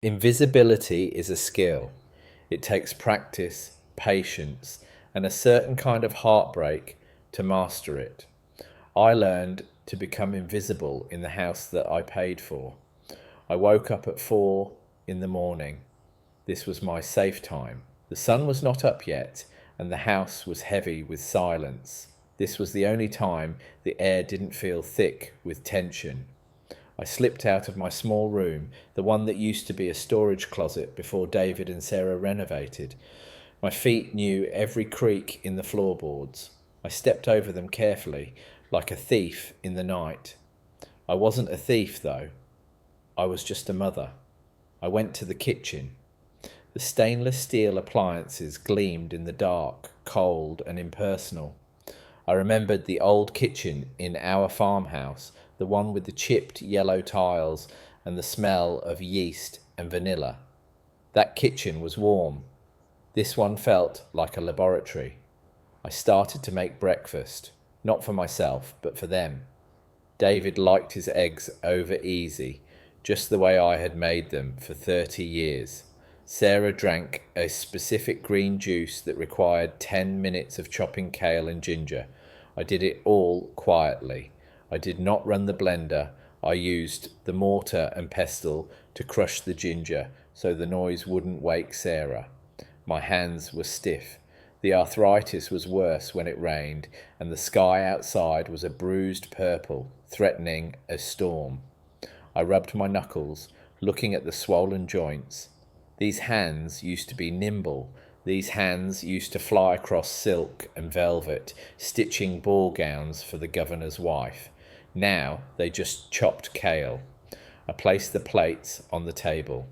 Invisibility is a skill. It takes practice, patience, and a certain kind of heartbreak to master it. I learned to become invisible in the house that I paid for. I woke up at 4 in the morning. This was my safe time. The sun was not up yet, and the house was heavy with silence. This was the only time the air didn't feel thick with tension. I slipped out of my small room, the one that used to be a storage closet before David and Sarah renovated. My feet knew every creak in the floorboards. I stepped over them carefully, like a thief in the night. I wasn't a thief, though. I was just a mother. I went to the kitchen. The stainless steel appliances gleamed in the dark, cold and impersonal. I remembered the old kitchen in our farmhouse, the one with the chipped yellow tiles and the smell of yeast and vanilla. That kitchen was warm. This one felt like a laboratory. I started to make breakfast, not for myself, but for them. David liked his eggs over easy, just the way I had made them for 30 years. Sarah drank a specific green juice that required 10 minutes of chopping kale and ginger. I did it all quietly. I did not run the blender. I used the mortar and pestle to crush the ginger so the noise wouldn't wake Sarah. My hands were stiff. The arthritis was worse when it rained, and the sky outside was a bruised purple, threatening a storm. I rubbed my knuckles, looking at the swollen joints. These hands used to be nimble. These hands used to fly across silk and velvet, stitching ball gowns for the governor's wife. Now they just chopped kale. I placed the plates on the table.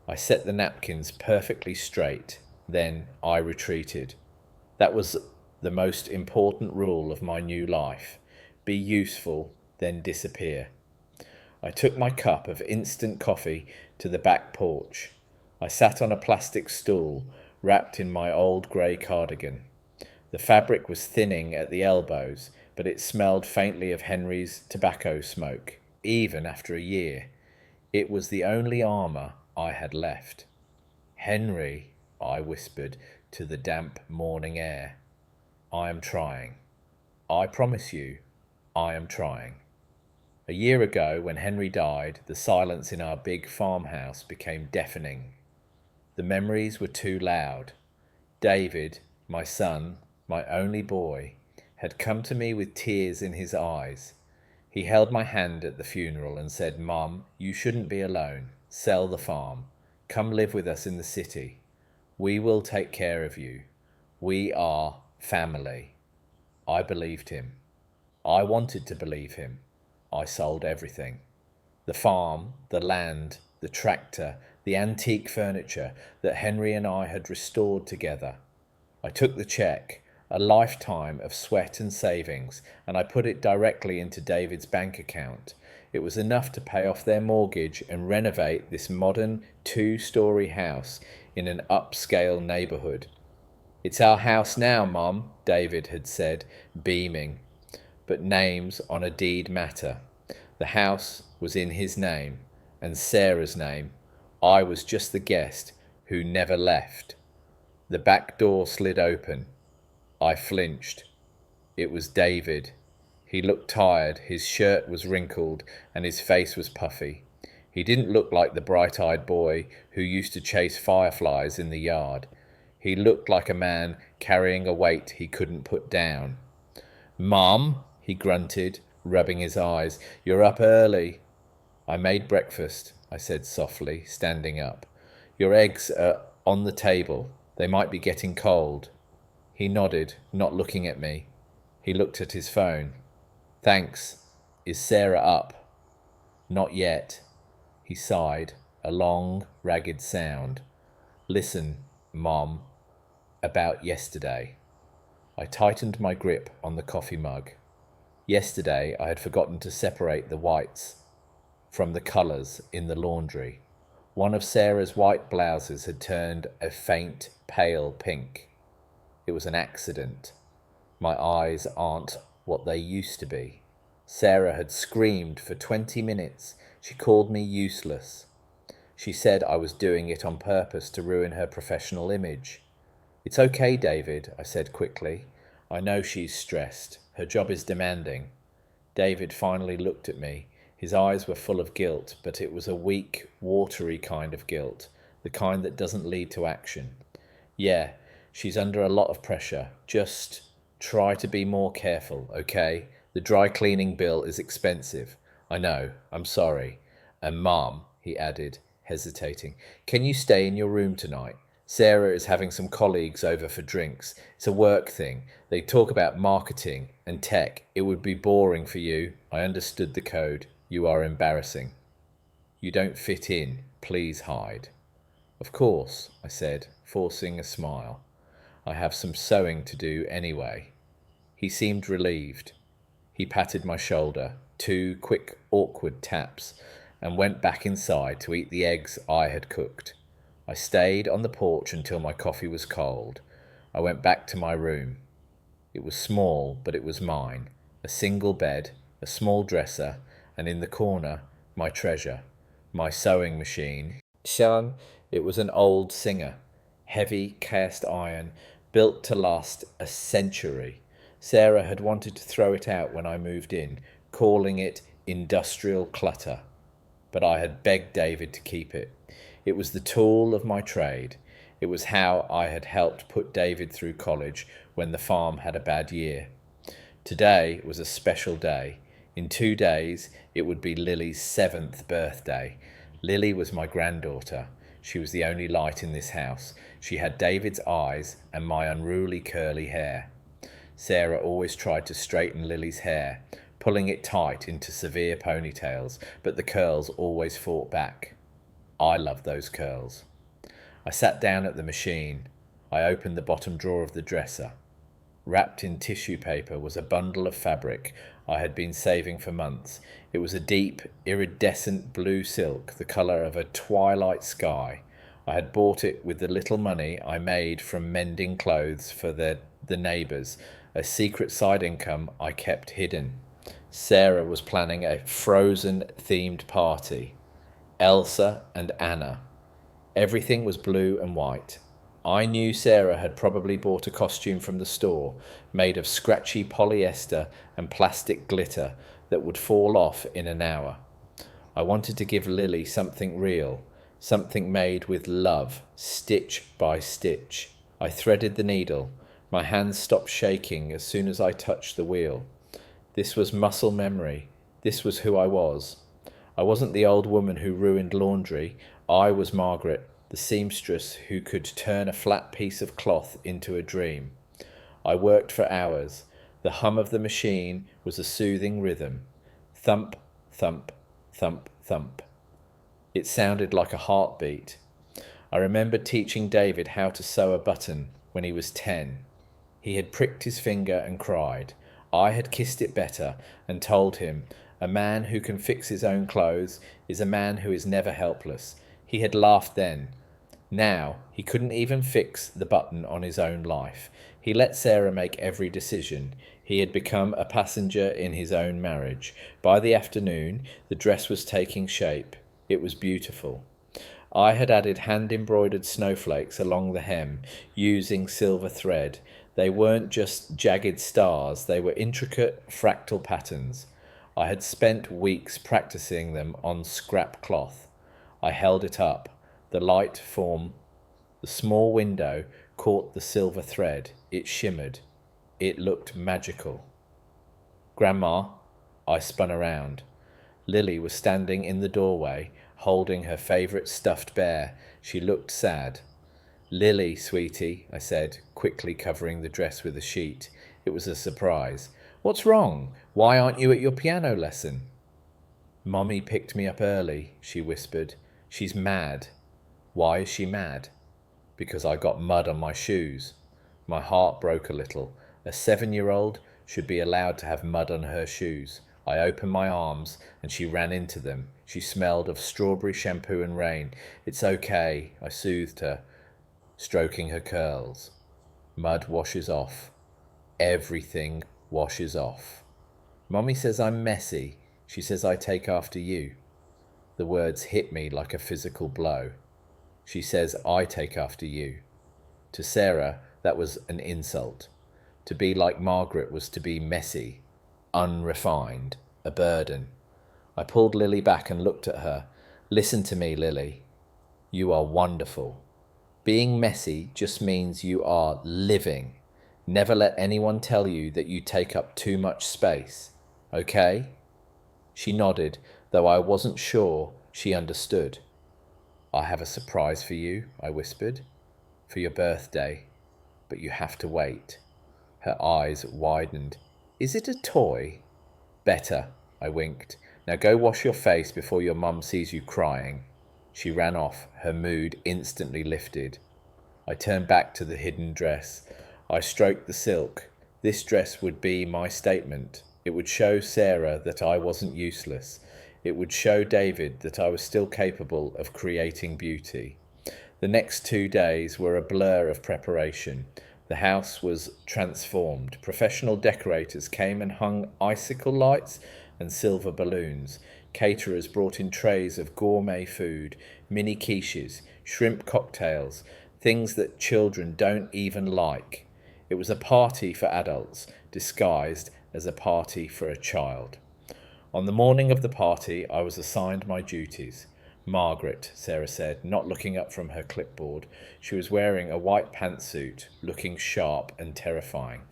I set the napkins perfectly straight. Then I retreated. That was the most important rule of my new life. Be useful, then disappear. I took my cup of instant coffee to the back porch. I sat on a plastic stool, wrapped in my old grey cardigan. The fabric was thinning at the elbows, but it smelled faintly of Henry's tobacco smoke, even after a year. It was the only armour I had left. "Henry," I whispered to the damp morning air, "I am trying. I promise you, I am trying." A year ago, when Henry died, the silence in our big farmhouse became deafening. The memories were too loud. David, my son, my only boy, had come to me with tears in his eyes. He held my hand at the funeral and said, "Mum, you shouldn't be alone. Sell the farm. Come live with us in the city. We will take care of you. We are family." I believed him. I wanted to believe him. I sold everything. The farm, the land, the tractor, the antique furniture that Henry and I had restored together. I took the check, a lifetime of sweat and savings, and I put it directly into David's bank account. It was enough to pay off their mortgage and renovate this modern 2-story house in an upscale neighbourhood. "It's our house now, Mum," David had said, beaming. But names on a deed matter. The house was in his name, and Sarah's name. I was just the guest who never left. The back door slid open. I flinched. It was David. He looked tired, his shirt was wrinkled, and his face was puffy. He didn't look like the bright-eyed boy who used to chase fireflies in the yard. He looked like a man carrying a weight he couldn't put down. "Mum," he grunted, rubbing his eyes, "you're up early." "I made breakfast," I said softly, standing up. "Your eggs are on the table. They might be getting cold." He nodded, not looking at me. He looked at his phone. "Thanks. Is Sarah up?" "Not yet." He sighed, a long, ragged sound. "Listen, Mom, about yesterday." I tightened my grip on the coffee mug. Yesterday I had forgotten to separate the whites from the colours in the laundry. One of Sarah's white blouses had turned a faint, pale pink. It was an accident. My eyes aren't what they used to be. Sarah had screamed for 20 minutes. She called me useless. She said I was doing it on purpose to ruin her professional image. It's okay, David, I said quickly. I know she's stressed. Her job is demanding. David finally looked at me. His eyes were full of guilt, but it was a weak, watery kind of guilt, the kind that doesn't lead to action. Yeah, she's under a lot of pressure. Just try to be more careful, okay? The dry cleaning bill is expensive. I know, I'm sorry. And Mom, he added, hesitating, can you stay in your room tonight? Sarah is having some colleagues over for drinks. It's a work thing. They talk about marketing and tech. It would be boring for you. I understood the code. You are embarrassing. You don't fit in. Please hide. Of course, I said, forcing a smile. I have some sewing to do anyway. He seemed relieved. He patted my shoulder, 2 quick, awkward taps, and went back inside to eat the eggs I had cooked. I stayed on the porch until my coffee was cold. I went back to my room. It was small, but it was mine. A single bed, a small dresser, and in the corner, my treasure, my sewing machine. Sean, it was an old Singer, heavy cast iron, built to last a century. Sarah had wanted to throw it out when I moved in, calling it industrial clutter. But I had begged David to keep it. It was the tool of my trade. It was how I had helped put David through college when the farm had a bad year. Today was a special day. In 2 days, it would be Lily's 7th birthday. Lily was my granddaughter. She was the only light in this house. She had David's eyes and my unruly curly hair. Sarah always tried to straighten Lily's hair, pulling it tight into severe ponytails, but the curls always fought back. I loved those curls. I sat down at the machine. I opened the bottom drawer of the dresser. Wrapped in tissue paper was a bundle of fabric I had been saving for months. It was a deep, iridescent blue silk, the colour of a twilight sky. I had bought it with the little money I made from mending clothes for the neighbours, a secret side income I kept hidden. Sarah was planning a Frozen-themed party. Elsa and Anna. Everything was blue and white. I knew Sarah had probably bought a costume from the store, made of scratchy polyester and plastic glitter that would fall off in an hour. I wanted to give Lily something real, something made with love, stitch by stitch. I threaded the needle. My hands stopped shaking as soon as I touched the wheel. This was muscle memory. This was who I was. I wasn't the old woman who ruined laundry. I was Margaret, the seamstress who could turn a flat piece of cloth into a dream. I worked for hours. The hum of the machine was a soothing rhythm. Thump, thump, thump, thump. It sounded like a heartbeat. I remembered teaching David how to sew a button when he was 10. He had pricked his finger and cried. I had kissed it better and told him, a man who can fix his own clothes is a man who is never helpless. He had laughed then. Now, he couldn't even fix the button on his own life. He let Sarah make every decision. He had become a passenger in his own marriage. By the afternoon, the dress was taking shape. It was beautiful. I had added hand-embroidered snowflakes along the hem, using silver thread. They weren't just jagged stars, they were intricate fractal patterns. I had spent weeks practicing them on scrap cloth. I held it up. The light from the small window caught the silver thread. It shimmered. It looked magical. Grandma, I spun around. Lily was standing in the doorway, holding her favourite stuffed bear. She looked sad. Lily, sweetie, I said, quickly covering the dress with a sheet. It was a surprise. What's wrong? Why aren't you at your piano lesson? Mommy picked me up early, she whispered. She's mad. Why is she mad? Because I got mud on my shoes. My heart broke a little. A 7-year-old should be allowed to have mud on her shoes. I opened my arms and she ran into them. She smelled of strawberry shampoo and rain. It's okay, I soothed her, stroking her curls. Mud washes off. Everything washes off. Mommy says I'm messy. She says I take after you. The words hit me like a physical blow. She says I take after you. To Sarah, that was an insult. To be like Margaret was to be messy, unrefined, a burden. I pulled Lily back and looked at her. Listen to me, Lily. You are wonderful. Being messy just means you are living. Never let anyone tell you that you take up too much space. Okay? She nodded, though I wasn't sure she understood. I have a surprise for you, I whispered. For your birthday. But you have to wait. Her eyes widened. Is it a toy? Better, I winked. Now go wash your face before your mum sees you crying. She ran off, her mood instantly lifted. I turned back to the hidden dress. I stroked the silk. This dress would be my statement. It would show Sarah that I wasn't useless. It would show David that I was still capable of creating beauty. The next 2 days were a blur of preparation. The house was transformed. Professional decorators came and hung icicle lights and silver balloons. Caterers brought in trays of gourmet food, mini quiches, shrimp cocktails, things that children don't even like. It was a party for adults, disguised as a party for a child. On the morning of the party, I was assigned my duties. Margaret, Sarah said, not looking up from her clipboard. She was wearing a white pantsuit, looking sharp and terrifying.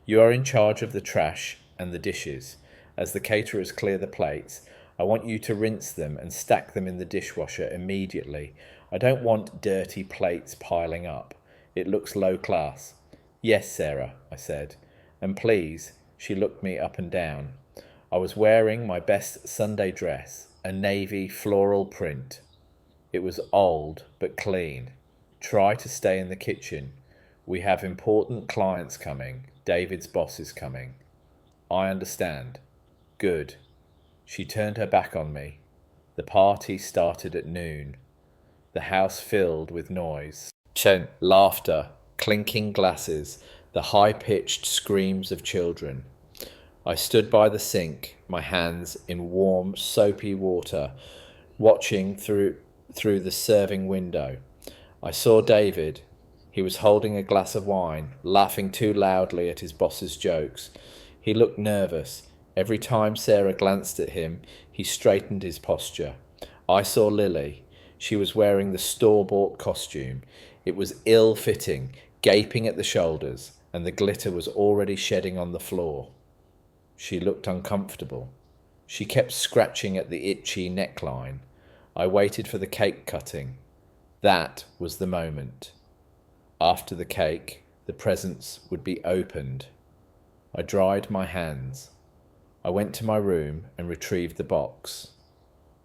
You are in charge of the trash and the dishes. As the caterers clear the plates, I want you to rinse them and stack them in the dishwasher immediately. I don't want dirty plates piling up. It looks low class. Yes, Sarah, I said. And please, she looked me up and down. I was wearing my best Sunday dress, a navy floral print. It was old but clean. Try to stay in the kitchen. We have important clients coming. David's boss is coming. I understand. Good. She turned her back on me. The party started at noon. The house filled with noise. Laughter, clinking glasses, the high-pitched screams of children. I stood by the sink, my hands in warm, soapy water, watching through the serving window. I saw David. He was holding a glass of wine, laughing too loudly at his boss's jokes. He looked nervous. Every time Sarah glanced at him, he straightened his posture. I saw Lily. She was wearing the store-bought costume. It was ill-fitting, gaping at the shoulders, and the glitter was already shedding on the floor. She looked uncomfortable. She kept scratching at the itchy neckline. I waited for the cake cutting. That was the moment. After the cake, the presents would be opened. I dried my hands. I went to my room and retrieved the box.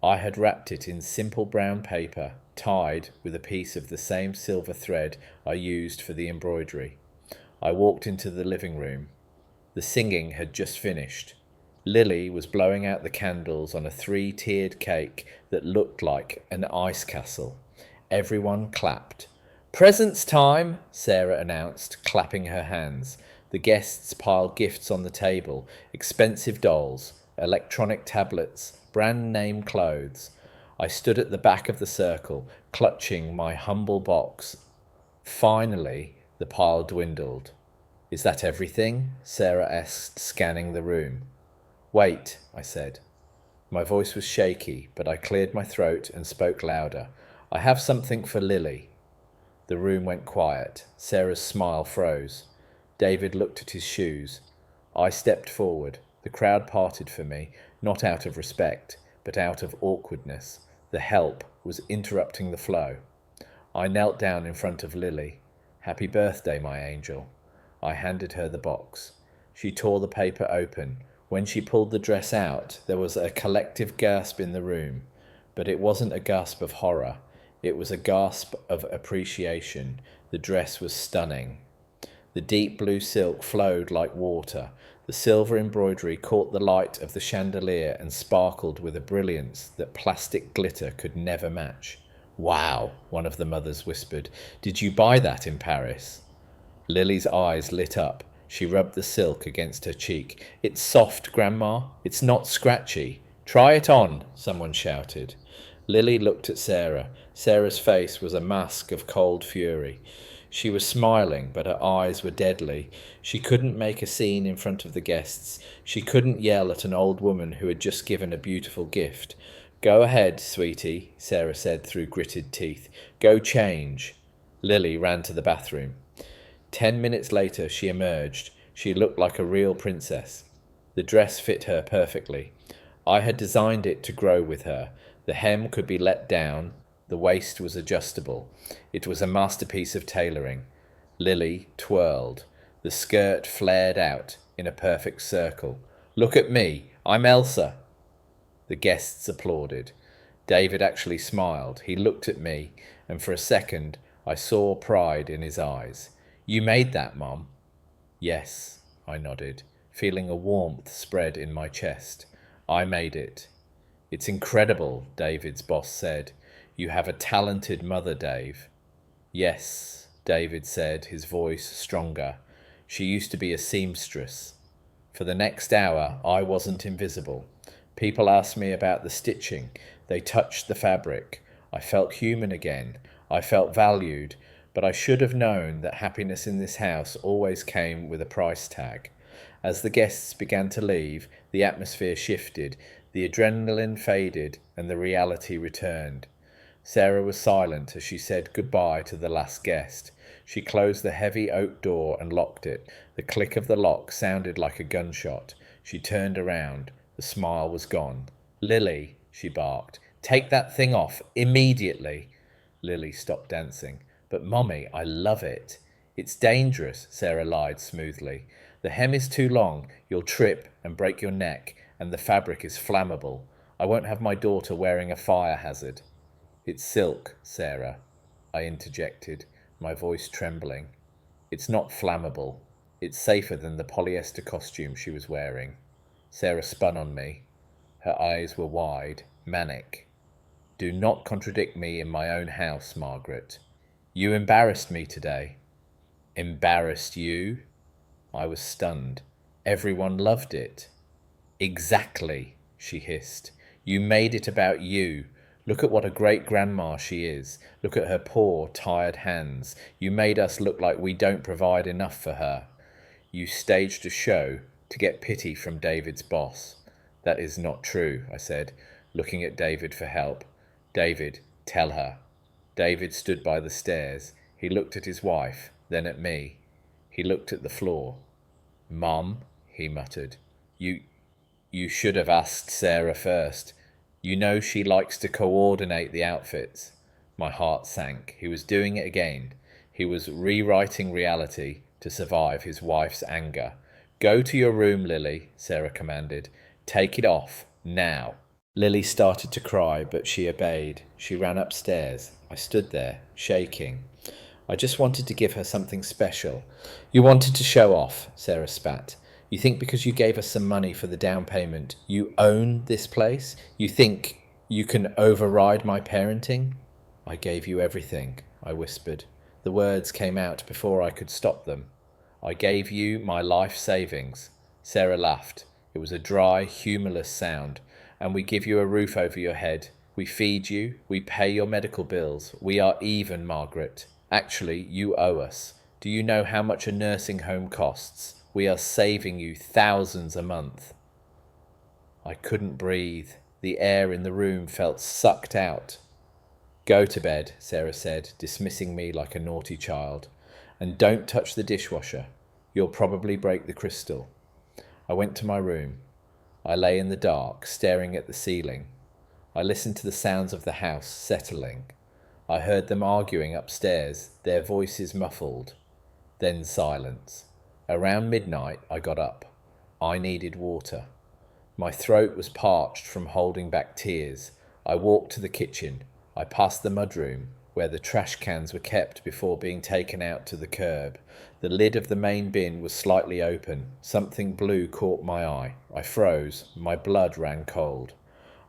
I had wrapped it in simple brown paper, tied with a piece of the same silver thread I used for the embroidery. I walked into the living room. The singing had just finished. Lily was blowing out the candles on a 3-tiered cake that looked like an ice castle. Everyone clapped. "Presents time," Sarah announced, clapping her hands. The guests piled gifts on the table, expensive dolls, electronic tablets, brand-name clothes. I stood at the back of the circle, clutching my humble box. Finally, the pile dwindled. "Is that everything?" Sarah asked, scanning the room. "Wait," I said. My voice was shaky, but I cleared my throat and spoke louder. "I have something for Lily." The room went quiet. Sarah's smile froze. David looked at his shoes. I stepped forward. The crowd parted for me, not out of respect, but out of awkwardness. The help was interrupting the flow. I knelt down in front of Lily. "Happy birthday, my angel." I handed her the box. She tore the paper open. When she pulled the dress out, there was a collective gasp in the room. But it wasn't a gasp of horror. It was a gasp of appreciation. The dress was stunning. The deep blue silk flowed like water. The silver embroidery caught the light of the chandelier and sparkled with a brilliance that plastic glitter could never match. "Wow," one of the mothers whispered. "Did you buy that in Paris?" Lily's eyes lit up. She rubbed the silk against her cheek. "It's soft, Grandma. It's not scratchy. Try it on, someone shouted. Lily looked at Sarah. Sarah's face was a mask of cold fury. She was smiling, but her eyes were deadly. She couldn't make a scene in front of the guests. She couldn't yell at an old woman who had just given a beautiful gift. Go ahead, sweetie, Sarah said through gritted teeth. Go change. Lily ran to the bathroom. 10 minutes later, she emerged. She looked like a real princess. The dress fit her perfectly. I had designed it to grow with her. The hem could be let down. The waist was adjustable. It was a masterpiece of tailoring. Lily twirled. The skirt flared out in a perfect circle. Look at me. I'm Elsa. The guests applauded. David actually smiled. He looked at me, and for a second I saw pride in his eyes. You made that, Mom? Yes, I nodded, feeling a warmth spread in my chest. I made it. It's incredible, David's boss said. You have a talented mother, Dave. Yes, David said, his voice stronger. She used to be a seamstress. For the next hour, I wasn't invisible. People asked me about the stitching. They touched the fabric. I felt human again. I felt valued, but I should have known that happiness in this house always came with a price tag. As the guests began to leave, the atmosphere shifted, the adrenaline faded, and the reality returned. Sarah was silent as she said goodbye to the last guest. She closed the heavy oak door and locked it. The click of the lock sounded like a gunshot. She turned around. The smile was gone. Lily, she barked, take that thing off, immediately. Lily stopped dancing. But Mommy, I love it. It's dangerous, Sarah lied smoothly. The hem is too long, you'll trip and break your neck, and the fabric is flammable. I won't have my daughter wearing a fire hazard. It's silk, Sarah, I interjected, my voice trembling. It's not flammable. It's safer than the polyester costume she was wearing. Sarah spun on me. Her eyes were wide, manic. Do not contradict me in my own house, Margaret. You embarrassed me today. Embarrassed you? I was stunned. Everyone loved it. Exactly, she hissed. You made it about you. Look at what a great grandma she is. Look at her poor, tired hands. You made us look like we don't provide enough for her. You staged a show to get pity from David's boss. That is not true, I said, looking at David for help. David, tell her. David stood by the stairs. He looked at his wife, then at me. He looked at the floor. Mum, he muttered, you should have asked Sarah first. You know she likes to coordinate the outfits. My heart sank. He was doing it again. He was rewriting reality to survive his wife's anger. Go to your room, Lily, Sarah commanded. Take it off, now. Lily started to cry, but she obeyed. She ran upstairs. I stood there, shaking. I just wanted to give her something special. You wanted to show off, Sarah spat. You think because you gave us some money for the down payment, you own this place? You think you can override my parenting? I gave you everything, I whispered. The words came out before I could stop them. I gave you my life savings. Sarah laughed. It was a dry, humourless sound. And we give you a roof over your head. We feed you. We pay your medical bills. We are even, Margaret. Actually, you owe us. Do you know how much a nursing home costs? We are saving you thousands a month. I couldn't breathe. The air in the room felt sucked out. Go to bed, Sarah said, dismissing me like a naughty child. And don't touch the dishwasher. You'll probably break the crystal. I went to my room. I lay in the dark, staring at the ceiling. I listened to the sounds of the house settling. I heard them arguing upstairs, their voices muffled. Then silence. Around midnight, I got up. I needed water. My throat was parched from holding back tears. I walked to the kitchen. I passed the mudroom, where the trash cans were kept before being taken out to the curb. The lid of the main bin was slightly open. Something blue caught my eye. I froze. My blood ran cold.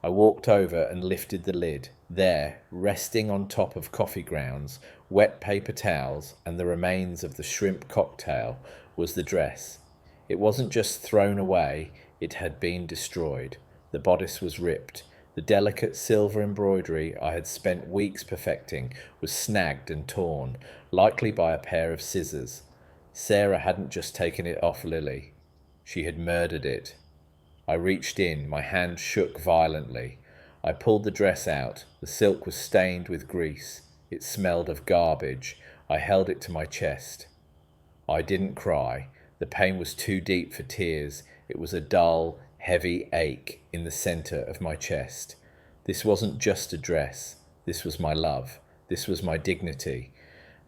I walked over and lifted the lid. There, resting on top of coffee grounds, wet paper towels, and the remains of the shrimp cocktail, was the dress. It wasn't just thrown away, it had been destroyed. The bodice was ripped. The delicate silver embroidery I had spent weeks perfecting was snagged and torn, likely by a pair of scissors. Sarah hadn't just taken it off Lily. She had murdered it. I reached in, my hand shook violently. I pulled the dress out. The silk was stained with grease. It smelled of garbage. I held it to my chest. I didn't cry. The pain was too deep for tears. It was a dull, heavy ache in the centre of my chest. This wasn't just a dress. This was my love. This was my dignity.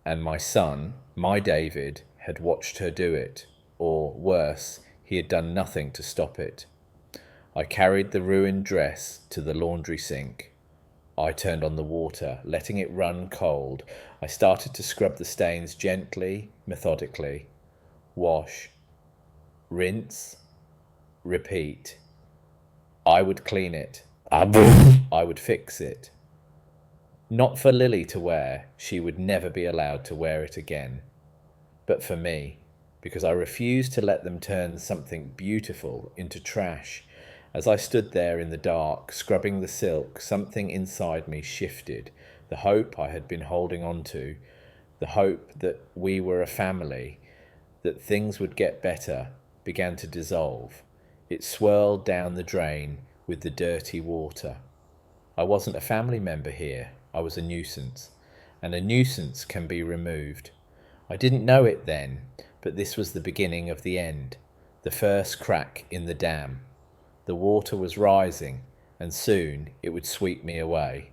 And my son, my David, had watched her do it. Or, worse, he had done nothing to stop it. I carried the ruined dress to the laundry sink. I turned on the water, letting it run cold. I started to scrub the stains gently, methodically. Wash. Rinse. Repeat. I would clean it. I would fix it. Not for Lily to wear. She would never be allowed to wear it again. But for me, because I refused to let them turn something beautiful into trash. As I stood there in the dark, scrubbing the silk, something inside me shifted. The hope I had been holding on to, the hope that we were a family, that things would get better, began to dissolve. It swirled down the drain with the dirty water. I wasn't a family member here. I was a nuisance. And a nuisance can be removed. I didn't know it then, but this was the beginning of the end, the first crack in the dam. The water was rising, and soon it would sweep me away.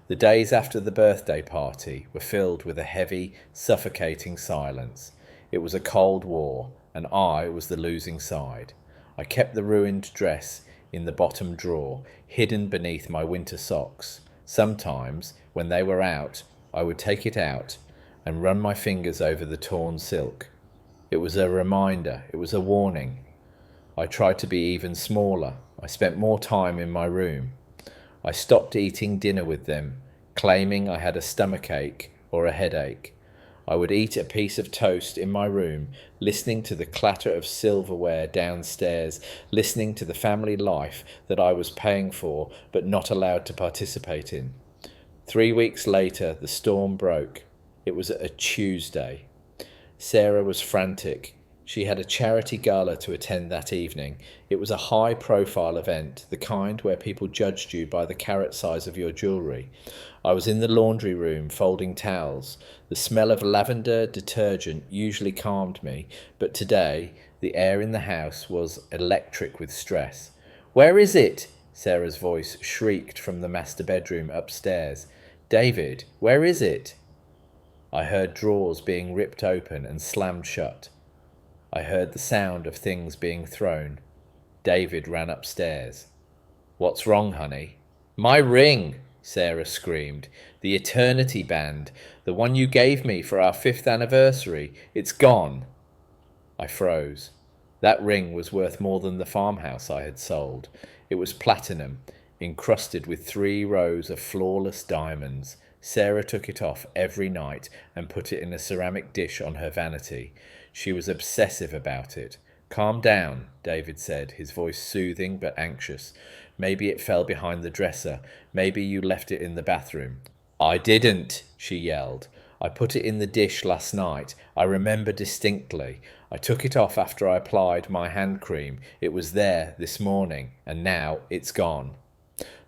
The days after the birthday party were filled with a heavy, suffocating silence. It was a cold war, and I was the losing side. I kept the ruined dress in the bottom drawer, hidden beneath my winter socks. Sometimes, when they were out, I would take it out and run my fingers over the torn silk. It was a reminder, it was a warning. I tried to be even smaller. I spent more time in my room. I stopped eating dinner with them, claiming I had a stomachache or a headache. I would eat a piece of toast in my room, listening to the clatter of silverware downstairs, listening to the family life that I was paying for but not allowed to participate in. 3 weeks later, the storm broke. It was a Tuesday. Sarah was frantic. She had a charity gala to attend that evening. It was a high-profile event, the kind where people judged you by the carat size of your jewellery. I was in the laundry room folding towels. The smell of lavender detergent usually calmed me, but today the air in the house was electric with stress. "Where is it?" Sarah's voice shrieked from the master bedroom upstairs. "David, where is it?" I heard drawers being ripped open and slammed shut. I heard the sound of things being thrown. David ran upstairs. "What's wrong, honey?" "My ring!" Sarah screamed. "The eternity band, the one you gave me for our 5th anniversary. It's gone." I froze. That ring was worth more than the farmhouse I had sold. It was platinum, encrusted with 3 rows of flawless diamonds. Sarah took it off every night and put it in a ceramic dish on her vanity. She was obsessive about it. "Calm down," David said, his voice soothing but anxious. "Maybe it fell behind the dresser. Maybe you left it in the bathroom." "I didn't," she yelled. "I put it in the dish last night. I remember distinctly. I took it off after I applied my hand cream. It was there this morning, and now it's gone."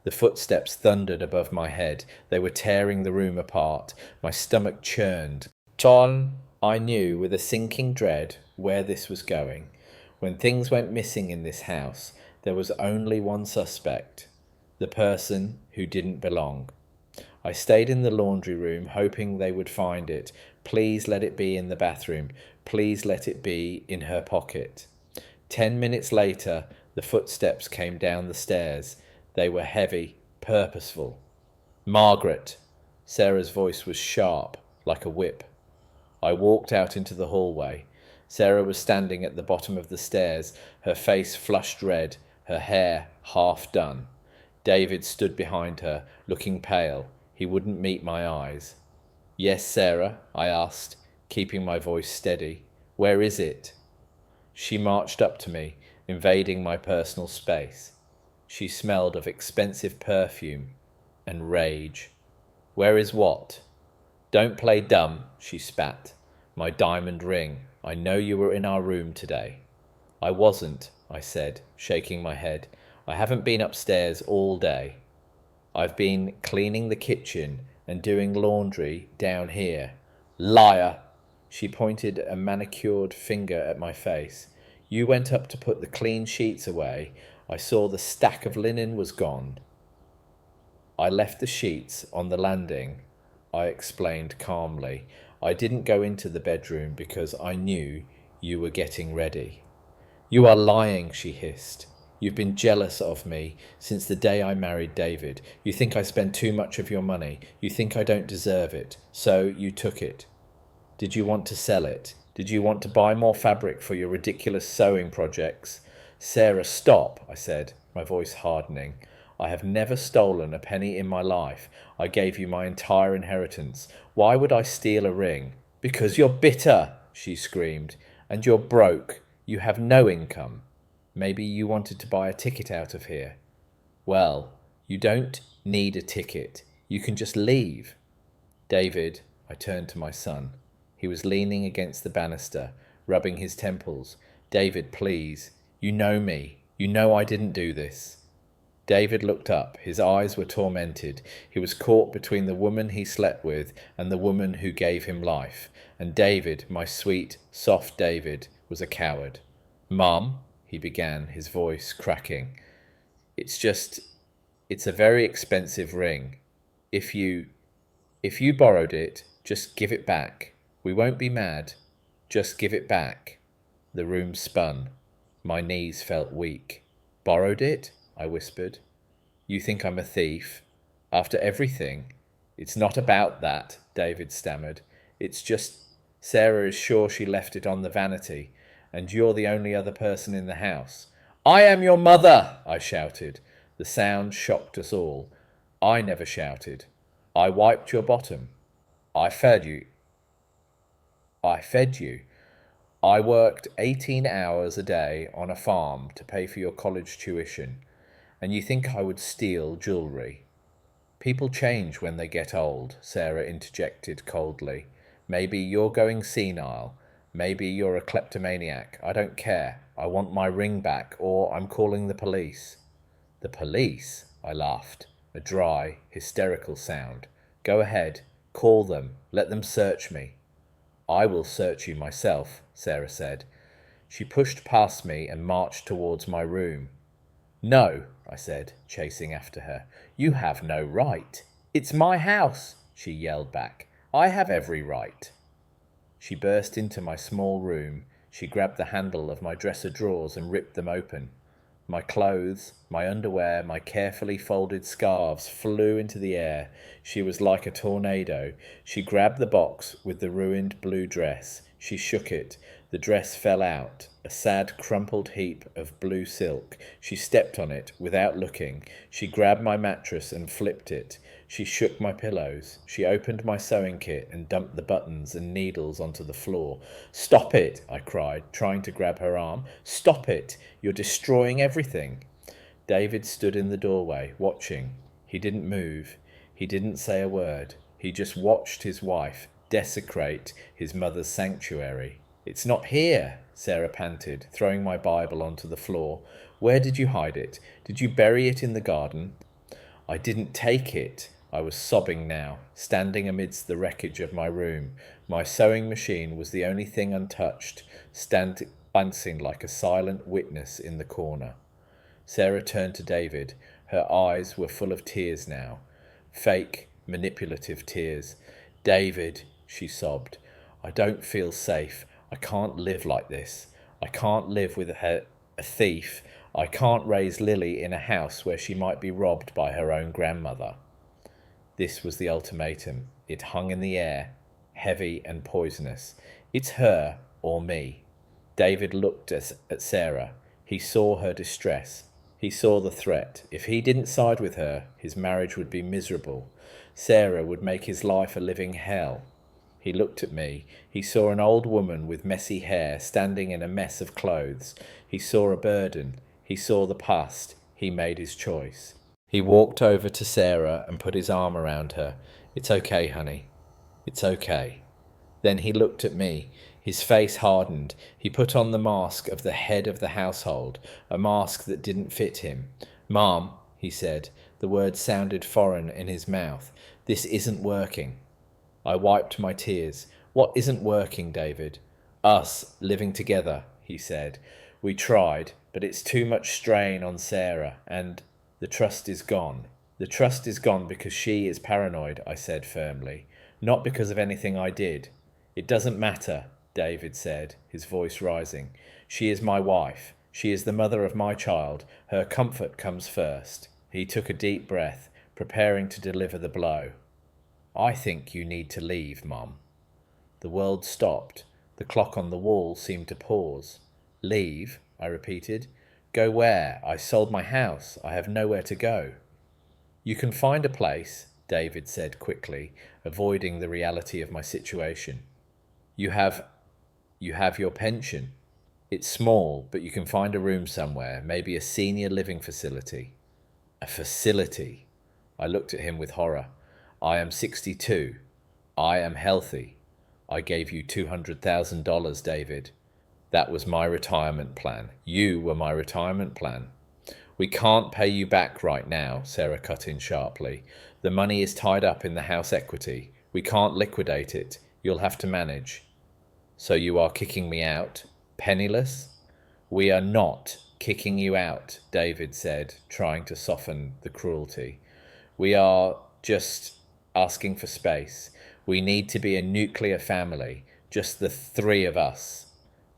The footsteps thundered above my head. They were tearing the room apart. My stomach churned. John, I knew with a sinking dread where this was going. When things went missing in this house, there was only one suspect, the person who didn't belong. I stayed in the laundry room, hoping they would find it. Please let it be in the bathroom. Please let it be in her pocket. 10 minutes later, the footsteps came down the stairs. They were heavy, purposeful. "Margaret!" Sarah's voice was sharp, like a whip. I walked out into the hallway. Sarah was standing at the bottom of the stairs, her face flushed red, her hair half done. David stood behind her, looking pale. He wouldn't meet my eyes. "Yes, Sarah?" I asked, keeping my voice steady. "Where is it?" She marched up to me, invading my personal space. She smelled of expensive perfume and rage. Where is what? Don't play dumb, she spat. My diamond ring. I know you were in our room today. I wasn't, I said, shaking my head. I haven't been upstairs all day. I've been cleaning the kitchen and doing laundry down here. Liar! She pointed a manicured finger at my face. You went up to put the clean sheets away. I saw the stack of linen was gone. I left the sheets on the landing, I explained calmly. I didn't go into the bedroom because I knew you were getting ready. You are lying, she hissed. You've been jealous of me since the day I married David. You think I spend too much of your money. You think I don't deserve it. So you took it. Did you want to sell it? Did you want to buy more fabric for your ridiculous sewing projects? Sarah, stop, I said, my voice hardening. I have never stolen a penny in my life. I gave you my entire inheritance. Why would I steal a ring? Because you're bitter, she screamed. And you're broke. You have no income. Maybe you wanted to buy a ticket out of here. Well, you don't need a ticket. You can just leave. David, I turned to my son. He was leaning against the banister, rubbing his temples. David, please. You know me. You know I didn't do this. David looked up. His eyes were tormented. He was caught between the woman he slept with and the woman who gave him life. And David, my sweet, soft David, was a coward. Mum, he began, his voice cracking. It's a very expensive ring. If you borrowed it, just give it back. We won't be mad. Just give it back. The room spun. My knees felt weak. Borrowed it? I whispered. You think I'm a thief? After everything? It's not about that, David stammered. It's just Sarah is sure she left it on the vanity, and you're the only other person in the house. I am your mother, I shouted. The sound shocked us all. I never shouted. I wiped your bottom. I fed you. I worked 18 hours a day on a farm to pay for your college tuition, and you think I would steal jewellery? People change when they get old, Sarah interjected coldly. Maybe you're going senile. Maybe you're a kleptomaniac. I don't care. I want my ring back, or I'm calling the police. The police? I laughed, a dry, hysterical sound. Go ahead. Call them. Let them search me. I will search you myself, Sarah said. She pushed past me and marched towards my room. No, I said, chasing after her. You have no right. It's my house, she yelled back. I have every right. She burst into my small room. She grabbed the handle of my dresser drawers and ripped them open. My clothes, my underwear, my carefully folded scarves flew into the air. She was like a tornado. She grabbed the box with the ruined blue dress. She shook it. The dress fell out, a sad crumpled heap of blue silk. She stepped on it without looking. She grabbed my mattress and flipped it. She shook my pillows. She opened my sewing kit and dumped the buttons and needles onto the floor. Stop it, I cried, trying to grab her arm. Stop it. You're destroying everything. David stood in the doorway, watching. He didn't move. He didn't say a word. He just watched his wife desecrate his mother's sanctuary. It's not here, Sarah panted, throwing my Bible onto the floor. Where did you hide it? Did you bury it in the garden? I didn't take it. I was sobbing now, standing amidst the wreckage of my room. My sewing machine was the only thing untouched, dancing like a silent witness in the corner. Sarah turned to David. Her eyes were full of tears now. Fake, manipulative tears. David, she sobbed, I don't feel safe. I can't live like this. I can't live with a thief. I can't raise Lily in a house where she might be robbed by her own grandmother. This was the ultimatum. It hung in the air, heavy and poisonous. It's her or me. David looked at Sarah. He saw her distress. He saw the threat. If he didn't side with her, his marriage would be miserable. Sarah would make his life a living hell. He looked at me. He saw an old woman with messy hair standing in a mess of clothes. He saw a burden. He saw the past. He made his choice. He walked over to Sarah and put his arm around her. "It's okay, honey. It's okay." Then he looked at me. His face hardened. He put on the mask of the head of the household, a mask that didn't fit him. "Mom," he said. The words sounded foreign in his mouth. "This isn't working." I wiped my tears. "What isn't working, David?" "Us living together," he said. "We tried, but it's too much strain on Sarah, and the trust is gone." "The trust is gone because she is paranoid," I said firmly. "Not because of anything I did." "It doesn't matter," David said, his voice rising. "She is my wife. She is the mother of my child. Her comfort comes first." He took a deep breath, preparing to deliver the blow. "I think you need to leave, Mom." The world stopped. The clock on the wall seemed to pause. "Leave?" I repeated. "Go where? I sold my house. I have nowhere to go." "You can find a place," David said quickly, avoiding the reality of my situation. You have your pension. It's small, but you can find a room somewhere, maybe a senior living facility." "A facility?" I looked at him with horror. "I am 62. I am healthy. I gave you $200,000, David. That was my retirement plan. You were my retirement plan." "We can't pay you back right now," Sarah cut in sharply. "The money is tied up in the house equity. We can't liquidate it. You'll have to manage." "So you are kicking me out? Penniless?" "We are not kicking you out," David said, trying to soften the cruelty. "We are just asking for space. We need to be a nuclear family, just the three of us."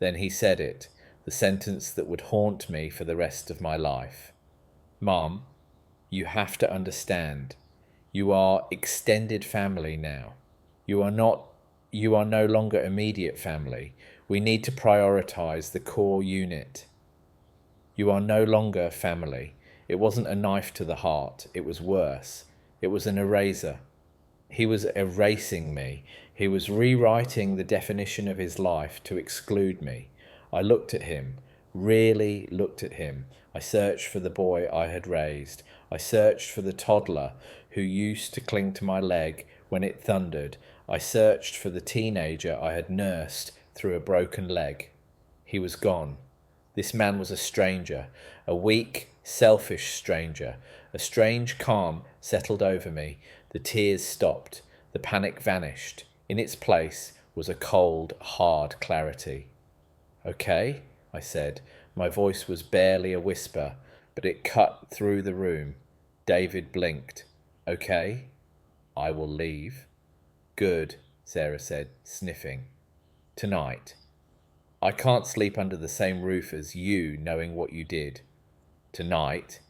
Then he said it, the sentence that would haunt me for the rest of my life. "Mom, you have to understand. You are extended family now. You are no longer immediate family. We need to prioritize the core unit. You are no longer family. It wasn't a knife to the heart. It was worse. It was an eraser. He was erasing me. He was rewriting the definition of his life to exclude me. I looked at him, really looked at him. I searched for the boy I had raised. I searched for the toddler who used to cling to my leg when it thundered. I searched for the teenager I had nursed through a broken leg. He was gone. This man was a stranger, a weak, selfish stranger. A strange calm settled over me. The tears stopped. The panic vanished. In its place was a cold, hard clarity. "Okay," I said. My voice was barely a whisper, but it cut through the room. David blinked. "Okay, I will leave." "Good," Sarah said, sniffing. "Tonight. I can't sleep under the same roof as you, knowing what you did." "Tonight?"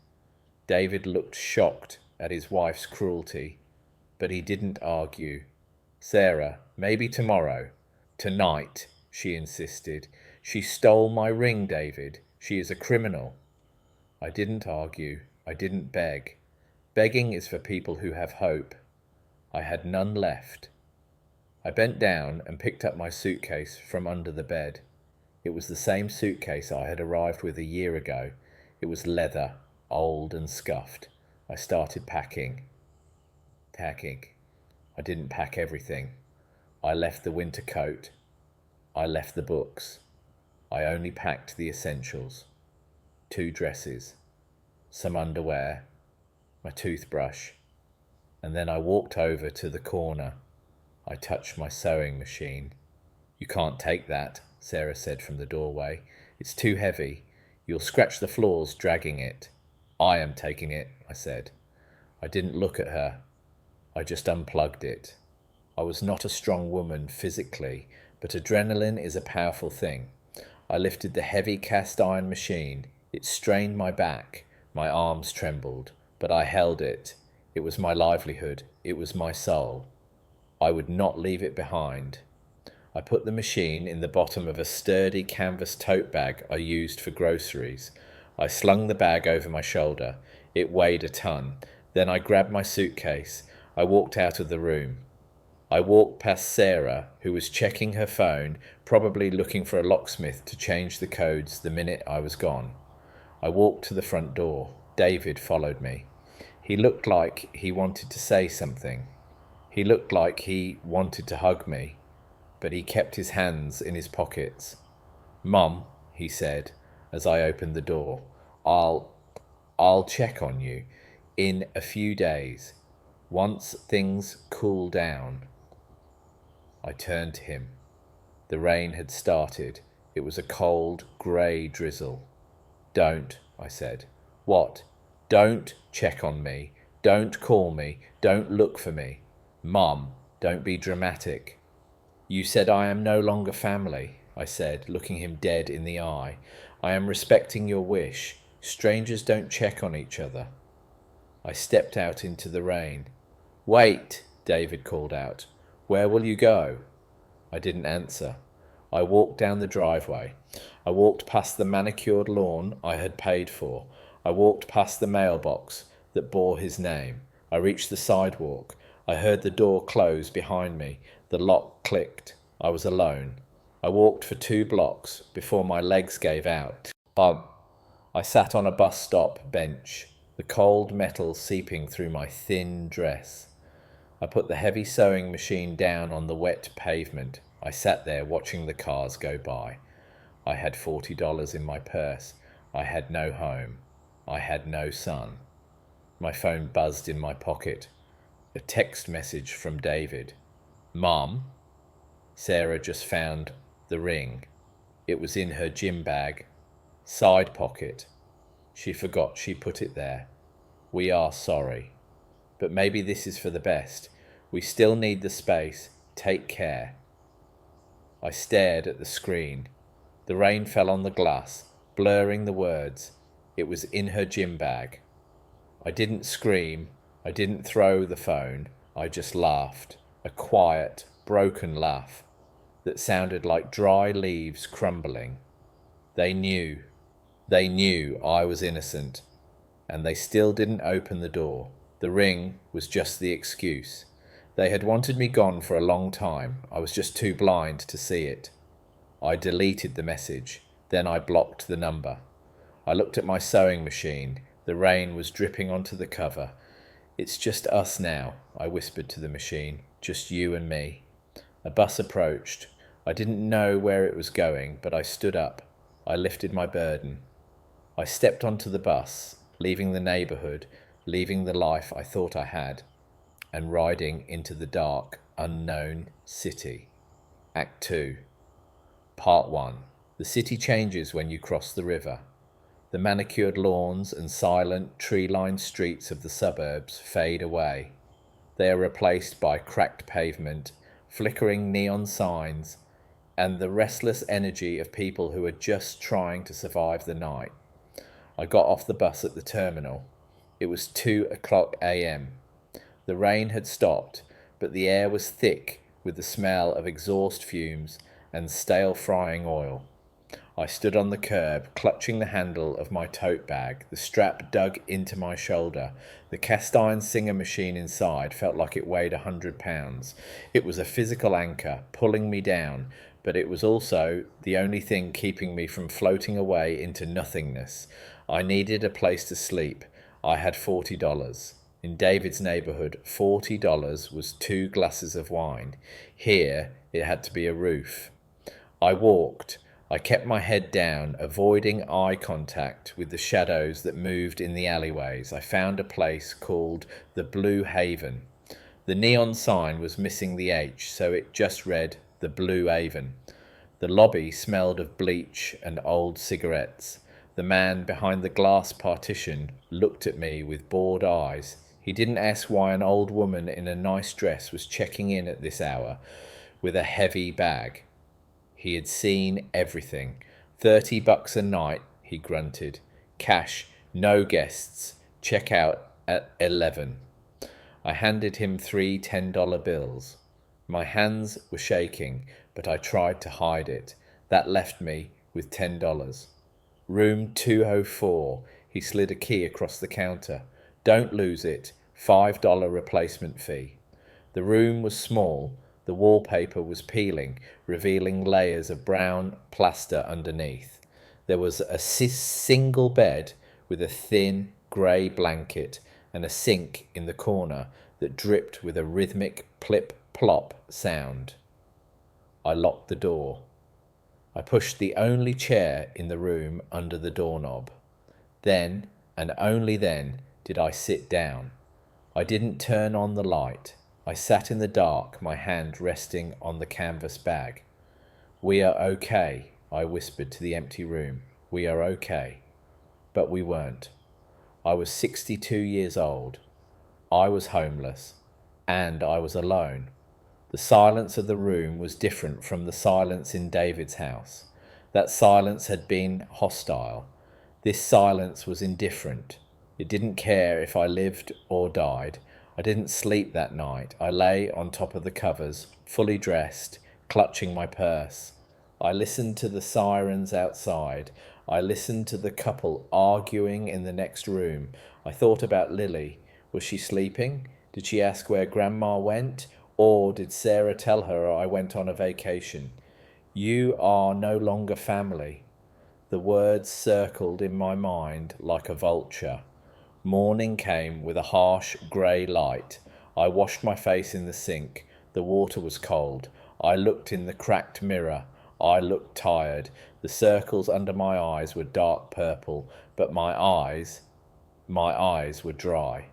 David looked shocked at his wife's cruelty, but he didn't argue. "Sarah, maybe tomorrow." "Tonight," she insisted. "She stole my ring, David. She is a criminal." I didn't argue. I didn't beg. Begging is for people who have hope. I had none left. I bent down and picked up my suitcase from under the bed. It was the same suitcase I had arrived with a year ago. It was leather, old and scuffed. I started packing. I didn't pack everything. I left the winter coat. I left the books. I only packed the essentials. 2 dresses, some underwear, my toothbrush, and then I walked over to the corner. I touched my sewing machine. "You can't take that," Sarah said from the doorway. "It's too heavy. You'll scratch the floors dragging it." "I am taking it," I said. I didn't look at her. I just unplugged it. I was not a strong woman physically, but adrenaline is a powerful thing. I lifted the heavy cast iron machine. It strained my back. My arms trembled, but I held it. It was my livelihood. It was my soul. I would not leave it behind. I put the machine in the bottom of a sturdy canvas tote bag I used for groceries. I slung the bag over my shoulder. It weighed a ton. Then I grabbed my suitcase. I walked out of the room. I walked past Sarah, who was checking her phone, probably looking for a locksmith to change the codes the minute I was gone. I walked to the front door. David followed me. He looked like he wanted to say something. He looked like he wanted to hug me, but he kept his hands in his pockets. "Mum," he said as I opened the door, I'll check on you in a few days, once things cool down." I turned to him. The rain had started. It was a cold, grey drizzle. "Don't," I said. "What?" "Don't check on me. Don't call me. Don't look for me." "Mum, don't be dramatic." "You said I am no longer family," I said, looking him dead in the eye. "I am respecting your wish. Strangers don't check on each other." I stepped out into the rain. "Wait," David called out. "Where will you go?" I didn't answer. I walked down the driveway. I walked past the manicured lawn I had paid for. I walked past the mailbox that bore his name. I reached the sidewalk. I heard the door close behind me. The lock clicked. I was alone. I walked for 2 blocks before my legs gave out. I sat on a bus stop bench, the cold metal seeping through my thin dress. I put the heavy sewing machine down on the wet pavement. I sat there watching the cars go by. I had $40 in my purse. I had no home. I had no son. My phone buzzed in my pocket. A text message from David. "Mom." Sarah just found the ring. It was in her gym bag. Side pocket. She forgot she put it there. "We are sorry. But maybe this is for the best. We still need the space. Take care." I stared at the screen. The rain fell on the glass, blurring the words. It was in her gym bag. I didn't scream. I didn't throw the phone. I just laughed. A quiet, broken laugh that sounded like dry leaves crumbling. They knew I was innocent, and they still didn't open the door. The ring was just the excuse. They had wanted me gone for a long time. I was just too blind to see it. I deleted the message. Then I blocked the number. I looked at my sewing machine. The rain was dripping onto the cover. "It's just us now," I whispered to the machine. "Just you and me." A bus approached. I didn't know where it was going, but I stood up. I lifted my burden. I stepped onto the bus, leaving the neighbourhood, leaving the life I thought I had, and riding into the dark, unknown city. Act 2. Part 1. The city changes when you cross the river. The manicured lawns and silent, tree-lined streets of the suburbs fade away. They are replaced by cracked pavement, flickering neon signs, and the restless energy of people who are just trying to survive the night. I got off the bus at the terminal. It was 2:00 a.m. The rain had stopped, but the air was thick with the smell of exhaust fumes and stale frying oil. I stood on the curb, clutching the handle of my tote bag. The strap dug into my shoulder. The cast-iron Singer machine inside felt like it weighed 100 pounds. It was a physical anchor, pulling me down, but it was also the only thing keeping me from floating away into nothingness. I needed a place to sleep. I had $40. In David's neighbourhood, $40 was 2 glasses of wine. Here, it had to be a roof. I walked. I kept my head down, avoiding eye contact with the shadows that moved in the alleyways. I found a place called the Blue Haven. The neon sign was missing the H, so it just read the Blue Haven. The lobby smelled of bleach and old cigarettes. The man behind the glass partition looked at me with bored eyes. He didn't ask why an old woman in a nice dress was checking in at this hour with a heavy bag. He had seen everything. $30 a night, he grunted. Cash, no guests. Check out at 11. I handed him 3 $10 bills. My hands were shaking, but I tried to hide it. That left me with $10. Room 204. He slid a key across the counter. Don't lose it. $5 replacement fee. The room was small. The wallpaper was peeling, revealing layers of brown plaster underneath. There was a single bed with a thin, grey blanket and a sink in the corner that dripped with a rhythmic plip-plop sound. I locked the door. I pushed the only chair in the room under the doorknob. Then, and only then, did I sit down. I didn't turn on the light. I sat in the dark, my hand resting on the canvas bag. "We are okay," I whispered to the empty room. "We are okay." But we weren't. I was 62 years old. I was homeless. And I was alone. The silence of the room was different from the silence in David's house. That silence had been hostile. This silence was indifferent. It didn't care if I lived or died. I didn't sleep that night. I lay on top of the covers, fully dressed, clutching my purse. I listened to the sirens outside. I listened to the couple arguing in the next room. I thought about Lily. Was she sleeping? Did she ask where Grandma went? Or did Sarah tell her I went on a vacation? "You are no longer family." The words circled in my mind like a vulture. Morning came with a harsh grey light. I washed my face in the sink. The water was cold. I looked in the cracked mirror. I looked tired. The circles under my eyes were dark purple, but my eyes were dry.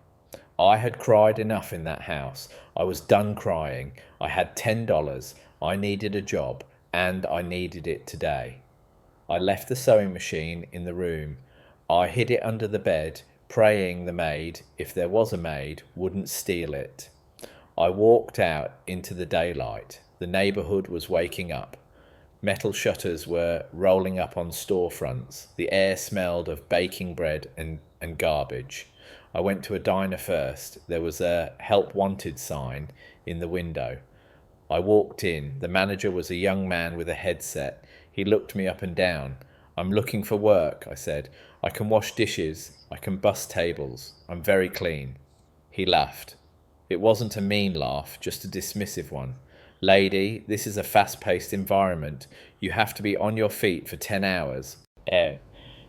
I had cried enough in that house. I was done crying. I had $10. I needed a job, and I needed it today. I left the sewing machine in the room. I hid it under the bed, praying the maid, if there was a maid, wouldn't steal it. I walked out into the daylight. The neighbourhood was waking up. Metal shutters were rolling up on storefronts. The air smelled of baking bread and garbage. I went to a diner first. There was a help wanted sign in the window. I walked in. The manager was a young man with a headset. He looked me up and down. "I'm looking for work," I said. "I can wash dishes. I can bus tables. I'm very clean." He laughed. It wasn't a mean laugh, just a dismissive one. "Lady, this is a fast-paced environment. You have to be on your feet for 10 hours.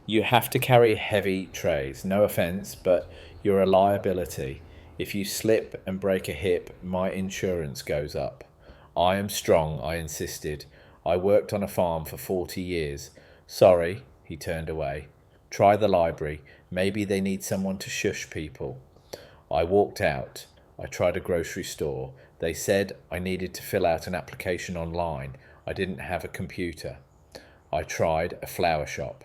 You have to carry heavy trays. No offence, but you're a liability. If you slip and break a hip, my insurance goes up." "I am strong," I insisted. "I worked on a farm for 40 years. "Sorry," he turned away. "Try the library. Maybe they need someone to shush people." I walked out. I tried a grocery store. They said I needed to fill out an application online. I didn't have a computer. I tried a flower shop.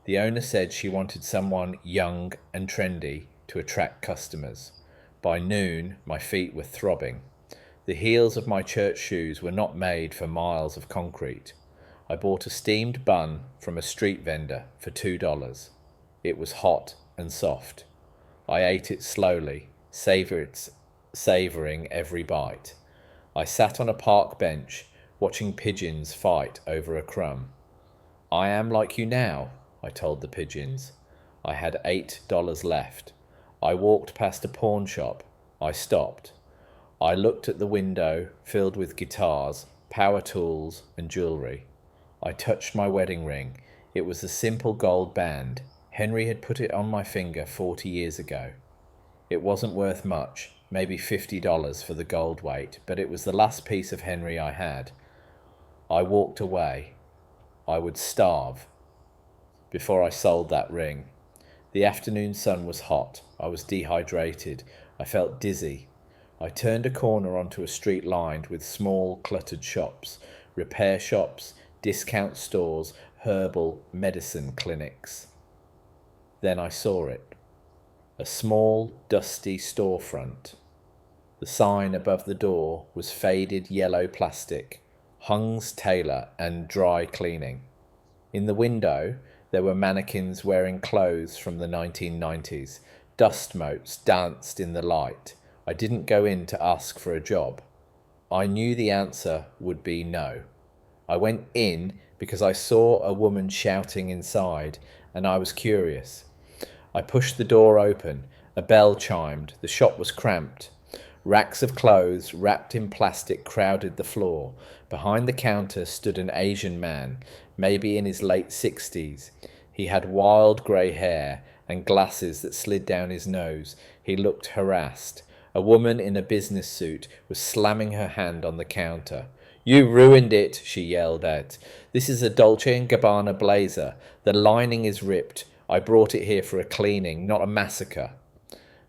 The owner said she wanted someone young and trendy to attract customers. By noon, my feet were throbbing. The heels of my church shoes were not made for miles of concrete. I bought a steamed bun from a street vendor for $2. It was hot and soft. I ate it slowly, savouring every bite. I sat on a park bench, watching pigeons fight over a crumb. "I am like you now," I told the pigeons. I had $8 left. I walked past a pawn shop. I stopped. I looked at the window filled with guitars, power tools, and jewellery. I touched my wedding ring. It was a simple gold band. Henry had put it on my finger 40 years ago. It wasn't worth much, maybe $50 for the gold weight, but it was the last piece of Henry I had. I walked away. I would starve before I sold that ring. The afternoon sun was hot. I was dehydrated. I felt dizzy. I turned a corner onto a street lined with small, cluttered shops, repair shops, discount stores, herbal medicine clinics. Then I saw it. A small, dusty storefront. The sign above the door was faded yellow plastic, Hung's Tailor and Dry Cleaning. In the window, there were mannequins wearing clothes from the 1990s. Dust motes danced in the light. I didn't go in to ask for a job. I knew the answer would be no. I went in because I saw a woman shouting inside, and I was curious. I pushed the door open. A bell chimed. The shop was cramped. Racks of clothes wrapped in plastic crowded the floor. Behind the counter stood an Asian man, maybe in his late 60s. He had wild grey hair and glasses that slid down his nose. He looked harassed. A woman in a business suit was slamming her hand on the counter. "You ruined it," she yelled out. "This is a Dolce & Gabbana blazer. The lining is ripped. I brought it here for a cleaning, not a massacre."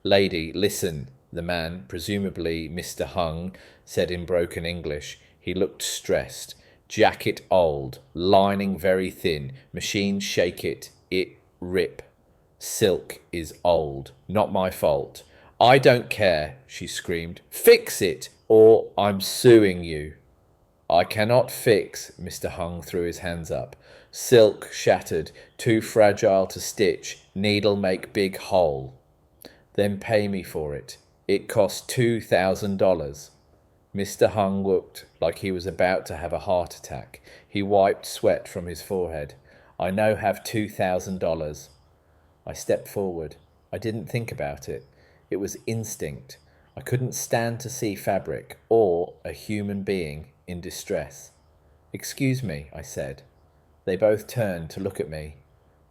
"Lady, listen," the man, presumably Mr. Hung, said in broken English. He looked stressed. "Jacket old, lining very thin, machine shake it rip. Silk is old, not my fault." "I don't care," she screamed. "Fix it, or I'm suing you." "I cannot fix," Mr. Hung threw his hands up. "Silk shattered, too fragile to stitch, needle make big hole." "Then pay me for it. It cost $2,000. Mr. Hung looked like he was about to have a heart attack. He wiped sweat from his forehead. "I now have $2,000. I stepped forward. I didn't think about it. It was instinct. I couldn't stand to see fabric or a human being in distress. "Excuse me," I said. They both turned to look at me.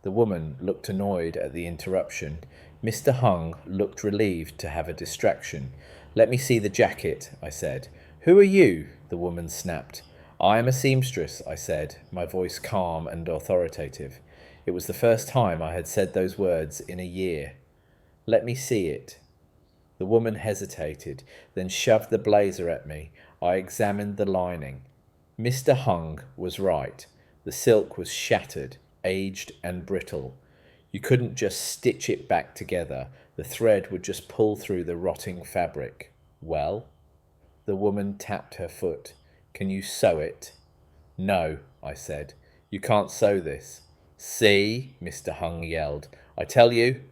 The woman looked annoyed at the interruption. Mr. Hung looked relieved to have a distraction. "Let me see the jacket," I said. "Who are you?" the woman snapped. "I am a seamstress," I said, my voice calm and authoritative. It was the first time I had said those words in a year. "Let me see it." The woman hesitated, then shoved the blazer at me. I examined the lining. Mr. Hung was right. The silk was shattered, aged and brittle. You couldn't just stitch it back together. The thread would just pull through the rotting fabric. "Well?" The woman tapped her foot. "Can you sew it?" "No," I said. "You can't sew this." "See?" Mr. Hung yelled. "I tell you."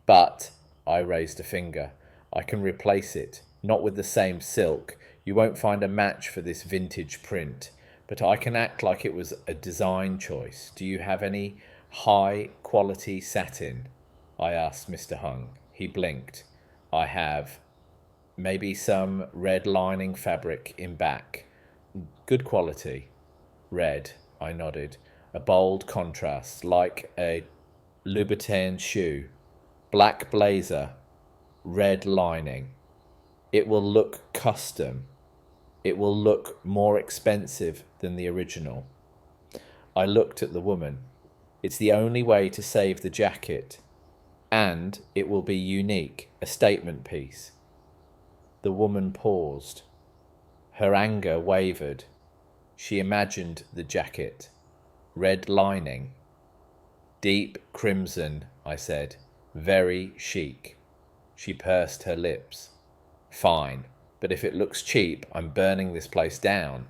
"But," I raised a finger, "I can replace it. Not with the same silk. You won't find a match for this vintage print. But I can act like it was a design choice. Do you have any high-quality satin?" I asked Mr. Hung. He blinked. "I have. Maybe some red lining fabric in back." "Good quality." "Red," I nodded. "A bold contrast, like a Louboutin shoe. Black blazer, red lining. It will look custom. It will look more expensive than the original." I looked at the woman. "It's the only way to save the jacket. And it will be unique, a statement piece." The woman paused. Her anger wavered. She imagined the jacket. Red lining. "Deep crimson," I said. "Very chic." She pursed her lips. "Fine. But if it looks cheap, I'm burning this place down."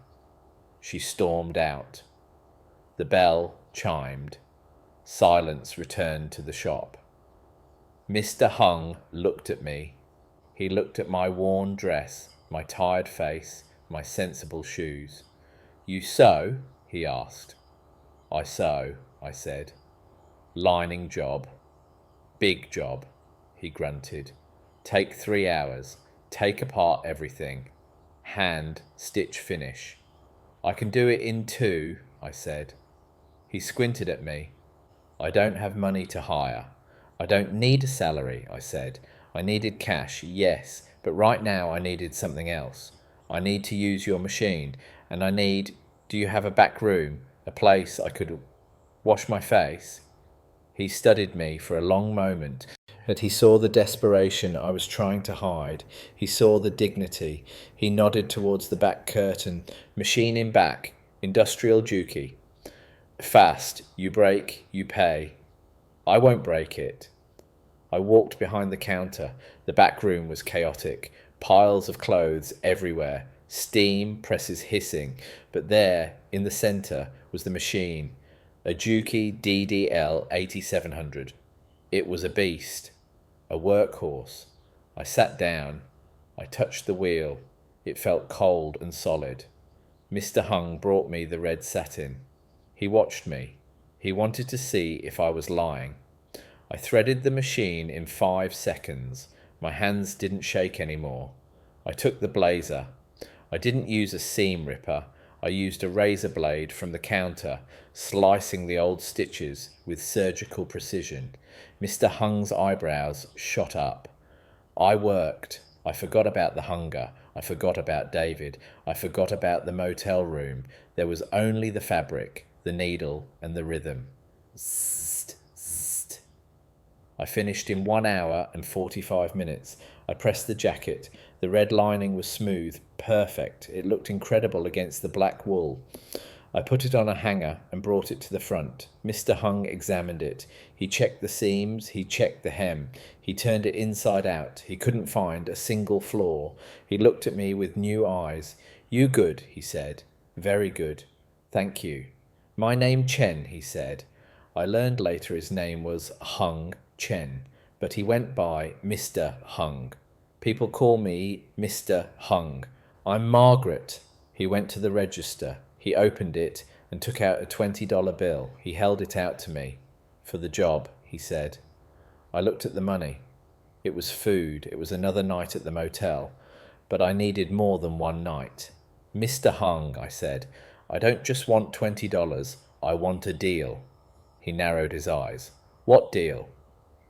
She stormed out. The bell chimed. Silence returned to the shop. Mr. Hung looked at me. He looked at my worn dress, my tired face, my sensible shoes. "You sew?" he asked. "I sew," I said. "Lining job." "Big job," he grunted. "Take 3 hours. Take apart everything. Hand, stitch, finish." "I can do it in 2, I said. He squinted at me. "I don't have money to hire." "I don't need a salary," I said. "I needed cash, yes, but right now I needed something else. I need to use your machine, and do you have a back room, a place I could wash my face?" He studied me for a long moment, but he saw the desperation I was trying to hide. He saw the dignity. He nodded towards the back curtain. "Machine in back, industrial Juki. Fast, you break, you pay." "I won't break it." I walked behind the counter. The back room was chaotic. Piles of clothes everywhere. Steam, presses hissing. But there, in the centre, was the machine. A Juki DDL 8700. It was a beast. A workhorse. I sat down. I touched the wheel. It felt cold and solid. Mr. Hung brought me the red satin. He watched me. He wanted to see if I was lying. I threaded the machine in 5 seconds. My hands didn't shake anymore. I took the blazer. I didn't use a seam ripper. I used a razor blade from the counter, slicing the old stitches with surgical precision. Mr. Hung's eyebrows shot up. I worked. I forgot about the hunger. I forgot about David. I forgot about the motel room. There was only the fabric, the needle, and the rhythm. Zzzt, zzzt. I finished in 1 hour and 45 minutes. I pressed the jacket. The red lining was smooth, perfect. It looked incredible against the black wool. I put it on a hanger and brought it to the front. Mr. Hung examined it. He checked the seams, he checked the hem. He turned it inside out. He couldn't find a single flaw. He looked at me with new eyes. "You good," he said. "Very good. Thank you." "My name Chen," he said. I learned later his name was Hung Chen, but he went by Mr. Hung. People call me Mr. Hung. "I'm Margaret." He went to the register. He opened it and took out a $20 bill. He held it out to me. "For the job," he said. I looked at the money. It was food. It was another night at the motel. But I needed more than one night. "Mr. Hung," I said, "I don't just want $20. I want a deal." He narrowed his eyes. "What deal?"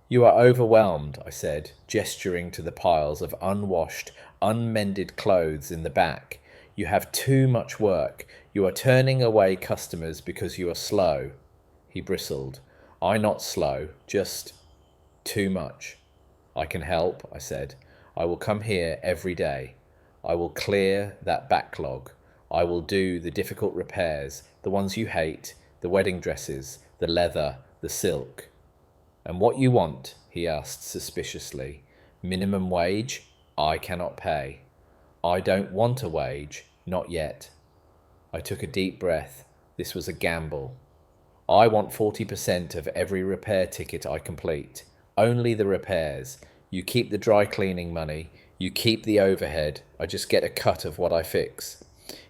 "You are overwhelmed," I said, gesturing to the piles of unwashed, unmended clothes in the back. "You have too much work. You are turning away customers because you are slow." He bristled. "I not slow, just too much." "I can help," I said. "I will come here every day. I will clear that backlog. I will do the difficult repairs, the ones you hate, the wedding dresses, the leather, the silk." "And what you want?" he asked suspiciously. "Minimum wage? I cannot pay." "I don't want a wage, not yet." I took a deep breath. This was a gamble. "I want 40% of every repair ticket I complete. Only the repairs. You keep the dry cleaning money. You keep the overhead. I just get a cut of what I fix."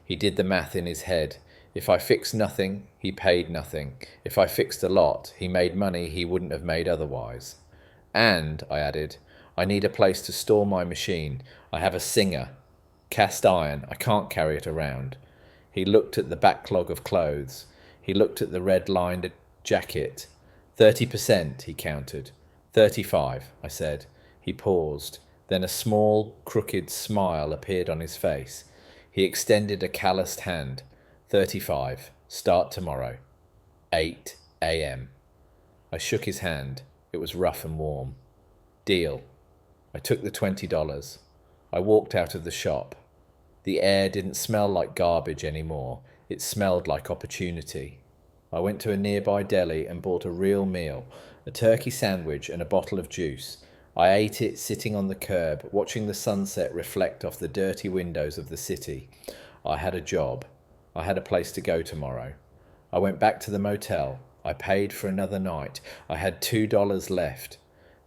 He did the math in his head. If I fixed nothing, he paid nothing. If I fixed a lot, he made money he wouldn't have made otherwise. "And," I added, "I need a place to store my machine. I have a Singer. Cast iron. I can't carry it around." He looked at the backlog of clothes. He looked at the red-lined jacket. 30%, he counted. 35, I said. He paused. Then a small, crooked smile appeared on his face. He extended a calloused hand. 35. Start tomorrow. 8 a.m. I shook his hand. It was rough and warm. Deal. I took the $20. I walked out of the shop. The air didn't smell like garbage anymore. It smelled like opportunity. I went to a nearby deli and bought a real meal, a turkey sandwich and a bottle of juice. I ate it sitting on the curb, watching the sunset reflect off the dirty windows of the city. I had a job. I had a place to go tomorrow. I went back to the motel. I paid for another night. I had $2 left.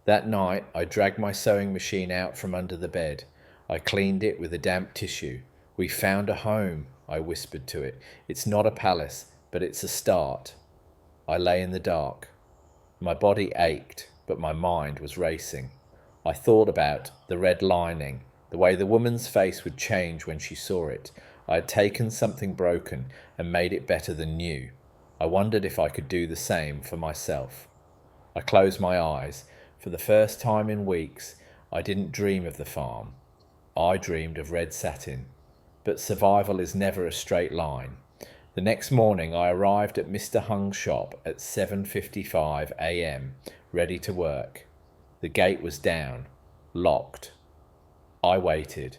That night, I dragged my sewing machine out from under the bed. I cleaned it with a damp tissue. "We found a home," I whispered to it. "It's not a palace, but it's a start." I lay in the dark. My body ached, but my mind was racing. I thought about the red lining, the way the woman's face would change when she saw it. I had taken something broken and made it better than new. I wondered if I could do the same for myself. I closed my eyes. For the first time in weeks, I didn't dream of the farm. I dreamed of red satin. But survival is never a straight line. The next morning, I arrived at Mr. Hung's shop at 7:55 a.m., ready to work. The gate was down, locked. I waited.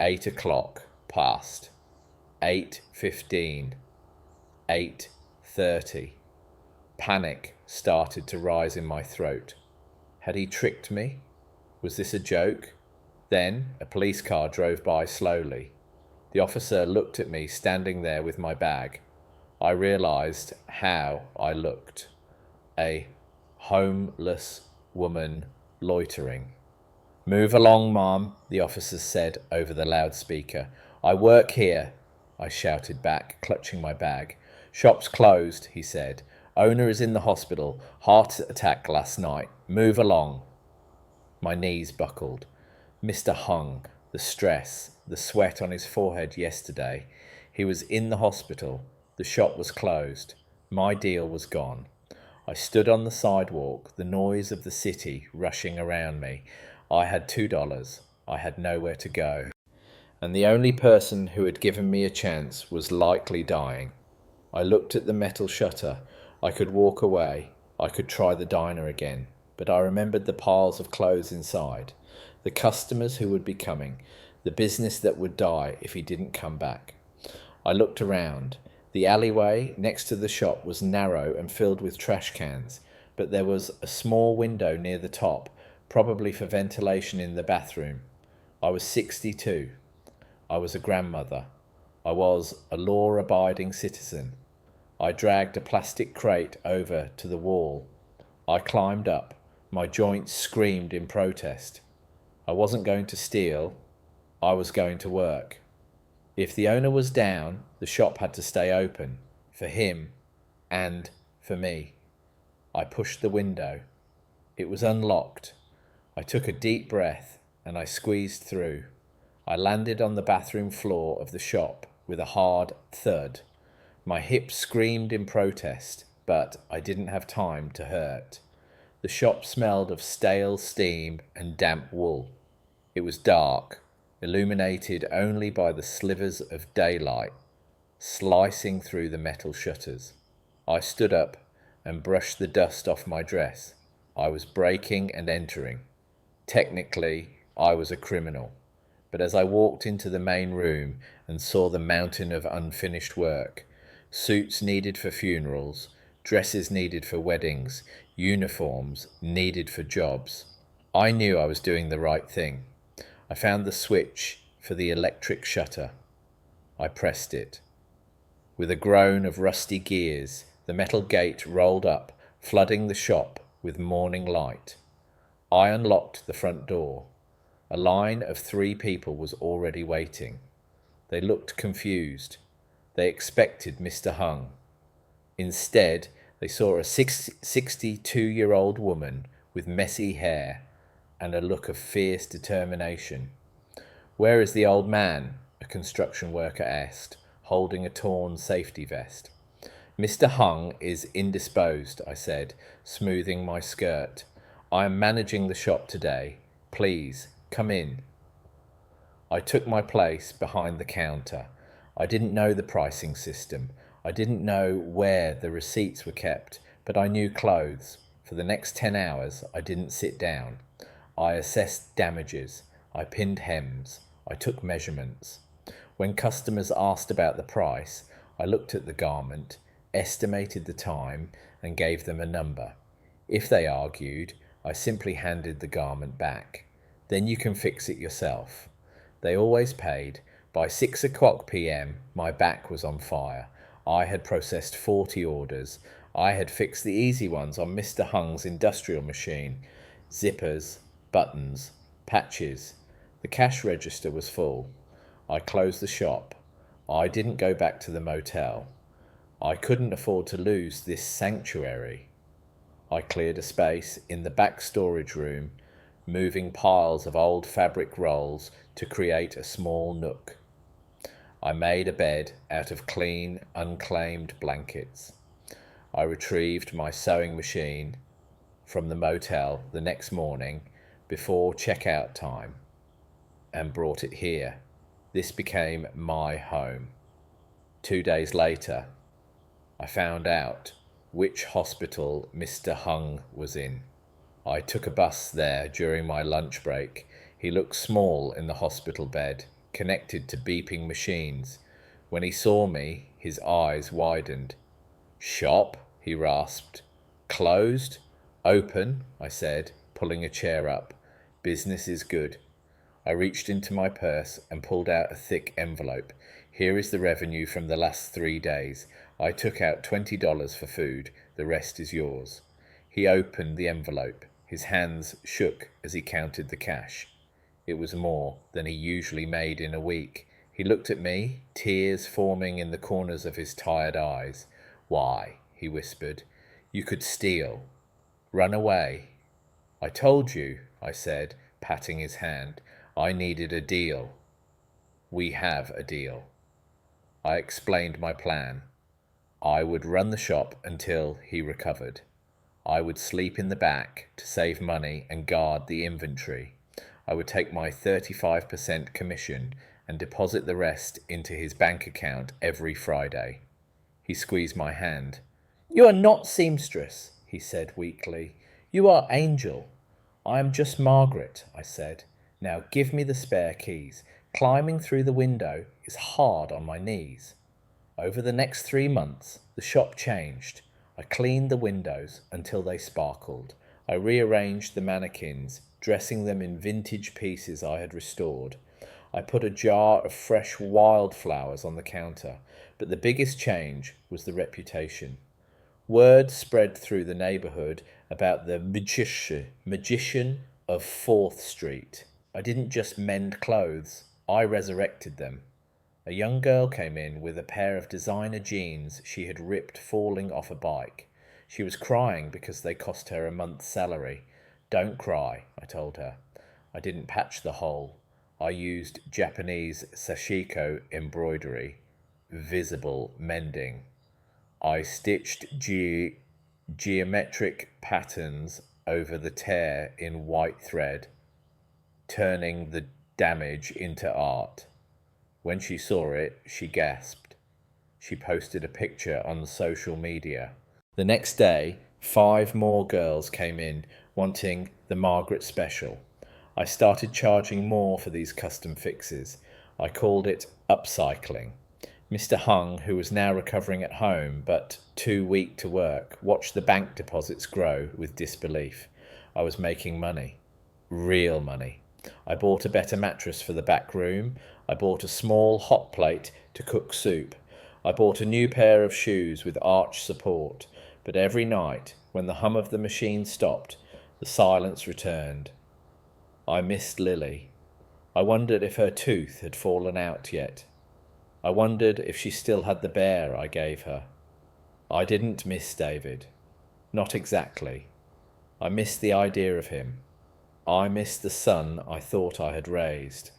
8 o'clock passed. 8:15. 8:30. Panic started to rise in my throat. Had he tricked me? Was this a joke? Then a police car drove by slowly. The officer looked at me standing there with my bag. I realized how I looked. A homeless woman loitering. "Move along, ma'am," the officer said over the loudspeaker. "I work here," I shouted back, clutching my bag. "Shop's closed," he said. "Owner is in the hospital. Heart attack last night. Move along." My knees buckled. Mr. Hung, the stress, the sweat on his forehead yesterday. He was in the hospital. The shop was closed. My deal was gone. I stood on the sidewalk, the noise of the city rushing around me. I had $2. I had nowhere to go. And the only person who had given me a chance was likely dying. I looked at the metal shutter. I could walk away. I could try the diner again. But I remembered the piles of clothes inside, the customers who would be coming, the business that would die if he didn't come back. I looked around. The alleyway next to the shop was narrow and filled with trash cans, but there was a small window near the top, probably for ventilation in the bathroom. I was 62. I was a grandmother. I was a law-abiding citizen. I dragged a plastic crate over to the wall. I climbed up. My joints screamed in protest. I wasn't going to steal. I was going to work. If the owner was down, the shop had to stay open, for him and for me. I pushed the window. It was unlocked. I took a deep breath and I squeezed through. I landed on the bathroom floor of the shop with a hard thud. My hips screamed in protest, but I didn't have time to hurt. The shop smelled of stale steam and damp wool. It was dark, illuminated only by the slivers of daylight slicing through the metal shutters. I stood up and brushed the dust off my dress. I was breaking and entering. Technically, I was a criminal. But as I walked into the main room and saw the mountain of unfinished work, suits needed for funerals, dresses needed for weddings, uniforms needed for jobs, I knew I was doing the right thing. I found the switch for the electric shutter. I pressed it. With a groan of rusty gears, the metal gate rolled up, flooding the shop with morning light. I unlocked the front door. A line of 3 people was already waiting. They looked confused. They expected Mr. Hung. Instead, they saw a 62-year-old woman with messy hair and a look of fierce determination. "Where is the old man?" a construction worker asked, holding a torn safety vest. "Mr. Hung is indisposed," I said, smoothing my skirt. "I am managing the shop today. Please, come in." I took my place behind the counter. I didn't know the pricing system. I didn't know where the receipts were kept, but I knew clothes. For the next 10 hours, I didn't sit down. I assessed damages. I pinned hems. I took measurements. When customers asked about the price, I looked at the garment, estimated the time, and gave them a number. If they argued, I simply handed the garment back. "Then you can fix it yourself." They always paid. By 6 p.m, my back was on fire. I had processed 40 orders. I had fixed the easy ones on Mr. Hung's industrial machine. Zippers, buttons, patches. The cash register was full. I closed the shop. I didn't go back to the motel. I couldn't afford to lose this sanctuary. I cleared a space in the back storage room, moving piles of old fabric rolls to create a small nook. I made a bed out of clean, unclaimed blankets. I retrieved my sewing machine from the motel the next morning before checkout time and brought it here. This became my home. 2 days later, I found out which hospital Mr. Hung was in. I took a bus there during my lunch break. He looked small in the hospital bed, connected to beeping machines. When he saw me, his eyes widened. "Shop?" he rasped. "Closed?" "Open," I said, pulling a chair up. "Business is good." I reached into my purse and pulled out a thick envelope. "Here is the revenue from the last 3 days. I took out $20 for food. The rest is yours." He opened the envelope. His hands shook as he counted the cash. It was more than he usually made in a week. He looked at me, tears forming in the corners of his tired eyes. "Why," he whispered, "you could steal. Run away." "I told you," I said, patting his hand. "I needed a deal." "We have a deal." I explained my plan. I would run the shop until he recovered. I would sleep in the back to save money and guard the inventory. I would take my 35% commission and deposit the rest into his bank account every Friday. He squeezed my hand. "You are not seamstress," he said weakly. "You are Angel." "I am just Margaret," I said. "Now give me the spare keys. Climbing through the window is hard on my knees." Over the next 3 months, the shop changed. I cleaned the windows until they sparkled. I rearranged the mannequins, dressing them in vintage pieces I had restored. I put a jar of fresh wildflowers on the counter, but the biggest change was the reputation. Word spread through the neighborhood about the magician of 4th Street. I didn't just mend clothes, I resurrected them. A young girl came in with a pair of designer jeans she had ripped falling off a bike. She was crying because they cost her a month's salary. "Don't cry," I told her. I didn't patch the hole. I used Japanese sashiko embroidery, visible mending. I stitched geometric patterns over the tear in white thread, turning the damage into art. When she saw it, she gasped. She posted a picture on social media. The next day, 5 more girls came in wanting the Margaret special. I started charging more for these custom fixes. I called it upcycling. Mr. Hung, who was now recovering at home but too weak to work, watched the bank deposits grow with disbelief. I was making money. Real money. I bought a better mattress for the back room. I bought a small hot plate to cook soup. I bought a new pair of shoes with arch support. But every night, when the hum of the machine stopped, the silence returned. I missed Lily. I wondered if her tooth had fallen out yet. I wondered if she still had the bear I gave her. I didn't miss David. Not exactly. I missed the idea of him. I missed the son I thought I had raised.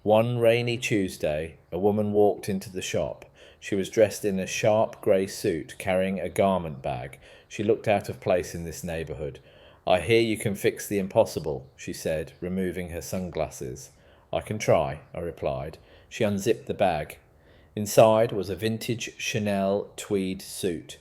One rainy Tuesday, a woman walked into the shop. She was dressed in a sharp grey suit, carrying a garment bag. She looked out of place in this neighbourhood. "I hear you can fix the impossible," she said, removing her sunglasses. "I can try," I replied. She unzipped the bag. Inside was a vintage Chanel tweed suit.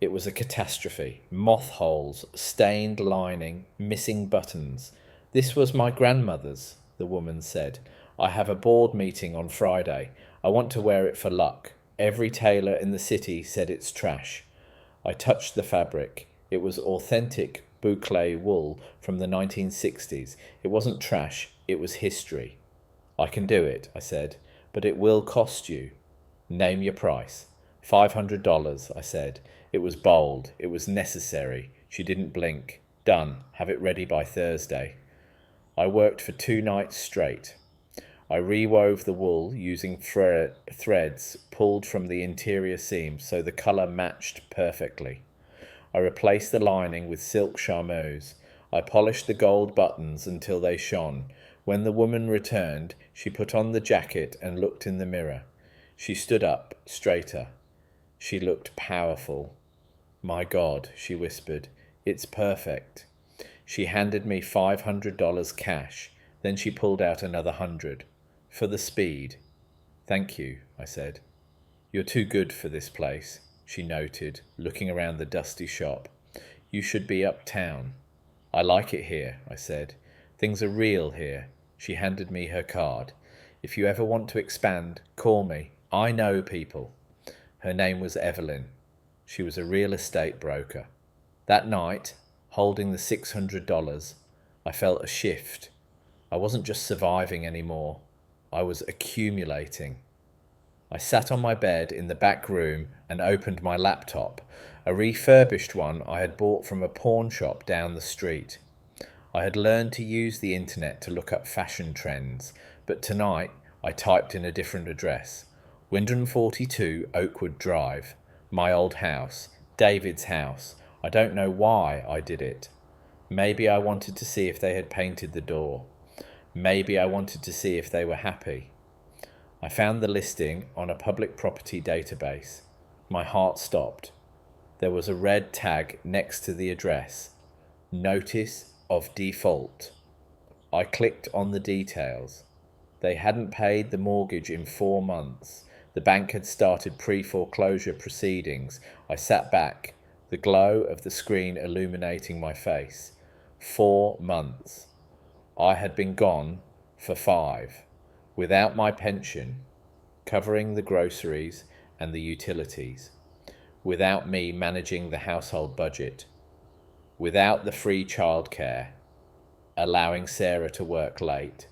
It was a catastrophe. Moth holes, stained lining, missing buttons. "This was my grandmother's," the woman said. "I have a board meeting on Friday. I want to wear it for luck. Every tailor in the city said it's trash." I touched the fabric. It was authentic boucle wool from the 1960s. It wasn't trash, it was history. "I can do it," I said, "but it will cost you." "Name your price." $500, I said. It was bold. It was necessary. She didn't blink. "Done. Have it ready by Thursday." I worked for 2 nights straight. I rewove the wool using threads pulled from the interior seam so the colour matched perfectly. I replaced the lining with silk charmeuse. I polished the gold buttons until they shone. When the woman returned, she put on the jacket and looked in the mirror. She stood up, straighter. She looked powerful. "My God," she whispered, "it's perfect." She handed me $500 cash. Then she pulled out another 100. "For the speed." "Thank you," I said. "You're too good for this place," she noted, looking around the dusty shop. "You should be uptown." "I like it here," I said. "Things are real here." She handed me her card. "If you ever want to expand, call me. I know people." Her name was Evelyn. She was a real estate broker. That night, holding the $600, I felt a shift. I wasn't just surviving anymore. I was accumulating. I sat on my bed in the back room and opened my laptop, a refurbished one I had bought from a pawn shop down the street. I had learned to use the internet to look up fashion trends, but tonight I typed in a different address. 142 Oakwood Drive, my old house, David's house. I don't know why I did it. Maybe I wanted to see if they had painted the door. Maybe I wanted to see if they were happy. I found the listing on a public property database. My heart stopped. There was a red tag next to the address. Notice of default. I clicked on the details. They hadn't paid the mortgage in 4 months. The bank had started pre-foreclosure proceedings. I sat back, the glow of the screen illuminating my face. 4 months. I had been gone for 5, without my pension, covering the groceries and the utilities, without me managing the household budget, without the free childcare, allowing Sarah to work late.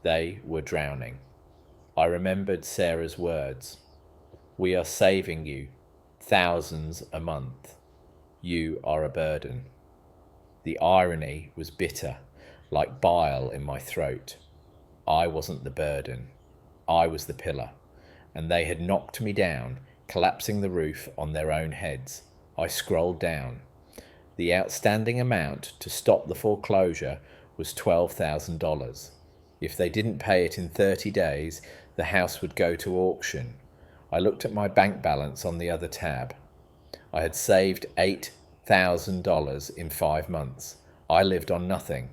They were drowning. I remembered Sarah's words. We are saving you, thousands a month. You are a burden. The irony was bitter, like bile in my throat. I wasn't the burden. I was the pillar, and they had knocked me down, collapsing the roof on their own heads. I scrolled down. The outstanding amount to stop the foreclosure was $12,000. If they didn't pay it in 30 days, the house would go to auction. I looked at my bank balance on the other tab. I had saved $8,000 in 5 months. I lived on nothing.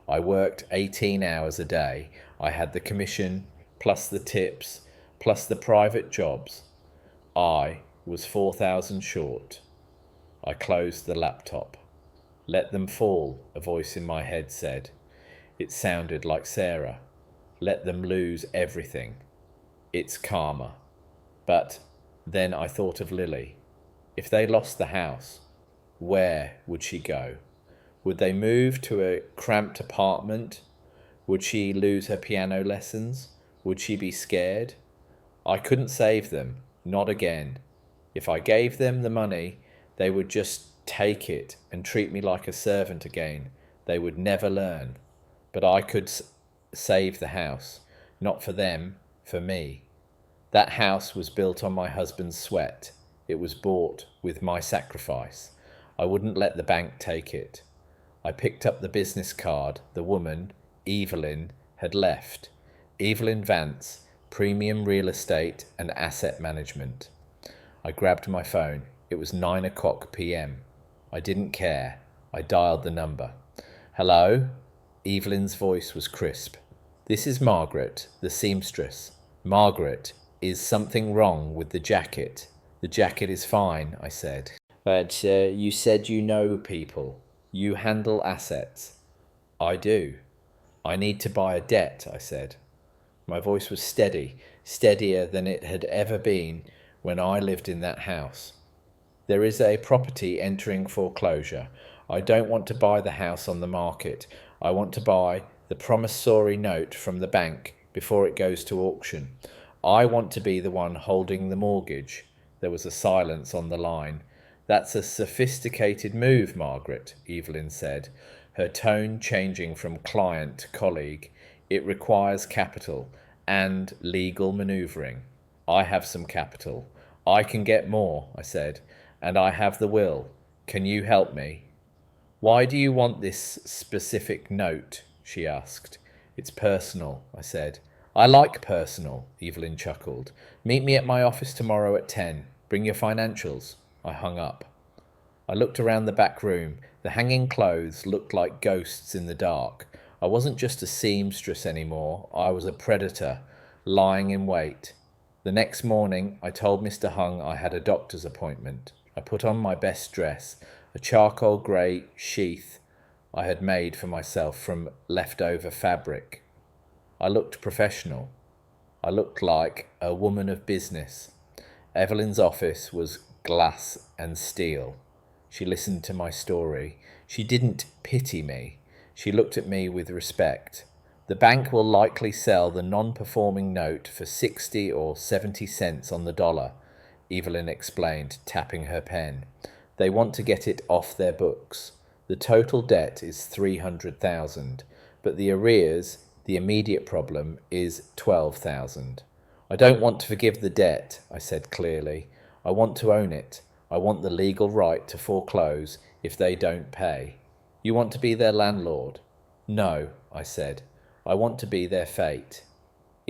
I worked 18 hours a day. I had the commission, plus the tips, plus the private jobs. I was 4,000 short. I closed the laptop. Let them fall, a voice in my head said. It sounded like Sarah. Let them lose everything. It's karma. But then I thought of Lily. If they lost the house, where would she go? Would they move to a cramped apartment? Would she lose her piano lessons? Would she be scared? I couldn't save them, not again. If I gave them the money, they would just take it and treat me like a servant again. They would never learn. But I could save the house, not for them, for me. That house was built on my husband's sweat. It was bought with my sacrifice. I wouldn't let the bank take it. I picked up the business card the woman, Evelyn, had left. Evelyn Vance, Premium Real Estate and Asset Management. I grabbed my phone. It was 9:00 p.m. I didn't care. I dialed the number. Hello? Evelyn's voice was crisp. This is Margaret, the seamstress. Margaret, is something wrong with the jacket? The jacket is fine, I said. But you said you know people. You handle assets. I do. I need to buy a debt, I said. My voice was steady, steadier than it had ever been when I lived in that house. There is a property entering foreclosure. I don't want to buy the house on the market. I want to buy the promissory note from the bank before it goes to auction. I want to be the one holding the mortgage. There was a silence on the line. That's a sophisticated move, Margaret, Evelyn said, her tone changing from client to colleague. It requires capital and legal manoeuvring. I have some capital. I can get more, I said, and I have the will. Can you help me? Why do you want this specific note? She asked. It's personal, I said. I like personal, Evelyn chuckled. Meet me at my office tomorrow at 10. Bring your financials. I hung up. I looked around the back room. The hanging clothes looked like ghosts in the dark. I wasn't just a seamstress anymore. I was a predator, lying in wait. The next morning, I told Mr. Hung I had a doctor's appointment. I put on my best dress, a charcoal grey sheath I had made for myself from leftover fabric. I looked professional. I looked like a woman of business. Evelyn's office was glass and steel. She listened to my story. She didn't pity me. She looked at me with respect. The bank will likely sell the non-performing note for 60 or 70 cents on the dollar, Evelyn explained, tapping her pen. They want to get it off their books. The total debt is $300,000, but the arrears, the immediate problem, is $12,000. I don't want to forgive the debt, I said clearly. I want to own it. I want the legal right to foreclose if they don't pay. You want to be their landlord? No, I said. I want to be their fate.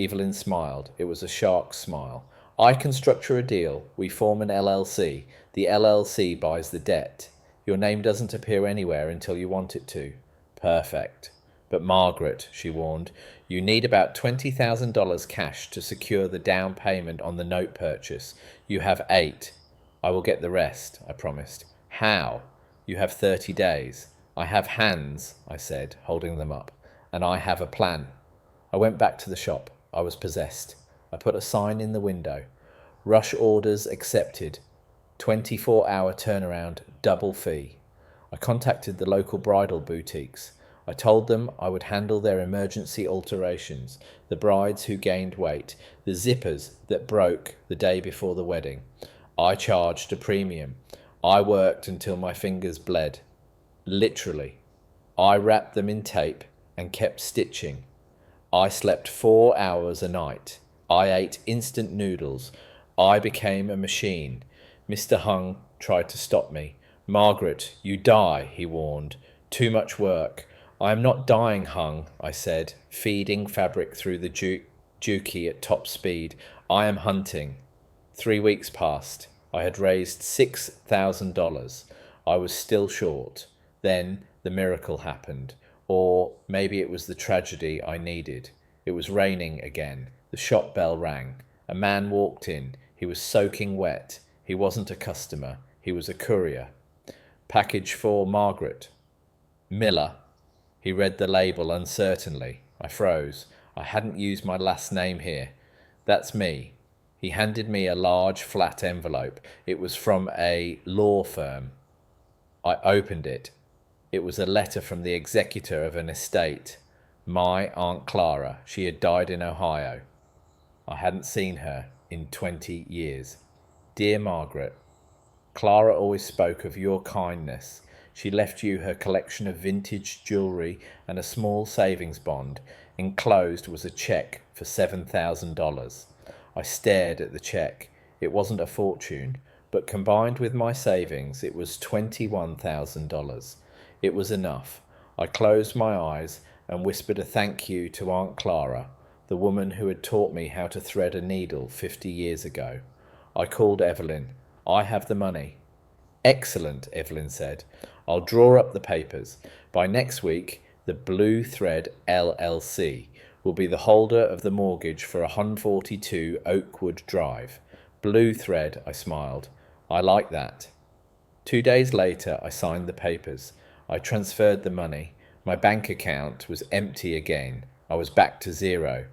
Evelyn smiled. It was a shark's smile. I can structure a deal. We form an LLC. The LLC buys the debt. Your name doesn't appear anywhere until you want it to. Perfect. But Margaret, she warned, you need about $20,000 cash to secure the down payment on the note purchase. You have 8. I will get the rest, I promised. How? You have 30 days. I have hands, I said, holding them up, and I have a plan. I went back to the shop. I was possessed. I put a sign in the window. Rush orders accepted. 24-hour turnaround, double fee. I contacted the local bridal boutiques. I told them I would handle their emergency alterations, the brides who gained weight, the zippers that broke the day before the wedding. I charged a premium. I worked until my fingers bled. Literally. I wrapped them in tape and kept stitching. I slept 4 hours a night. I ate instant noodles. I became a machine. Mr. Hung tried to stop me. Margaret, you die, he warned. Too much work. I am not dying, Hung, I said, feeding fabric through the Juki at top speed. I am hunting. 3 weeks passed. I had raised $6,000. I was still short. Then the miracle happened. Or maybe it was the tragedy I needed. It was raining again. The shop bell rang. A man walked in. He was soaking wet. He wasn't a customer. He was a courier. Package for Margaret. Miller. He read the label uncertainly. I froze. I hadn't used my last name here. That's me. He handed me a large flat envelope. It was from a law firm. I opened it. It was a letter from the executor of an estate. My Aunt Clara. She had died in Ohio. I hadn't seen her in 20 years. Dear Margaret, Clara always spoke of your kindness. She left you her collection of vintage jewellery and a small savings bond. Enclosed was a cheque for $7,000. I stared at the cheque. It wasn't a fortune, but combined with my savings, it was $21,000. It was enough. I closed my eyes and whispered a thank you to Aunt Clara, the woman who had taught me how to thread a needle 50 years ago. I called Evelyn. I have the money. Excellent, Evelyn said. I'll draw up the papers. By next week, the Blue Thread LLC will be the holder of the mortgage for 142 Oakwood Drive. Blue Thread, I smiled. I like that. 2 days later, I signed the papers. I transferred the money. My bank account was empty again. I was back to zero.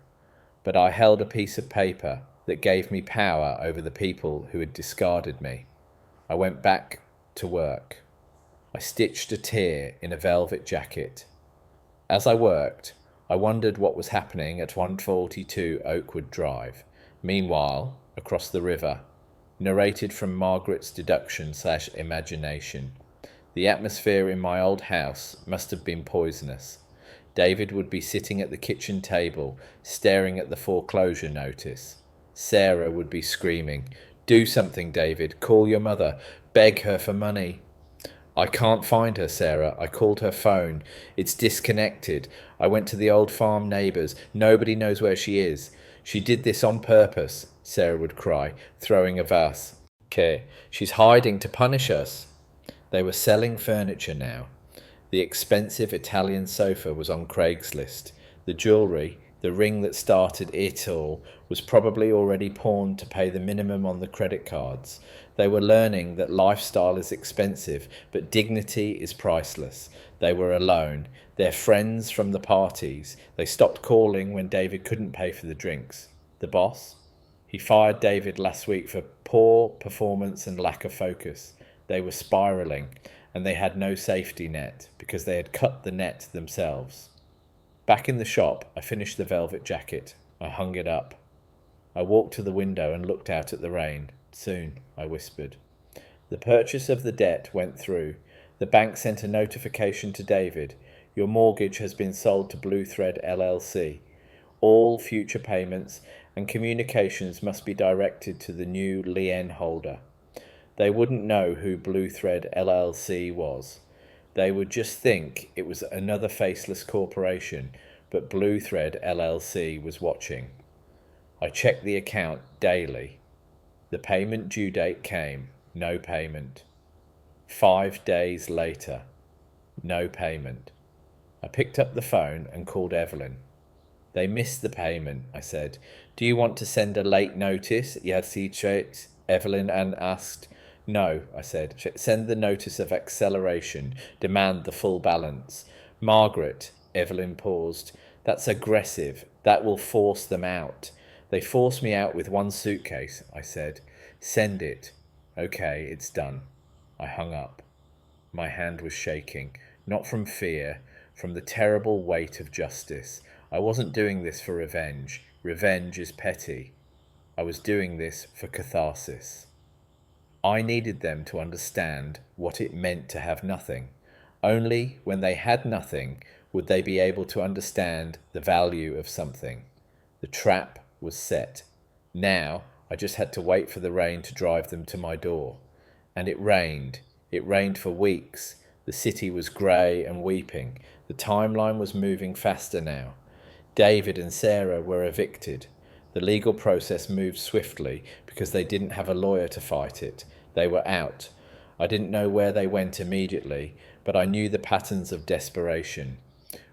But I held a piece of paper that gave me power over the people who had discarded me. I went back to work. I stitched a tear in a velvet jacket. As I worked, I wondered what was happening at 142 Oakwood Drive. Meanwhile, across the river, narrated from Margaret's deduction/imagination, the atmosphere in my old house must have been poisonous. David would be sitting at the kitchen table, staring at the foreclosure notice. Sarah would be screaming, "Do something, David. Call your mother. Beg her for money." "I can't find her, Sarah. I called her phone. It's disconnected. I went to the old farm neighbours. Nobody knows where she is. She did this on purpose," Sarah would cry, throwing a vase. "Okay, she's hiding to punish us." They were selling furniture now. The expensive Italian sofa was on Craigslist. The jewellery, the ring that started it all, was probably already pawned to pay the minimum on the credit cards. They were learning that lifestyle is expensive, but dignity is priceless. They were alone. Their friends from the parties. They stopped calling when David couldn't pay for the drinks. The boss? He fired David last week for poor performance and lack of focus. They were spiralling, and they had no safety net because they had cut the net themselves. Back in the shop, I finished the velvet jacket. I hung it up. I walked to the window and looked out at the rain. "Soon," I whispered. The purchase of the debt went through. The bank sent a notification to David. "Your mortgage has been sold to Blue Thread LLC. All future payments and communications must be directed to the new lien holder." They wouldn't know who Blue Thread LLC was. They would just think it was another faceless corporation, but Blue Thread LLC was watching. I checked the account daily. The payment due date came. No payment. 5 days later. No payment. I picked up the phone and called Evelyn. They missed the payment, I said. Do you want to send a late notice? Evelyn asked. No, I said. Send the notice of acceleration. Demand the full balance. Margaret, Evelyn paused. That's aggressive. That will force them out. They forced me out with one suitcase, I said. Send it. Okay, it's done. I hung up. My hand was shaking, not from fear, from the terrible weight of justice. I wasn't doing this for revenge. Revenge is petty. I was doing this for catharsis. I needed them to understand what it meant to have nothing. Only when they had nothing would they be able to understand the value of something. The trap was set. Now I just had to wait for the rain to drive them to my door. And it rained. It rained for weeks. The city was grey and weeping. The timeline was moving faster now. David and Sarah were evicted. The legal process moved swiftly because they didn't have a lawyer to fight it. They were out. I didn't know where they went immediately, but I knew the patterns of desperation.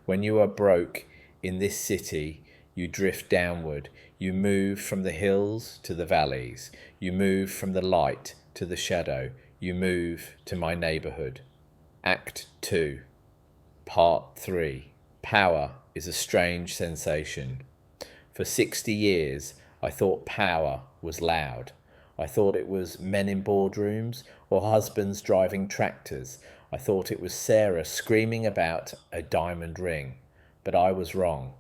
When you are broke in this city, you drift downward. You move from the hills to the valleys. You move from the light to the shadow. You move to my neighbourhood. Act 2. Part 3. Power is a strange sensation. For 60 years, I thought power was loud. I thought it was men in boardrooms or husbands driving tractors. I thought it was Sarah screaming about a diamond ring. But I was wrong.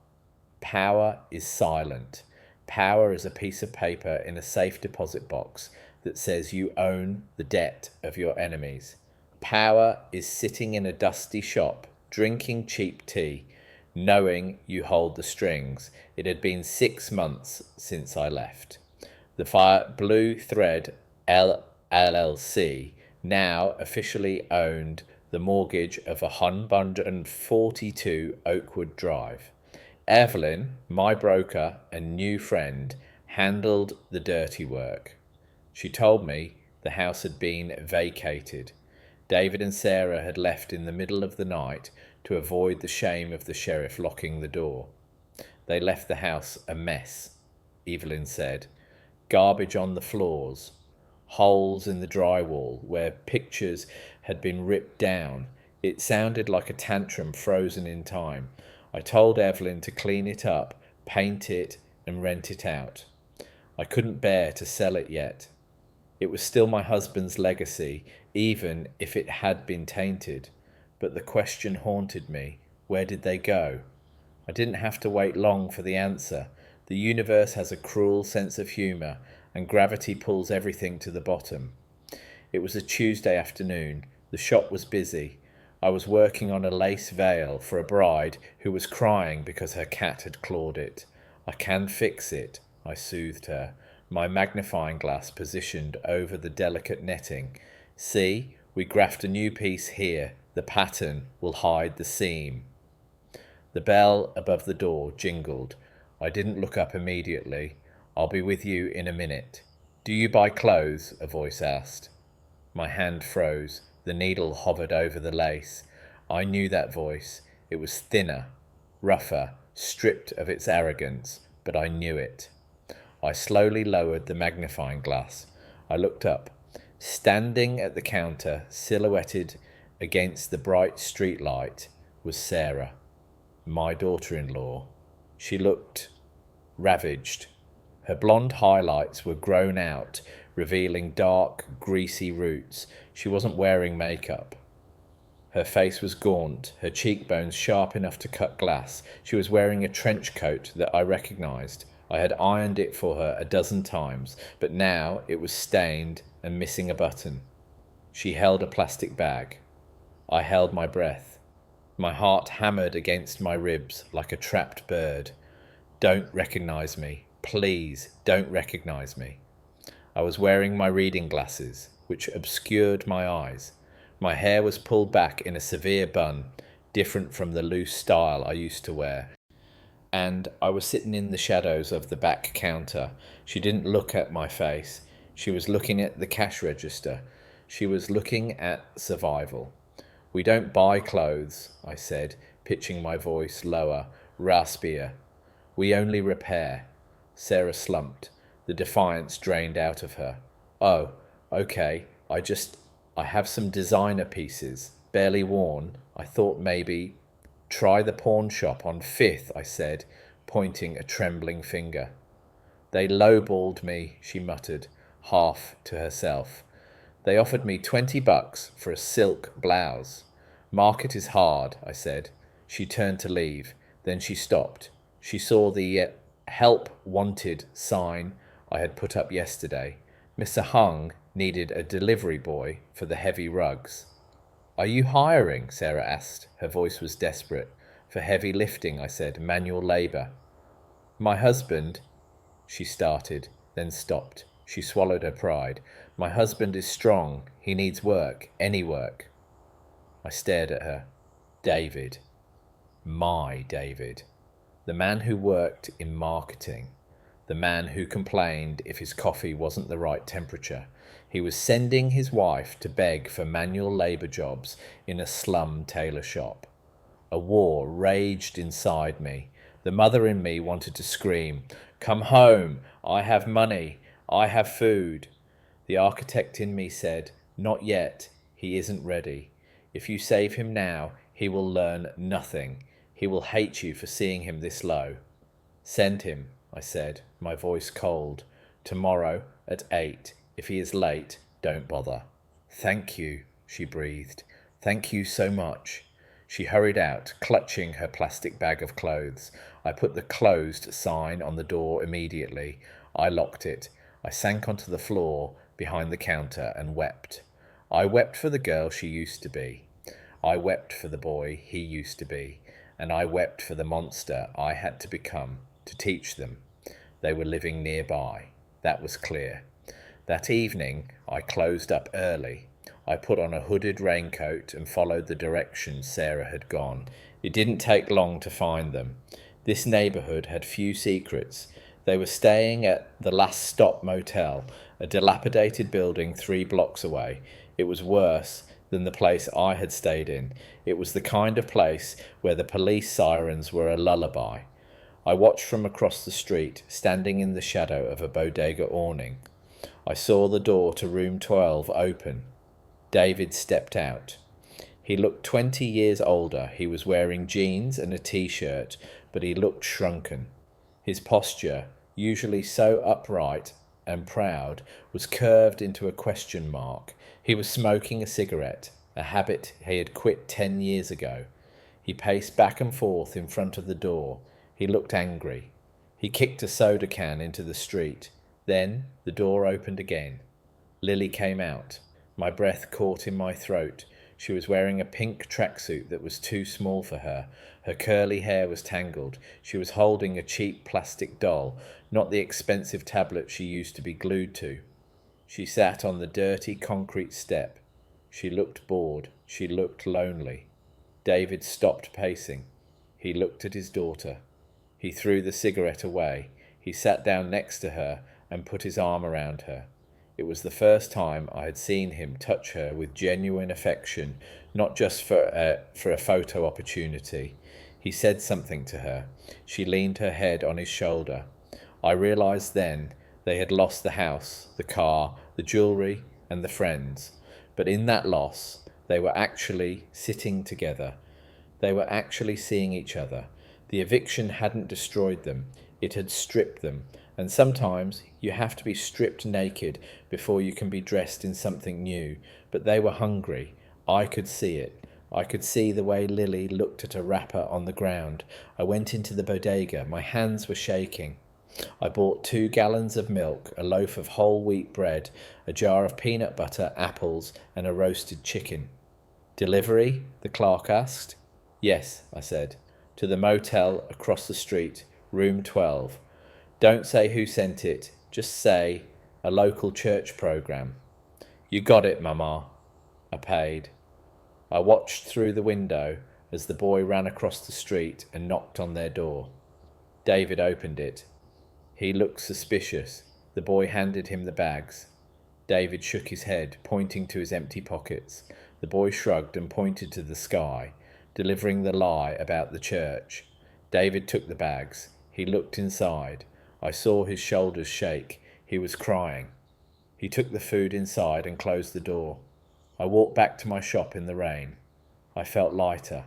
Power is silent. Power is a piece of paper in a safe deposit box that says you own the debt of your enemies. Power is sitting in a dusty shop, drinking cheap tea, knowing you hold the strings. It had been 6 months since I left. The Blue Thread LLC now officially owned the mortgage of 142 Oakwood Drive. Evelyn, my broker and new friend, handled the dirty work. She told me the house had been vacated. David and Sarah had left in the middle of the night to avoid the shame of the sheriff locking the door. They left the house a mess, Evelyn said. Garbage on the floors, holes in the drywall where pictures had been ripped down. It sounded like a tantrum frozen in time. I told Evelyn to clean it up, paint it, and rent it out. I couldn't bear to sell it yet. It was still my husband's legacy, even if it had been tainted. But the question haunted me. Where did they go? I didn't have to wait long for the answer. The universe has a cruel sense of humour, and gravity pulls everything to the bottom. It was a Tuesday afternoon. The shop was busy. I was working on a lace veil for a bride who was crying because her cat had clawed it. I can fix it, I soothed her, my magnifying glass positioned over the delicate netting. See, we graft a new piece here. The pattern will hide the seam. The bell above the door jingled. I didn't look up immediately. I'll be with you in a minute. Do you buy clothes? A voice asked. My hand froze. The needle hovered over the lace. I knew that voice. It was thinner, rougher, stripped of its arrogance, but I knew it. I slowly lowered the magnifying glass. I looked up. Standing at the counter, silhouetted against the bright street light, was Sarah, my daughter-in-law. She looked ravaged. Her blonde highlights were grown out, revealing dark, greasy roots. She wasn't wearing makeup. Her face was gaunt, her cheekbones sharp enough to cut glass. She was wearing a trench coat that I recognized. I had ironed it for her a dozen times, but now it was stained and missing a button. She held a plastic bag. I held my breath. My heart hammered against my ribs like a trapped bird. Don't recognize me. Please, don't recognize me. I was wearing my reading glasses, which obscured my eyes. My hair was pulled back in a severe bun, different from the loose style I used to wear. and I was sitting in the shadows of the back counter. She didn't look at my face. She was looking at the cash register. She was looking at survival. "We don't buy clothes," I said, pitching my voice lower, raspier. "We only repair." Sarah slumped. The defiance drained out of her. "Oh, okay. I have some designer pieces, barely worn. I thought maybe—" "Try the pawn shop on 5th, I said, pointing a trembling finger. "They lowballed me," she muttered, half to herself. "They offered me $20 for a silk blouse." "Market is hard," I said. She turned to leave. Then she stopped. She saw the help wanted sign I had put up yesterday. Mr. Hung needed a delivery boy for the heavy rugs. "Are you hiring?" Sarah asked. Her voice was desperate. "For heavy lifting," I said. "Manual labour." "My husband—" she started, then stopped. She swallowed her pride. "My husband is strong. He needs work. Any work." I stared at her. David. My David. The man who worked in marketing. The man who complained if his coffee wasn't the right temperature. He was sending his wife to beg for manual labour jobs in a slum tailor shop. A war raged inside me. The mother in me wanted to scream, "Come home! I have money! I have food!" The architect in me said, "Not yet. He isn't ready. If you save him now, he will learn nothing. He will hate you for seeing him this low." "Send him," I said, my voice cold. "Tomorrow at 8. If he is late, don't bother." "Thank you," she breathed. "Thank you so much." She hurried out, clutching her plastic bag of clothes. I put the closed sign on the door immediately. I locked it. I sank onto the floor behind the counter and wept. I wept for the girl she used to be. I wept for the boy he used to be. And I wept for the monster I had to become to teach them. They were living nearby. That was clear. That evening, I closed up early. I put on a hooded raincoat and followed the direction Sarah had gone. It didn't take long to find them. This neighbourhood had few secrets. They were staying at the Last Stop Motel, a dilapidated building 3 blocks away. It was worse than the place I had stayed in. It was the kind of place where the police sirens were a lullaby. I watched from across the street, standing in the shadow of a bodega awning. I saw the door to room 12 open. David stepped out. He looked 20 years older. He was wearing jeans and a t-shirt, but he looked shrunken. His posture, usually so upright and proud, was curved into a question mark. He was smoking a cigarette, a habit he had quit 10 years ago. He paced back and forth in front of the door. He looked angry. He kicked a soda can into the street. Then the door opened again. Lily came out. My breath caught in my throat. She was wearing a pink tracksuit that was too small for her. Her curly hair was tangled. She was holding a cheap plastic doll, not the expensive tablet she used to be glued to. She sat on the dirty concrete step. She looked bored. She looked lonely. David stopped pacing. He looked at his daughter. He threw the cigarette away. He sat down next to her and put his arm around her. It was the first time I had seen him touch her with genuine affection, not just for a photo opportunity. He said something to her. She leaned her head on his shoulder. I realized then they had lost the house, the car, the jewelry, and the friends. But in that loss, they were actually sitting together. They were actually seeing each other. The eviction hadn't destroyed them. It had stripped them. And sometimes you have to be stripped naked before you can be dressed in something new. But they were hungry. I could see it. I could see the way Lily looked at a wrapper on the ground. I went into the bodega. My hands were shaking. I bought 2 gallons of milk, a loaf of whole wheat bread, a jar of peanut butter, apples, and a roasted chicken. "Delivery?" the clerk asked. "Yes," I said. "To the motel across the street, room 12. Don't say who sent it. Just say a local church program." "You got it, Mama." I paid. I watched through the window as the boy ran across the street and knocked on their door. David opened it. He looked suspicious. The boy handed him the bags. David shook his head, pointing to his empty pockets. The boy shrugged and pointed to the sky, delivering the lie about the church. David took the bags. He looked inside. I saw his shoulders shake. He was crying. He took the food inside and closed the door. I walked back to my shop in the rain. I felt lighter.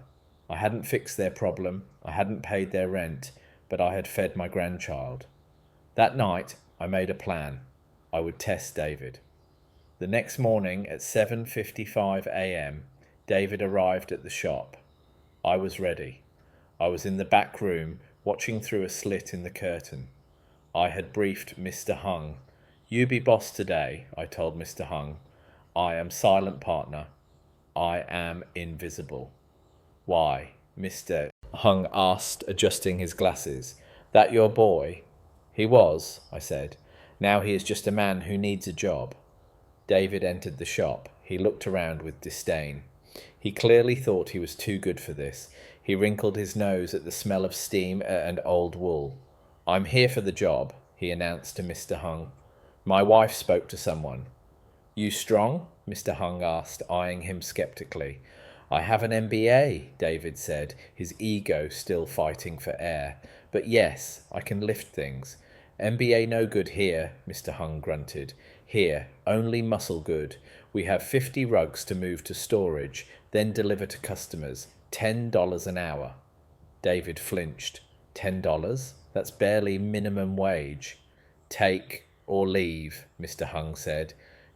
I hadn't fixed their problem. I hadn't paid their rent, but I had fed my grandchild. That night, I made a plan. I would test David. The next morning at 7:55 a.m., David arrived at the shop. I was ready. I was in the back room, watching through a slit in the curtain. I had briefed Mr. Hung. "You be boss today," I told Mr. Hung. "I am silent partner. I am invisible." "Why?" Mr. Hung asked, adjusting his glasses. "That your boy?" "He was," I said. "Now he is just a man who needs a job." David entered the shop. He looked around with disdain. He clearly thought he was too good for this. He wrinkled his nose at the smell of steam and old wool. "I'm here for the job," he announced to Mr. Hung. "My wife spoke to someone." "You strong?" Mr. Hung asked, eyeing him skeptically. "I have an MBA, David said, his ego still fighting for air. "But yes, I can lift things." "MBA no good here," Mr. Hung grunted. "Here, only muscle good. We have 50 rugs to move to storage, then deliver to customers. $10 an hour." David flinched. $10? That's barely minimum wage. "Take or leave," Mr. Hung said,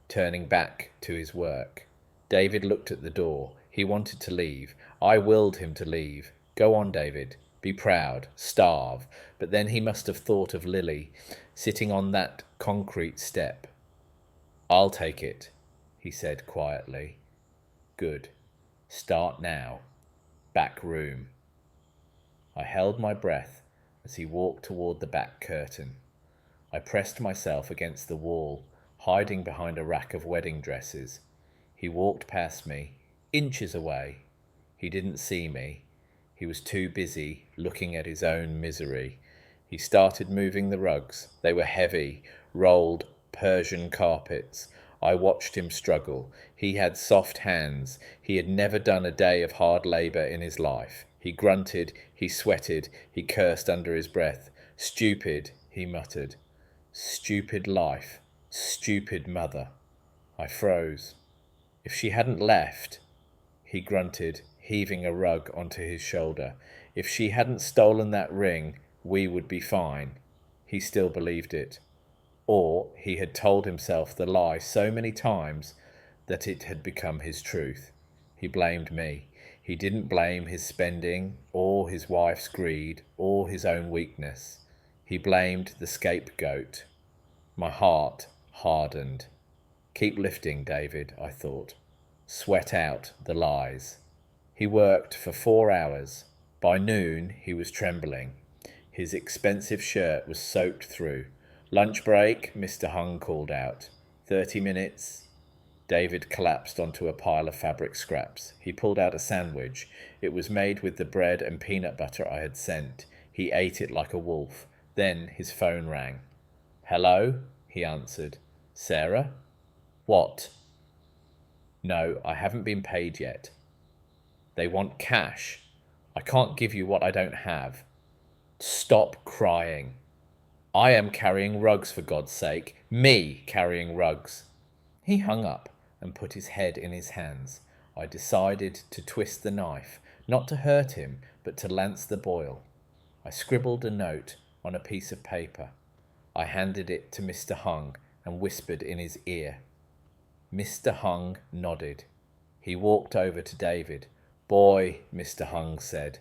turning back to his work. David looked at the door. He wanted to leave. I willed him to leave. "Go on, David. Be proud. Starve." But then he must have thought of Lily, sitting on that concrete step. "I'll take it," he said quietly. "Good. Start now." Back room. I held my breath as he walked toward the back curtain. I pressed myself against the wall, hiding behind a rack of wedding dresses. He walked past me, inches away. He didn't see me. He was too busy looking at his own misery. He started moving the rugs. They were heavy, rolled Persian carpets. I watched him struggle. He had soft hands. He had never done a day of hard labour in his life. He grunted, he sweated, he cursed under his breath. "Stupid," he muttered. "Stupid life. Stupid mother." I froze. If she hadn't left, he grunted, heaving a rug onto his shoulder. If she hadn't stolen that ring, we would be fine. He still believed it. Or he had told himself the lie so many times that it had become his truth. He blamed me. He didn't blame his spending, or his wife's greed, or his own weakness. He blamed the scapegoat. My heart hardened. "Keep lifting, David," I thought. "Sweat out the lies." He worked for 4 hours. By noon, he was trembling. His expensive shirt was soaked through. "Lunch break," Mr. Hung called out. 30 minutes. David collapsed onto a pile of fabric scraps. He pulled out a sandwich. It was made with the bread and peanut butter I had sent. He ate it like a wolf. Then his phone rang. "Hello?" he answered. "Sarah?" "What?" "No, I haven't been paid yet." "They want cash. I can't give you what I don't have." "Stop crying." "I am carrying rugs, for God's sake. Me carrying rugs." He hung up and put his head in his hands. I decided to twist the knife, not to hurt him, but to lance the boil. I scribbled a note on a piece of paper. I handed it to Mr. Hung and whispered in his ear. Mr. Hung nodded. He walked over to David. "Boy," Mr. Hung said.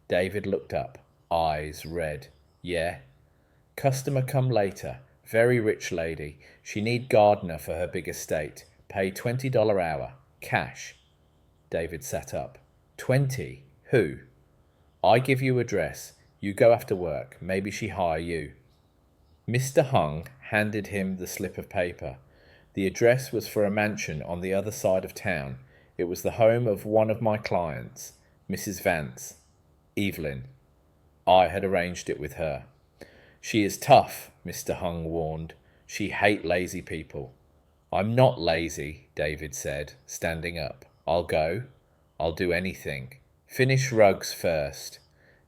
David looked up, eyes red. "Yeah?" "Customer come later. Very rich lady. She need gardener for her big estate. Pay $20 hour. Cash." David sat up. 20? Who? "I give you address. You go after work. Maybe she hire you." Mr. Hung handed him the slip of paper. The address was for a mansion on the other side of town. It was the home of one of my clients, Mrs. Vance. Evelyn. I had arranged it with her. She is tough, Mr. Hung warned. She hate lazy people. I'm not lazy, David said, standing up. I'll go. I'll do anything. Finish rugs first.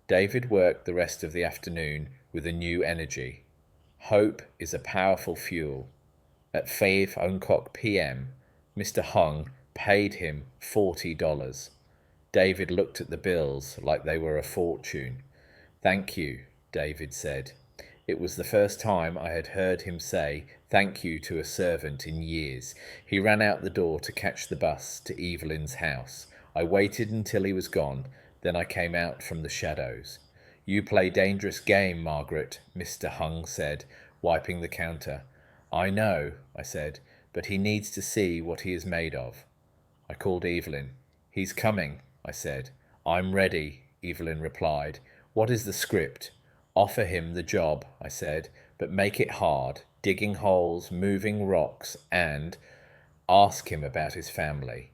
David worked the rest of the afternoon with a new energy. Hope is a powerful fuel. At 5:00 p.m., Mr. Hung paid him $40. David looked at the bills like they were a fortune. Thank you, David said. It was the first time I had heard him say thank you to a servant in years. He ran out the door to catch the bus to Evelyn's house. I waited until he was gone, then I came out from the shadows. You play dangerous game, Margaret, Mr. Hung said, wiping the counter. I know, I said, but he needs to see what he is made of. I called Evelyn. He's coming, I said. I'm ready, Evelyn replied. What is the script? Offer him the job, I said, but make it hard, digging holes, moving rocks, and ask him about his family.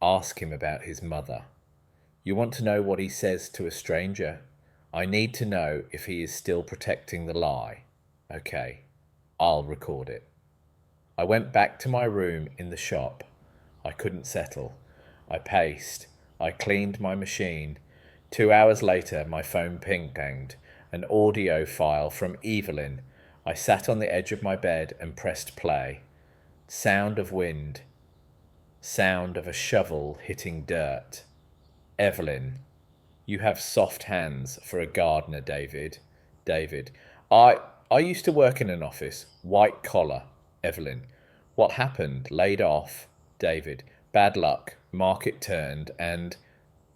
Ask him about his mother. You want to know what he says to a stranger? I need to know if he is still protecting the lie. Okay, I'll record it. I went back to my room in the shop. I couldn't settle. I paced. I cleaned my machine. 2 hours later, my phone ping-ponged. An audio file from Evelyn. I sat on the edge of my bed and pressed play. Sound of wind. Sound of a shovel hitting dirt. Evelyn. You have soft hands for a gardener, David. David. I used to work in an office. White collar. Evelyn. What happened? Laid off. David. Bad luck. Market turned and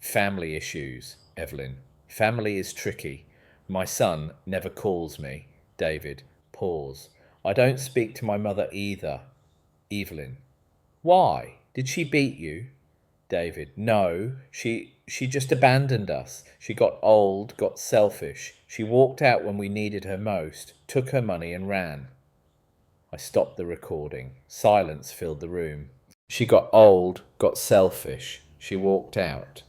family issues. Evelyn. Family is tricky. My son never calls me. David. Pause. I don't speak to my mother either. Evelyn. Why? Did she beat you? David. No, she just abandoned us. She got old, got selfish. She walked out when we needed her most, took her money and ran. I stopped the recording. Silence filled the room. She got old, got selfish. She walked out.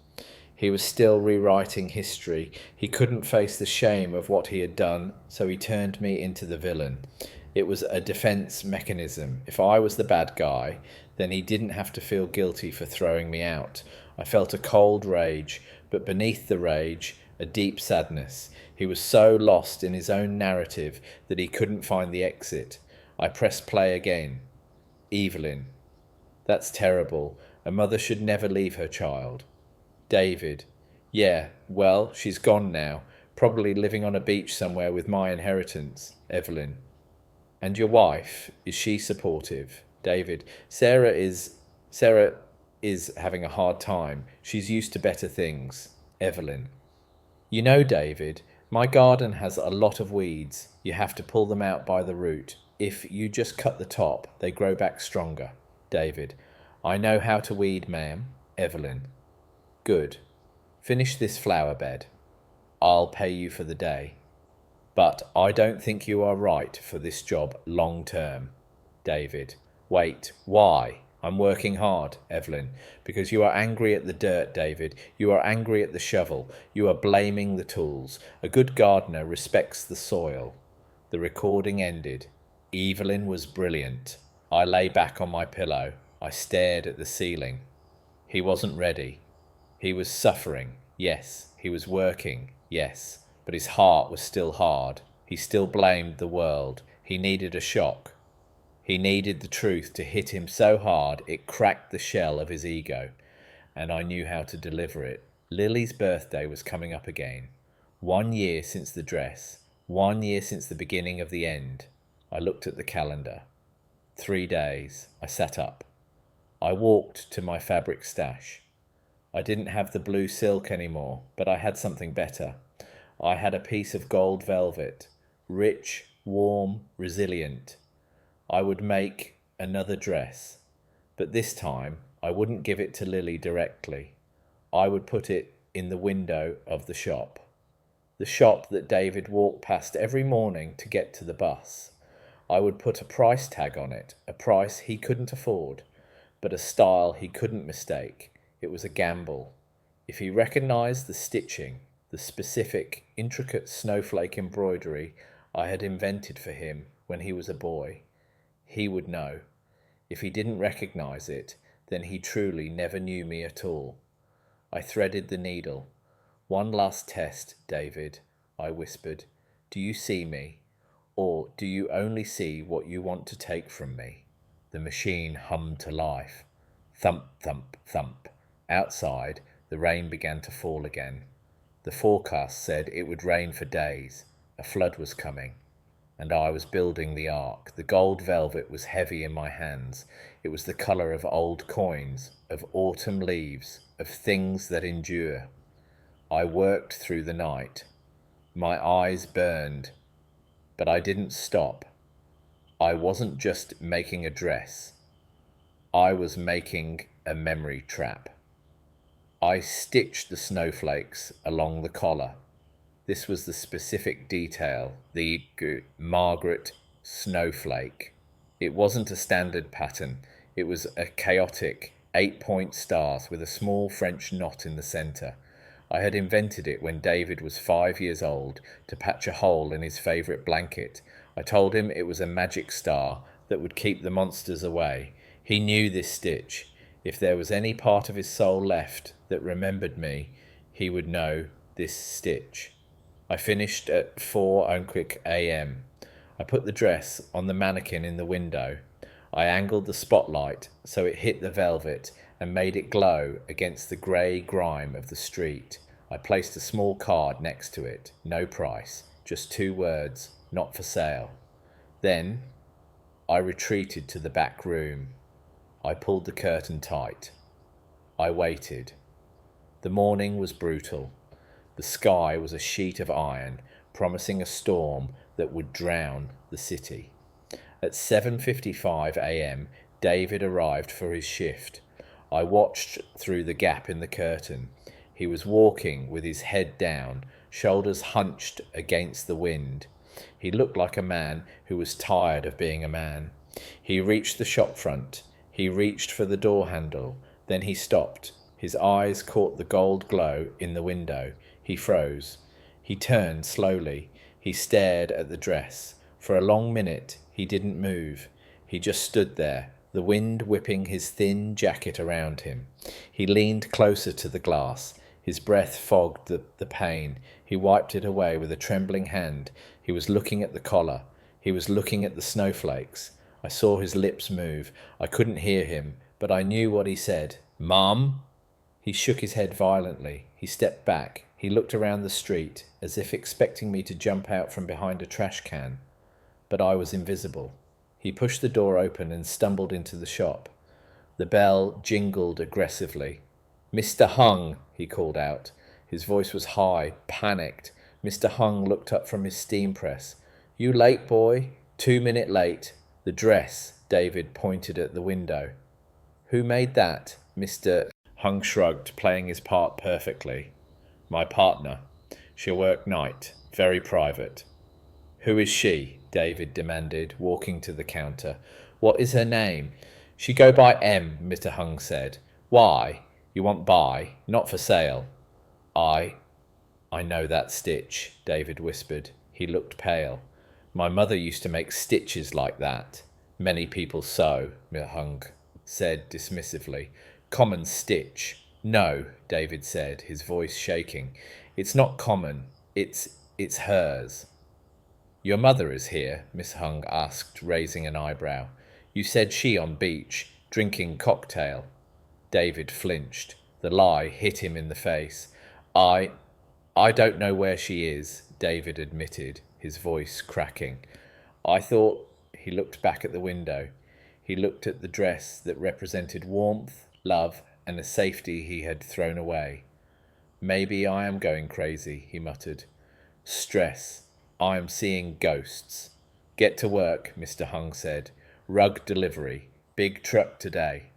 He was still rewriting history. He couldn't face the shame of what he had done, so he turned me into the villain. It was a defense mechanism. If I was the bad guy, then he didn't have to feel guilty for throwing me out. I felt a cold rage, but beneath the rage, a deep sadness. He was so lost in his own narrative that he couldn't find the exit. I pressed play again. Evelyn. That's terrible. A mother should never leave her child. David. Yeah, well, she's gone now. Probably living on a beach somewhere with my inheritance. Evelyn. And your wife, is she supportive? David. Sarah is having a hard time. She's used to better things. Evelyn. You know, David, my garden has a lot of weeds. You have to pull them out by the root. If you just cut the top, they grow back stronger. David. I know how to weed, ma'am. Evelyn. Good. Finish this flower bed. I'll pay you for the day. But I don't think you are right for this job long term. David. Wait, why? I'm working hard, Evelyn, because you are angry at the dirt, David. You are angry at the shovel. You are blaming the tools. A good gardener respects the soil. The recording ended. Evelyn was brilliant. I lay back on my pillow. I stared at the ceiling. He wasn't ready. He was suffering, yes. He was working, yes. But his heart was still hard. He still blamed the world. He needed a shock. He needed the truth to hit him so hard it cracked the shell of his ego. And I knew how to deliver it. Lily's birthday was coming up again. 1 year since the dress. 1 year since the beginning of the end. I looked at the calendar. 3 days. I sat up. I walked to my fabric stash. I didn't have the blue silk anymore, but I had something better. I had a piece of gold velvet, rich, warm, resilient. I would make another dress, but this time I wouldn't give it to Lily directly. I would put it in the window of the shop that David walked past every morning to get to the bus. I would put a price tag on it, a price he couldn't afford, but a style he couldn't mistake. It was a gamble. If he recognized the stitching, the specific, intricate snowflake embroidery I had invented for him when he was a boy. He would know. If he didn't recognize it, then he truly never knew me at all. I threaded the needle. "One last test, David," I whispered. "Do you see me? Or do you only see what you want to take from me?" The machine hummed to life. Thump, thump, thump. Outside, the rain began to fall again. The forecast said it would rain for days. A flood was coming. And I was building the ark. The gold velvet was heavy in my hands. It was the colour of old coins, of autumn leaves, of things that endure. I worked through the night. My eyes burned. But I didn't stop. I wasn't just making a dress. I was making a memory trap. I stitched the snowflakes along the collar. This was the specific detail, the Margaret snowflake. It wasn't a standard pattern. It was a chaotic 8-point stars with a small French knot in the centre. I had invented it when David was 5 years old to patch a hole in his favourite blanket. I told him it was a magic star that would keep the monsters away. He knew this stitch. If there was any part of his soul left that remembered me, he would know this stitch. I finished at 4 a.m. I put the dress on the mannequin in the window. I angled the spotlight so it hit the velvet and made it glow against the grey grime of the street. I placed a small card next to it. No price, just 2 words, not for sale. Then I retreated to the back room. I pulled the curtain tight. I waited. The morning was brutal. The sky was a sheet of iron, promising a storm that would drown the city. At 7:55 a.m, David arrived for his shift. I watched through the gap in the curtain. He was walking with his head down, shoulders hunched against the wind. He looked like a man who was tired of being a man. He reached the shop front. He reached for the door handle. Then he stopped. His eyes caught the gold glow in the window. He froze. He turned slowly. He stared at the dress. For a long minute, he didn't move. He just stood there, the wind whipping his thin jacket around him. He leaned closer to the glass. His breath fogged the pain. He wiped it away with a trembling hand. He was looking at the collar. He was looking at the snowflakes. I saw his lips move. I couldn't hear him, but I knew what he said. "Mum?" He shook his head violently. He stepped back. He looked around the street, as if expecting me to jump out from behind a trash can. But I was invisible. He pushed the door open and stumbled into the shop. The bell jingled aggressively. "Mr. Hung," he called out. His voice was high, panicked. Mr. Hung looked up from his steam press. "You late, boy?" 2 minutes late. The dress. David pointed at the window. "Who made that?" Mr. Hung shrugged, playing his part perfectly. "My partner. She'll work night. Very private." "Who is she?" David demanded, walking to the counter. "What is her name?" "She go by M," Mr. Hung said. "Why? You want buy, not for sale." I know that stitch," David whispered. He looked pale. "My mother used to make stitches like that." "Many people sew," Mr. Hung said dismissively. "Common stitch." "No," David said, his voice shaking. "It's not common. It's hers." "Your mother is here?" Miss Hung asked, raising an eyebrow. "You said she on beach, drinking cocktail." David flinched. The lie hit him in the face. I don't know where she is," David admitted, his voice cracking. "I thought—" He looked back at the window. He looked at the dress that represented warmth, love, and a safety he had thrown away. "Maybe I am going crazy," he muttered. "Stress. I am seeing ghosts." "Get to work," Mr. Hung said. "Rug delivery. Big truck today."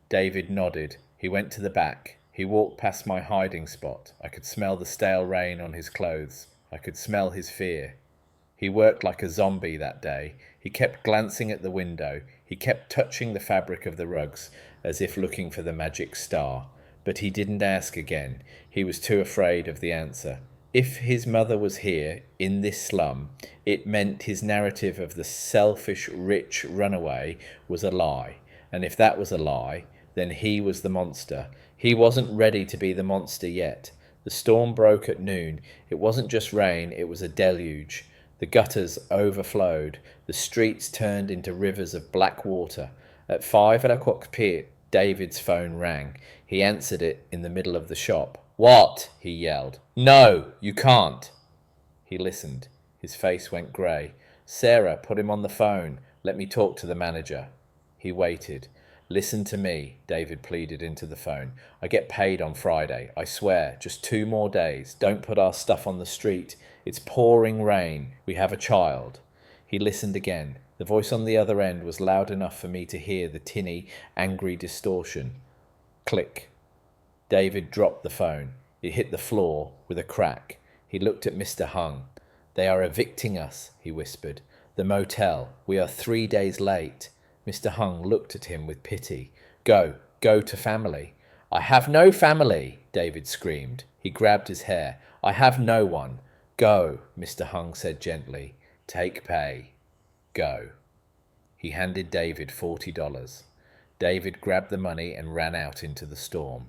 David nodded. He went to the back. He walked past my hiding spot. I could smell the stale rain on his clothes. I could smell his fear. He worked like a zombie that day. He kept glancing at the window. He kept touching the fabric of the rugs, as if looking for the magic star. But he didn't ask again. He was too afraid of the answer. If his mother was here, in this slum, it meant his narrative of the selfish, rich runaway was a lie. And if that was a lie, then he was the monster. He wasn't ready to be the monster yet. The storm broke at noon. It wasn't just rain, it was a deluge. The gutters overflowed. The streets turned into rivers of black water. At 5 o'clock p.m., David's phone rang. He answered it in the middle of the shop. "What?" he yelled. "No, you can't." He listened. His face went grey. "Sarah, put him on the phone. Let me talk to the manager." He waited. "Listen to me," David pleaded into the phone. "I get paid on Friday. I swear, just 2 more days. Don't put our stuff on the street. It's pouring rain. We have a child." He listened again. The voice on the other end was loud enough for me to hear the tinny, angry distortion. Click. David dropped the phone. It hit the floor with a crack. He looked at Mr. Hung. "They are evicting us," he whispered. "The motel. We are 3 days late." Mr. Hung looked at him with pity. Go to family." "I have no family," David screamed. He grabbed his hair. "I have no one." "Go," Mr. Hung said gently. "Take pay. Go." He handed David $40. David grabbed the money and ran out into the storm.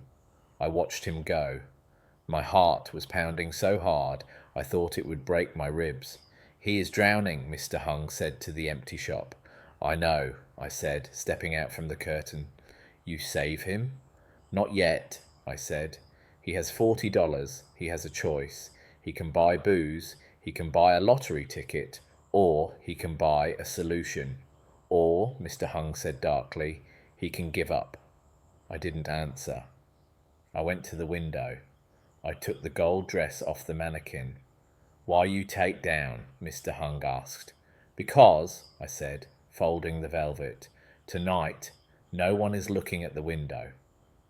I watched him go. My heart was pounding so hard I thought it would break my ribs. "He is drowning," Mr. Hung said to the empty shop. "I know," I said, stepping out from the curtain. "You save him?" "Not yet," I said. "He has $40. He has a choice. He can buy booze, he can buy a lottery ticket, or he can buy a solution. Or," Mr. Hung said darkly, "he can give up." I didn't answer. I went to the window. I took the gold dress off the mannequin. "Why you take down?" Mr. Hung asked. "Because," I said, folding the velvet, "tonight no one is looking at the window.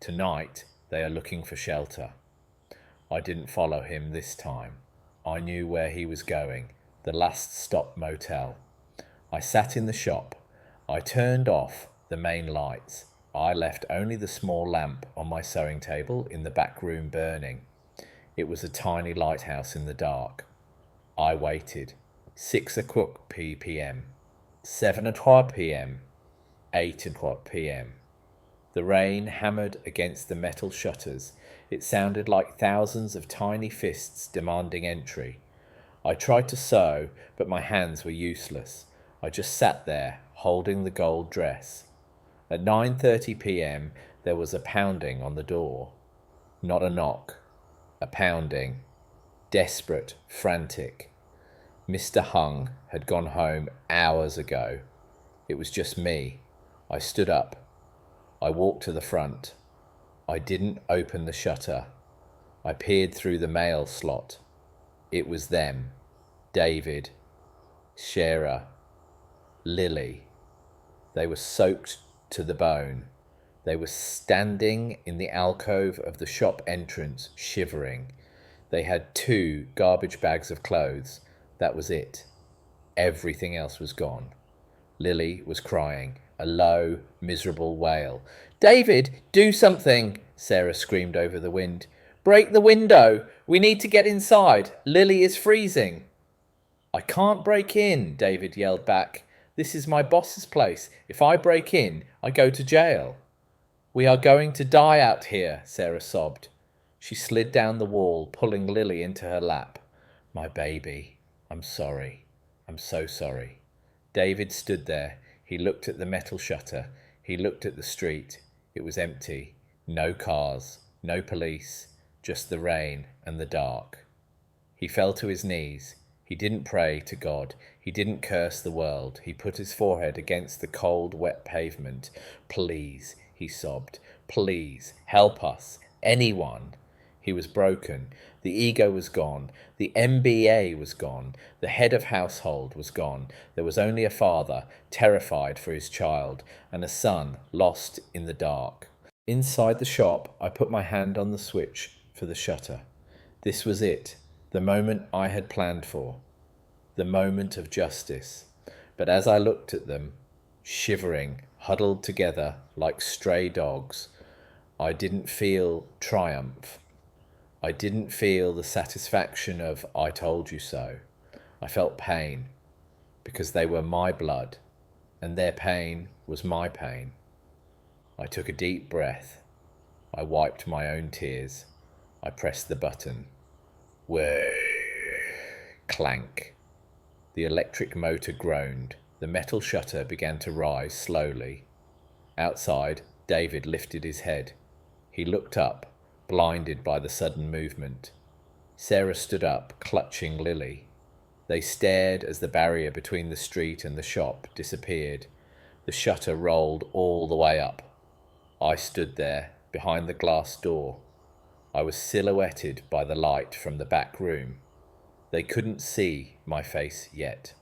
Tonight they are looking for shelter." I didn't follow him this time. I knew where he was going, the last stop motel. I sat in the shop. I turned off the main lights. I left only the small lamp on my sewing table in the back room burning. It was a tiny lighthouse in the dark. I waited. 6 o'clock p.m. 7 o'clock p.m. 8 o'clock p.m. The rain hammered against the metal shutters. It sounded like thousands of tiny fists demanding entry. I tried to sew, but my hands were useless. I just sat there, holding the gold dress. At 9:30 p.m. there was a pounding on the door. Not a knock. A pounding. Desperate, frantic. Mr. Hung had gone home hours ago. It was just me. I stood up. I walked to the front. I didn't open the shutter. I peered through the mail slot. It was them. David, Shara, Lily. They were soaked to the bone. They were standing in the alcove of the shop entrance, shivering. They had 2 garbage bags of clothes. That was it. Everything else was gone. Lily was crying, a low, miserable wail. "David, do something!" Sarah screamed over the wind. "Break the window! We need to get inside! Lily is freezing!" "I can't break in," David yelled back. "This is my boss's place. If I break in, I go to jail." "We are going to die out here," Sarah sobbed. She slid down the wall, pulling Lily into her lap. "My baby, I'm sorry. I'm so sorry." David stood there. He looked at the metal shutter. He looked at the street. It was empty. No cars, no police, just the rain and the dark. He fell to his knees. He didn't pray to God. He didn't curse the world. He put his forehead against the cold, wet pavement. "Please," he sobbed. "Please, help us. Anyone." He was broken. The ego was gone. The MBA was gone. The head of household was gone. There was only a father, terrified for his child, and a son lost in the dark. Inside the shop, I put my hand on the switch for the shutter. This was it, the moment I had planned for, the moment of justice. But as I looked at them, shivering, huddled together like stray dogs, I didn't feel triumph. I didn't feel the satisfaction of "I told you so." I felt pain, because they were my blood, and their pain was my pain. I took a deep breath. I wiped my own tears. I pressed the button. Whir! Clank. The electric motor groaned. The metal shutter began to rise slowly. Outside, David lifted his head. He looked up, blinded by the sudden movement. Sarah stood up, clutching Lily. They stared as the barrier between the street and the shop disappeared. The shutter rolled all the way up. I stood there, behind the glass door. I was silhouetted by the light from the back room. They couldn't see my face yet.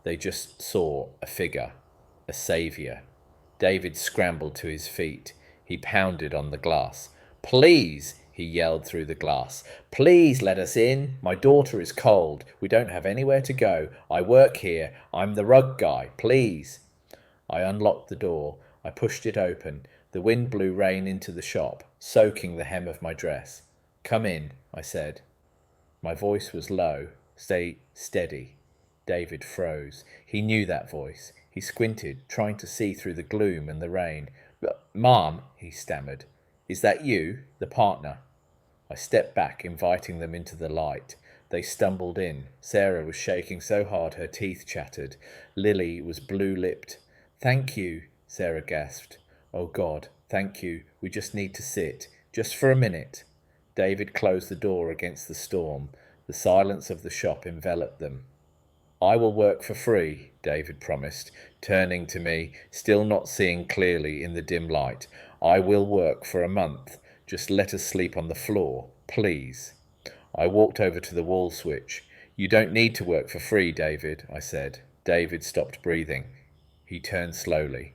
They just saw a figure, a saviour. David scrambled to his feet. He pounded on the glass. "Please," he yelled through the glass. "Please let us in. My daughter is cold. We don't have anywhere to go. I work here. I'm the rug guy. Please." I unlocked the door. I pushed it open. The wind blew rain into the shop, soaking the hem of my dress. "Come in," I said. My voice was low. "Stay steady." David froze. He knew that voice. He squinted, trying to see through the gloom and the rain. "Mom," he stammered. "Is that you, the partner?" I stepped back, inviting them into the light. They stumbled in. Sarah was shaking so hard her teeth chattered. Lily was blue-lipped. "Thank you," Sarah gasped. "Oh God, thank you. We just need to sit. Just for a minute." David closed the door against the storm. The silence of the shop enveloped them. "I will work for free," David promised, turning to me, still not seeing clearly in the dim light. "I will work for a month. Just let us sleep on the floor, please." I walked over to the wall switch. "You don't need to work for free, David," I said. David stopped breathing. He turned slowly.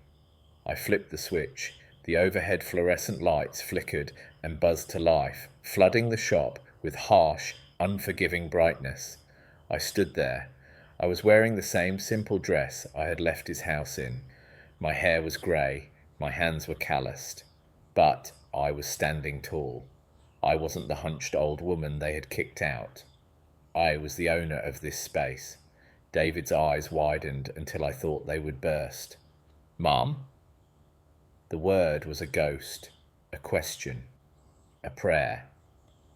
I flipped the switch. The overhead fluorescent lights flickered and buzzed to life, flooding the shop with harsh, unforgiving brightness. I stood there. I was wearing the same simple dress I had left his house in. My hair was grey. My hands were calloused. But I was standing tall. I wasn't the hunched old woman they had kicked out. I was the owner of this space. David's eyes widened until I thought they would burst. "Mum?" The word was a ghost, a question, a prayer.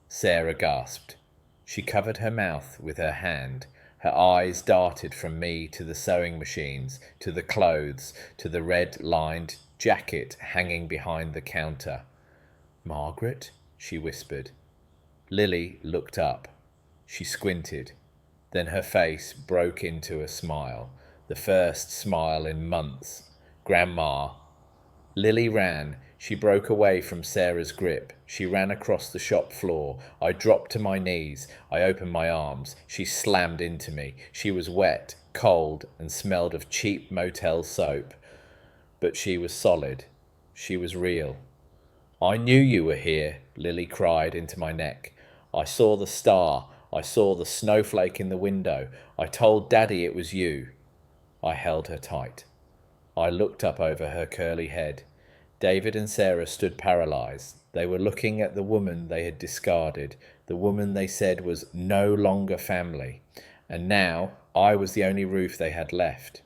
Sarah gasped. She covered her mouth with her hand. Her eyes darted from me to the sewing machines, to the clothes, to the red-lined jacket hanging behind the counter. "Margaret?" she whispered. Lily looked up. She squinted. Then her face broke into a smile, the first smile in months. "Grandma." Lily ran. She broke away from Sarah's grip. She ran across the shop floor. I dropped to my knees. I opened my arms. She slammed into me. She was wet, cold, and smelled of cheap motel soap. But she was solid. She was real. "I knew you were here," Lily cried into my neck. "I saw the star. I saw the snowflake in the window. I told Daddy it was you." I held her tight. I looked up over her curly head. David and Sarah stood paralysed. They were looking at the woman they had discarded, the woman they said was no longer family. And now I was the only roof they had left.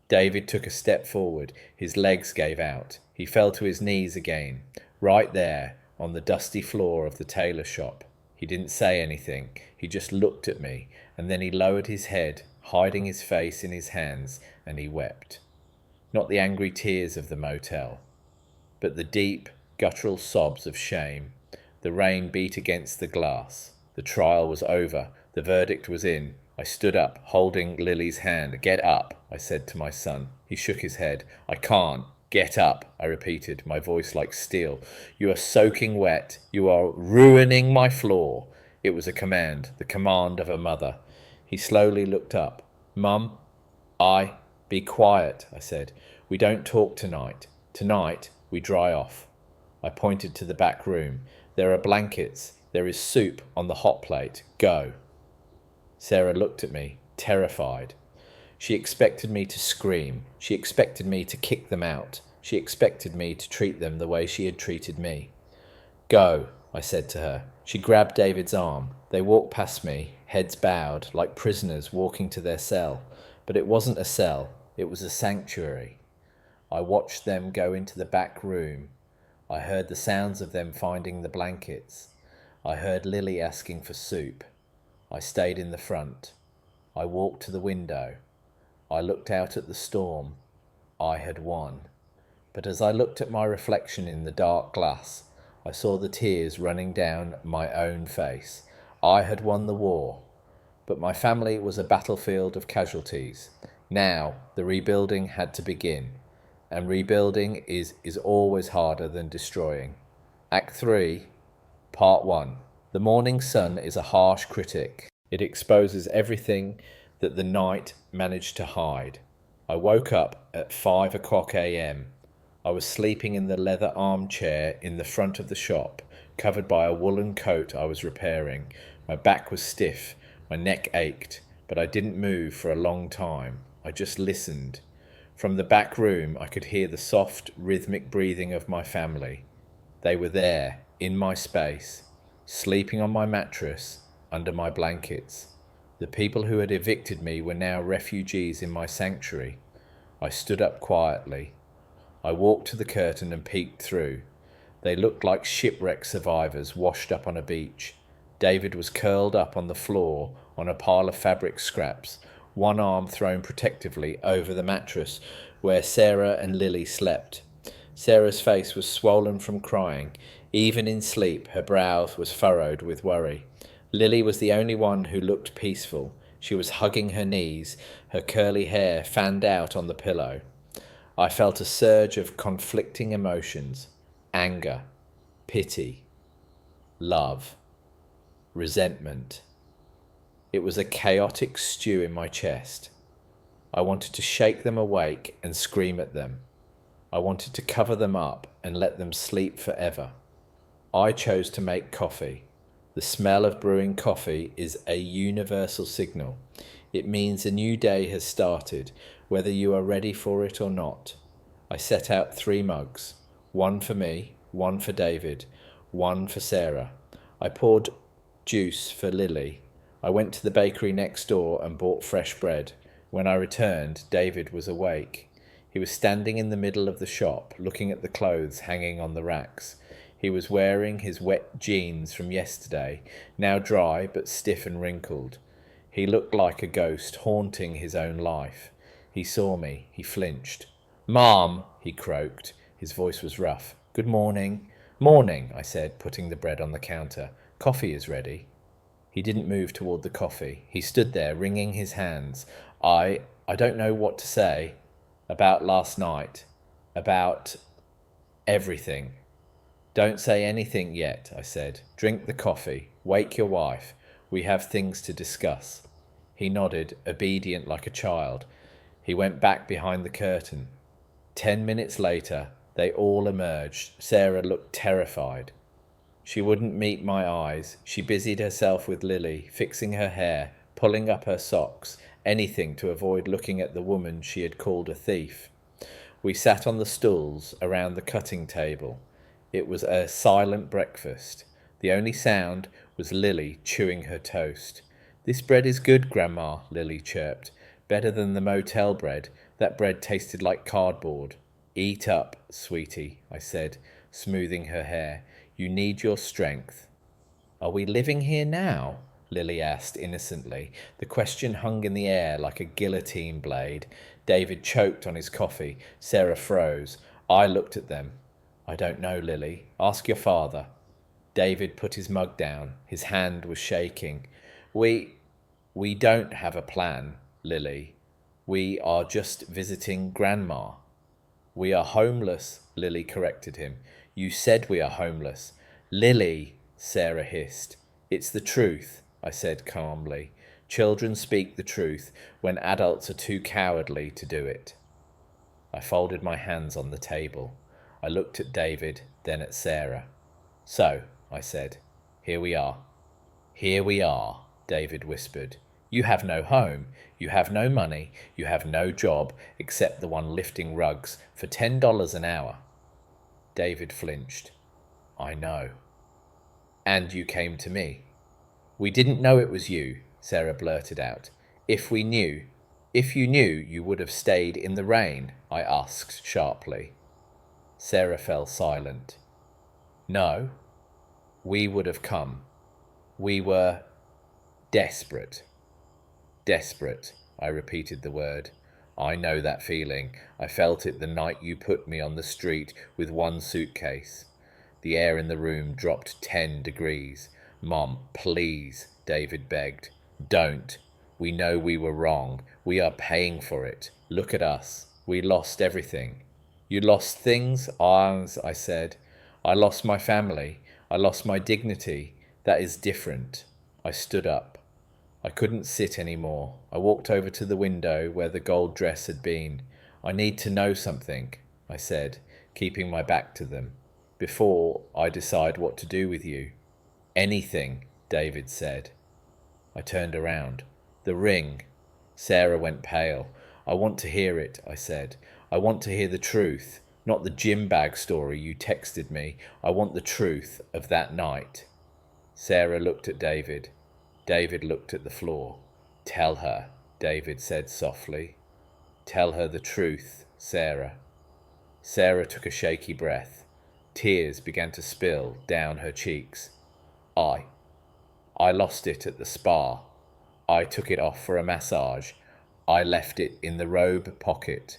David took a step forward. His legs gave out. He fell to his knees again, right there on the dusty floor of the tailor shop. He didn't say anything. He just looked at me, and then he lowered his head, hiding his face in his hands, and he wept. Not the angry tears of the motel, but the deep, guttural sobs of shame. The rain beat against the glass. The trial was over. The verdict was in. I stood up, holding Lily's hand. "Get up," I said to my son. He shook his head. "I can't. Get up," I repeated, my voice like steel. "You are soaking wet. You are ruining my floor." It was a command, the command of a mother. He slowly looked up. "Mum, Be quiet," I said. "We don't talk tonight. Tonight, we dry off." I pointed to the back room. "There are blankets. There is soup on the hot plate. Go." Sarah looked at me, terrified. She expected me to scream. She expected me to kick them out. She expected me to treat them the way she had treated me. "Go," I said to her. She grabbed David's arm. They walked past me, heads bowed, like prisoners walking to their cell. But it wasn't a cell, it was a sanctuary. I watched them go into the back room. I heard the sounds of them finding the blankets. I heard Lily asking for soup. I stayed in the front. I walked to the window. I looked out at the storm. I had won. But as I looked at my reflection in the dark glass, I saw the tears running down my own face. I had won the war. But my family was a battlefield of casualties. Now the rebuilding had to begin. And rebuilding is always harder than destroying. Act 3, Part 1. The morning sun is a harsh critic. It exposes everything that the night managed to hide. I woke up at 5 o'clock a.m. I was sleeping in the leather armchair in the front of the shop, covered by a woolen coat I was repairing. My back was stiff, my neck ached, but I didn't move for a long time. I just listened. From the back room, I could hear the soft, rhythmic breathing of my family. They were there, in my space, sleeping on my mattress, under my blankets. The people who had evicted me were now refugees in my sanctuary. I stood up quietly. I walked to the curtain and peeked through. They looked like shipwreck survivors washed up on a beach. David was curled up on the floor on a pile of fabric scraps, one arm thrown protectively over the mattress where Sarah and Lily slept. Sarah's face was swollen from crying. Even in sleep, her brow was furrowed with worry. Lily was the only one who looked peaceful. She was hugging her knees, her curly hair fanned out on the pillow. I felt a surge of conflicting emotions: anger, pity, love, resentment. It was a chaotic stew in my chest. I wanted to shake them awake and scream at them. I wanted to cover them up and let them sleep forever. I chose to make coffee. The smell of brewing coffee is a universal signal. It means a new day has started, whether you are ready for it or not. I set out 3 mugs, one for me, one for David, one for Sarah. I poured juice for Lily. I went to the bakery next door and bought fresh bread. When I returned, David was awake. He was standing in the middle of the shop, looking at the clothes hanging on the racks. He was wearing his wet jeans from yesterday, now dry but stiff and wrinkled. He looked like a ghost haunting his own life. He saw me. He flinched. "Mom," he croaked. His voice was rough. "Good morning." "Morning," I said, putting the bread on the counter. "Coffee is ready." He didn't move toward the coffee. He stood there, wringing his hands. I don't know what to say. About last night. About everything. "Don't say anything yet," I said. "Drink the coffee. Wake your wife. We have things to discuss." He nodded, obedient like a child. He went back behind the curtain. 10 minutes later, they all emerged. Sarah looked terrified. She wouldn't meet my eyes. She busied herself with Lily, fixing her hair, pulling up her socks, anything to avoid looking at the woman she had called a thief. We sat on the stools around the cutting table. It was a silent breakfast. The only sound was Lily chewing her toast. "This bread is good, Grandma," Lily chirped. "Better than the motel bread. That bread tasted like cardboard." "Eat up, sweetie," I said, smoothing her hair. "You need your strength." "Are we living here now?" Lily asked innocently. The question hung in the air like a guillotine blade. David choked on his coffee. Sarah froze. I looked at them. "I don't know, Lily. Ask your father." David put his mug down. His hand was shaking. We don't have a plan, Lily. We are just visiting Grandma." "We are homeless," Lily corrected him. "You said we are homeless." "Lily," Sarah hissed. "It's the truth," I said calmly. "Children speak the truth when adults are too cowardly to do it." I folded my hands on the table. I looked at David, then at Sarah. "So," I said, "here we are." "Here we are," David whispered. "You have no home, you have no money, you have no job except the one lifting rugs for $10 an hour. David flinched. "I know." And you came to me. We didn't know it was you, Sarah blurted out. If you knew, you would have stayed in the rain, I asked sharply. Sarah fell silent. No, we would have come. We were desperate. Desperate, I repeated the word. I know that feeling. I felt it the night you put me on the street with one suitcase. The air in the room dropped 10 degrees. Mom, please, David begged. Don't. We know we were wrong. We are paying for it. Look at us. We lost everything. You lost things? I said. I lost my family. I lost my dignity. That is different. I stood up. I couldn't sit anymore. I walked over to the window where the gold dress had been. I need to know something, I said, keeping my back to them, before I decide what to do with you. Anything, David said. I turned around. The ring. Sarah went pale. I want to hear it, I said. I want to hear the truth, not the gym bag story you texted me. I want the truth of that night. Sarah looked at David. David looked at the floor. Tell her, David said softly. Tell her the truth, Sarah. Sarah took a shaky breath. Tears began to spill down her cheeks. I lost it at the spa. I took it off for a massage. I left it in the robe pocket.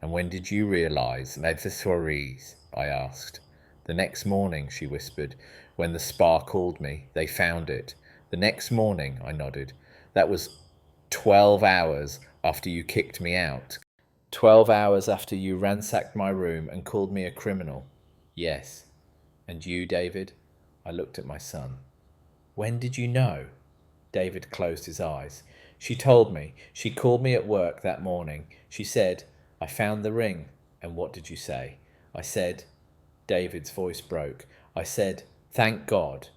And when did you realise, Medvesories? I asked. The next morning, she whispered. When the spa called me, they found it. The next morning, I nodded. That was 12 hours after you kicked me out. 12 hours after you ransacked my room and called me a criminal. Yes. And you, David? I looked at my son. When did you know? David closed his eyes. She told me. She called me at work that morning. She said, I found the ring. And what did you say? I said, David's voice broke. I said, thank God.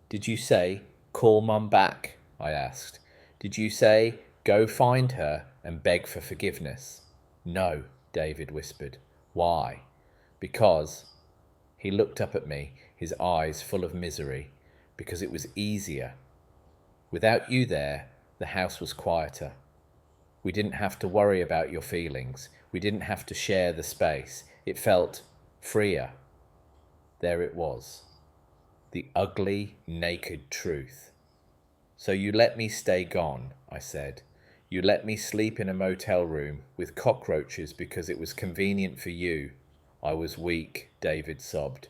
Did you say, call Mum back? I asked. Did you say, go find her and beg for forgiveness? No, David whispered. Why? Because. He looked up at me, his eyes full of misery. Because it was easier. Without you there, the house was quieter. We didn't have to worry about your feelings. We didn't have to share the space. It felt freer. There it was. The ugly, naked truth. So you let me stay gone, I said. You let me sleep in a motel room with cockroaches because it was convenient for you. I was weak, David sobbed.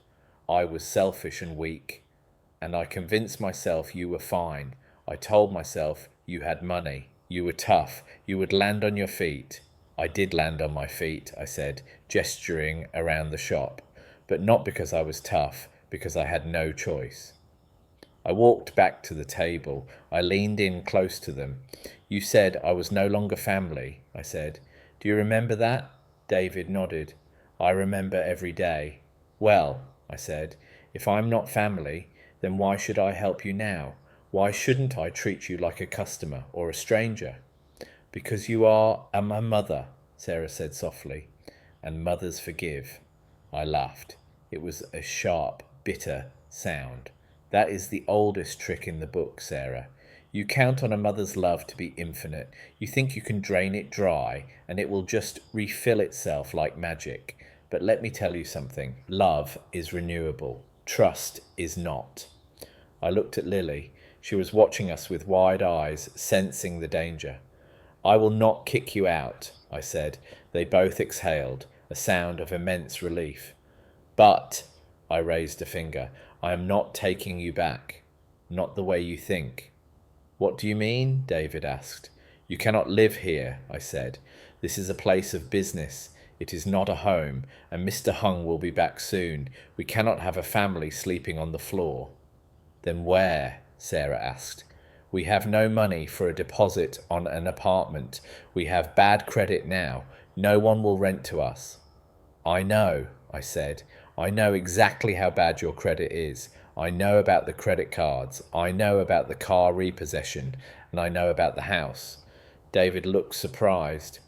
I was selfish and weak. And I convinced myself you were fine. I told myself you had money. You were tough. You would land on your feet. I did land on my feet, I said, gesturing around the shop. But not because I was tough, because I had no choice. I walked back to the table. I leaned in close to them. You said I was no longer family, I said. Do you remember that? David nodded. I remember every day. Well, I said, if I'm not family, then why should I help you now? Why shouldn't I treat you like a customer or a stranger? Because you are my mother, Sarah said softly, and mothers forgive. I laughed. It was a sharp, bitter sound. That is the oldest trick in the book, Sarah. You count on a mother's love to be infinite. You think you can drain it dry and it will just refill itself like magic. But let me tell you something. Love is renewable. Trust is not. I looked at Lily. She was watching us with wide eyes, sensing the danger. I will not kick you out, I said. They both exhaled, a sound of immense relief. But, I raised a finger, I am not taking you back. Not the way you think. What do you mean? David asked. You cannot live here, I said. This is a place of business. It is not a home, and Mr. Hung will be back soon. We cannot have a family sleeping on the floor. Then where? Sarah asked. We have no money for a deposit on an apartment. We have bad credit now. No one will rent to us. I know, I said. I know exactly how bad your credit is. I know about the credit cards. I know about the car repossession. And I know about the house. David looked surprised.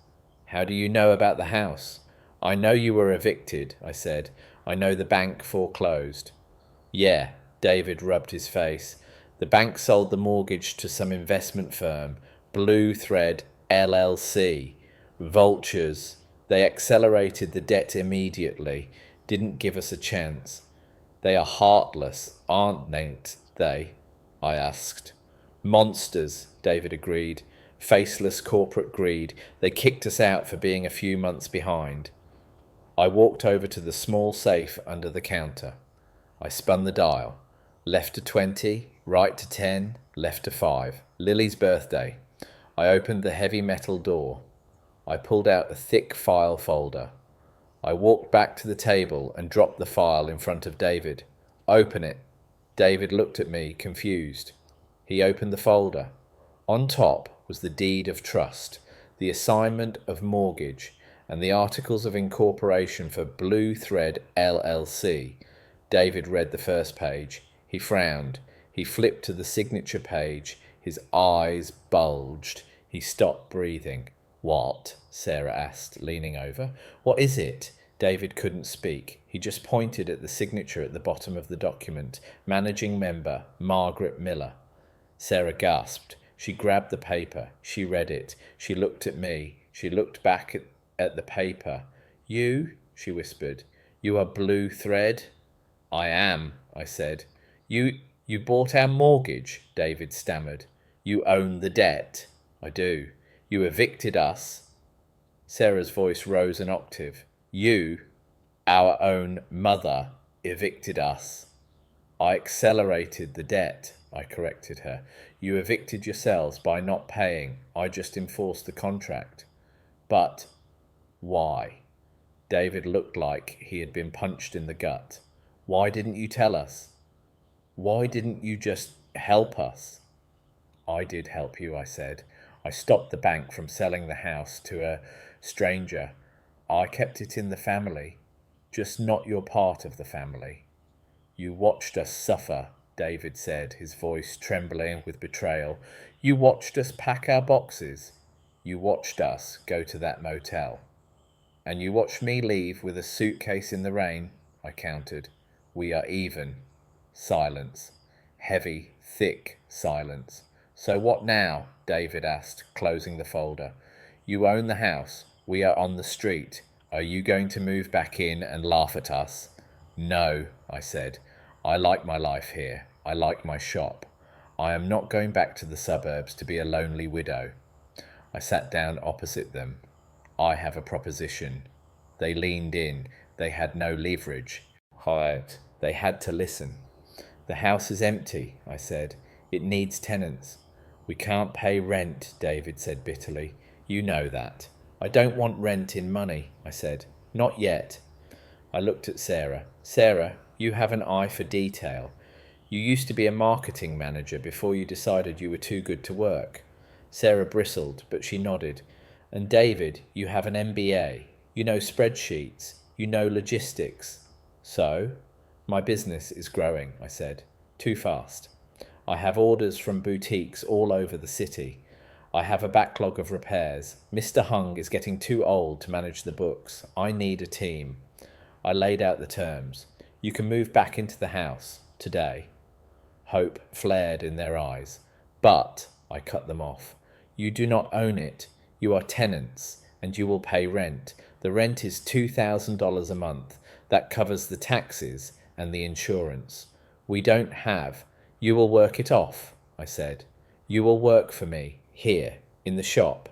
How do you know about the house? I know you were evicted, I said. I know the bank foreclosed. Yeah, David rubbed his face. The bank sold the mortgage to some investment firm, Blue Thread LLC. Vultures. They accelerated the debt immediately, didn't give us a chance. They are heartless, aren't they? I asked. Monsters, David agreed. Faceless corporate greed. They kicked us out for being a few months behind. I walked over to the small safe under the counter. I spun the dial. Left to 20, right to 10, left to 5. Lily's birthday. I opened the heavy metal door. I pulled out a thick file folder. I walked back to the table and dropped the file in front of David. Open it. David looked at me, confused. He opened the folder. On top was the deed of trust, the assignment of mortgage, and the articles of incorporation for Blue Thread LLC. David read the first page. He frowned. He flipped to the signature page. His eyes bulged. He stopped breathing. What? Sarah asked, leaning over. What is it? David couldn't speak. He just pointed at the signature at the bottom of the document. Managing member, Margaret Miller. Sarah gasped. She grabbed the paper. She read it. She looked at me. She looked back at the paper. You? She whispered. You are Blue Thread? I am, I said. You bought our mortgage, David stammered. You own the debt. I do. You evicted us. Sarah's voice rose an octave. You, our own mother, evicted us. I accelerated the debt, I corrected her. You evicted yourselves by not paying. I just enforced the contract. But why? David looked like he had been punched in the gut. Why didn't you tell us? Why didn't you just help us? I did help you, I said. I stopped the bank from selling the house to a stranger. I kept it in the family, just not your part of the family. You watched us suffer, David said, his voice trembling with betrayal. You watched us pack our boxes. You watched us go to that motel. And you watched me leave with a suitcase in the rain, I countered. We are even. Silence. Heavy, thick silence. So what now? David asked, closing the folder. You own the house. We are on the street. Are you going to move back in and laugh at us? No, I said. I like my life here. I like my shop. I am not going back to the suburbs to be a lonely widow. I sat down opposite them. I have a proposition. They leaned in. They had no leverage. They had to listen. The house is empty, I said. It needs tenants. We can't pay rent, David said bitterly. You know that. I don't want rent in money, I said. Not yet. I looked at Sarah. Sarah, you have an eye for detail. You used to be a marketing manager before you decided you were too good to work. Sarah bristled, but she nodded. And David, you have an MBA. You know spreadsheets. You know logistics. So? My business is growing, I said. Too fast. I have orders from boutiques all over the city. I have a backlog of repairs. Mr. Hung is getting too old to manage the books. I need a team. I laid out the terms. You can move back into the house today. Hope flared in their eyes. But, I cut them off, you do not own it. You are tenants, and you will pay rent. The rent is $2,000 a month. That covers the taxes and the insurance. We don't have. You will work it off, I said. You will work for me, here, in the shop.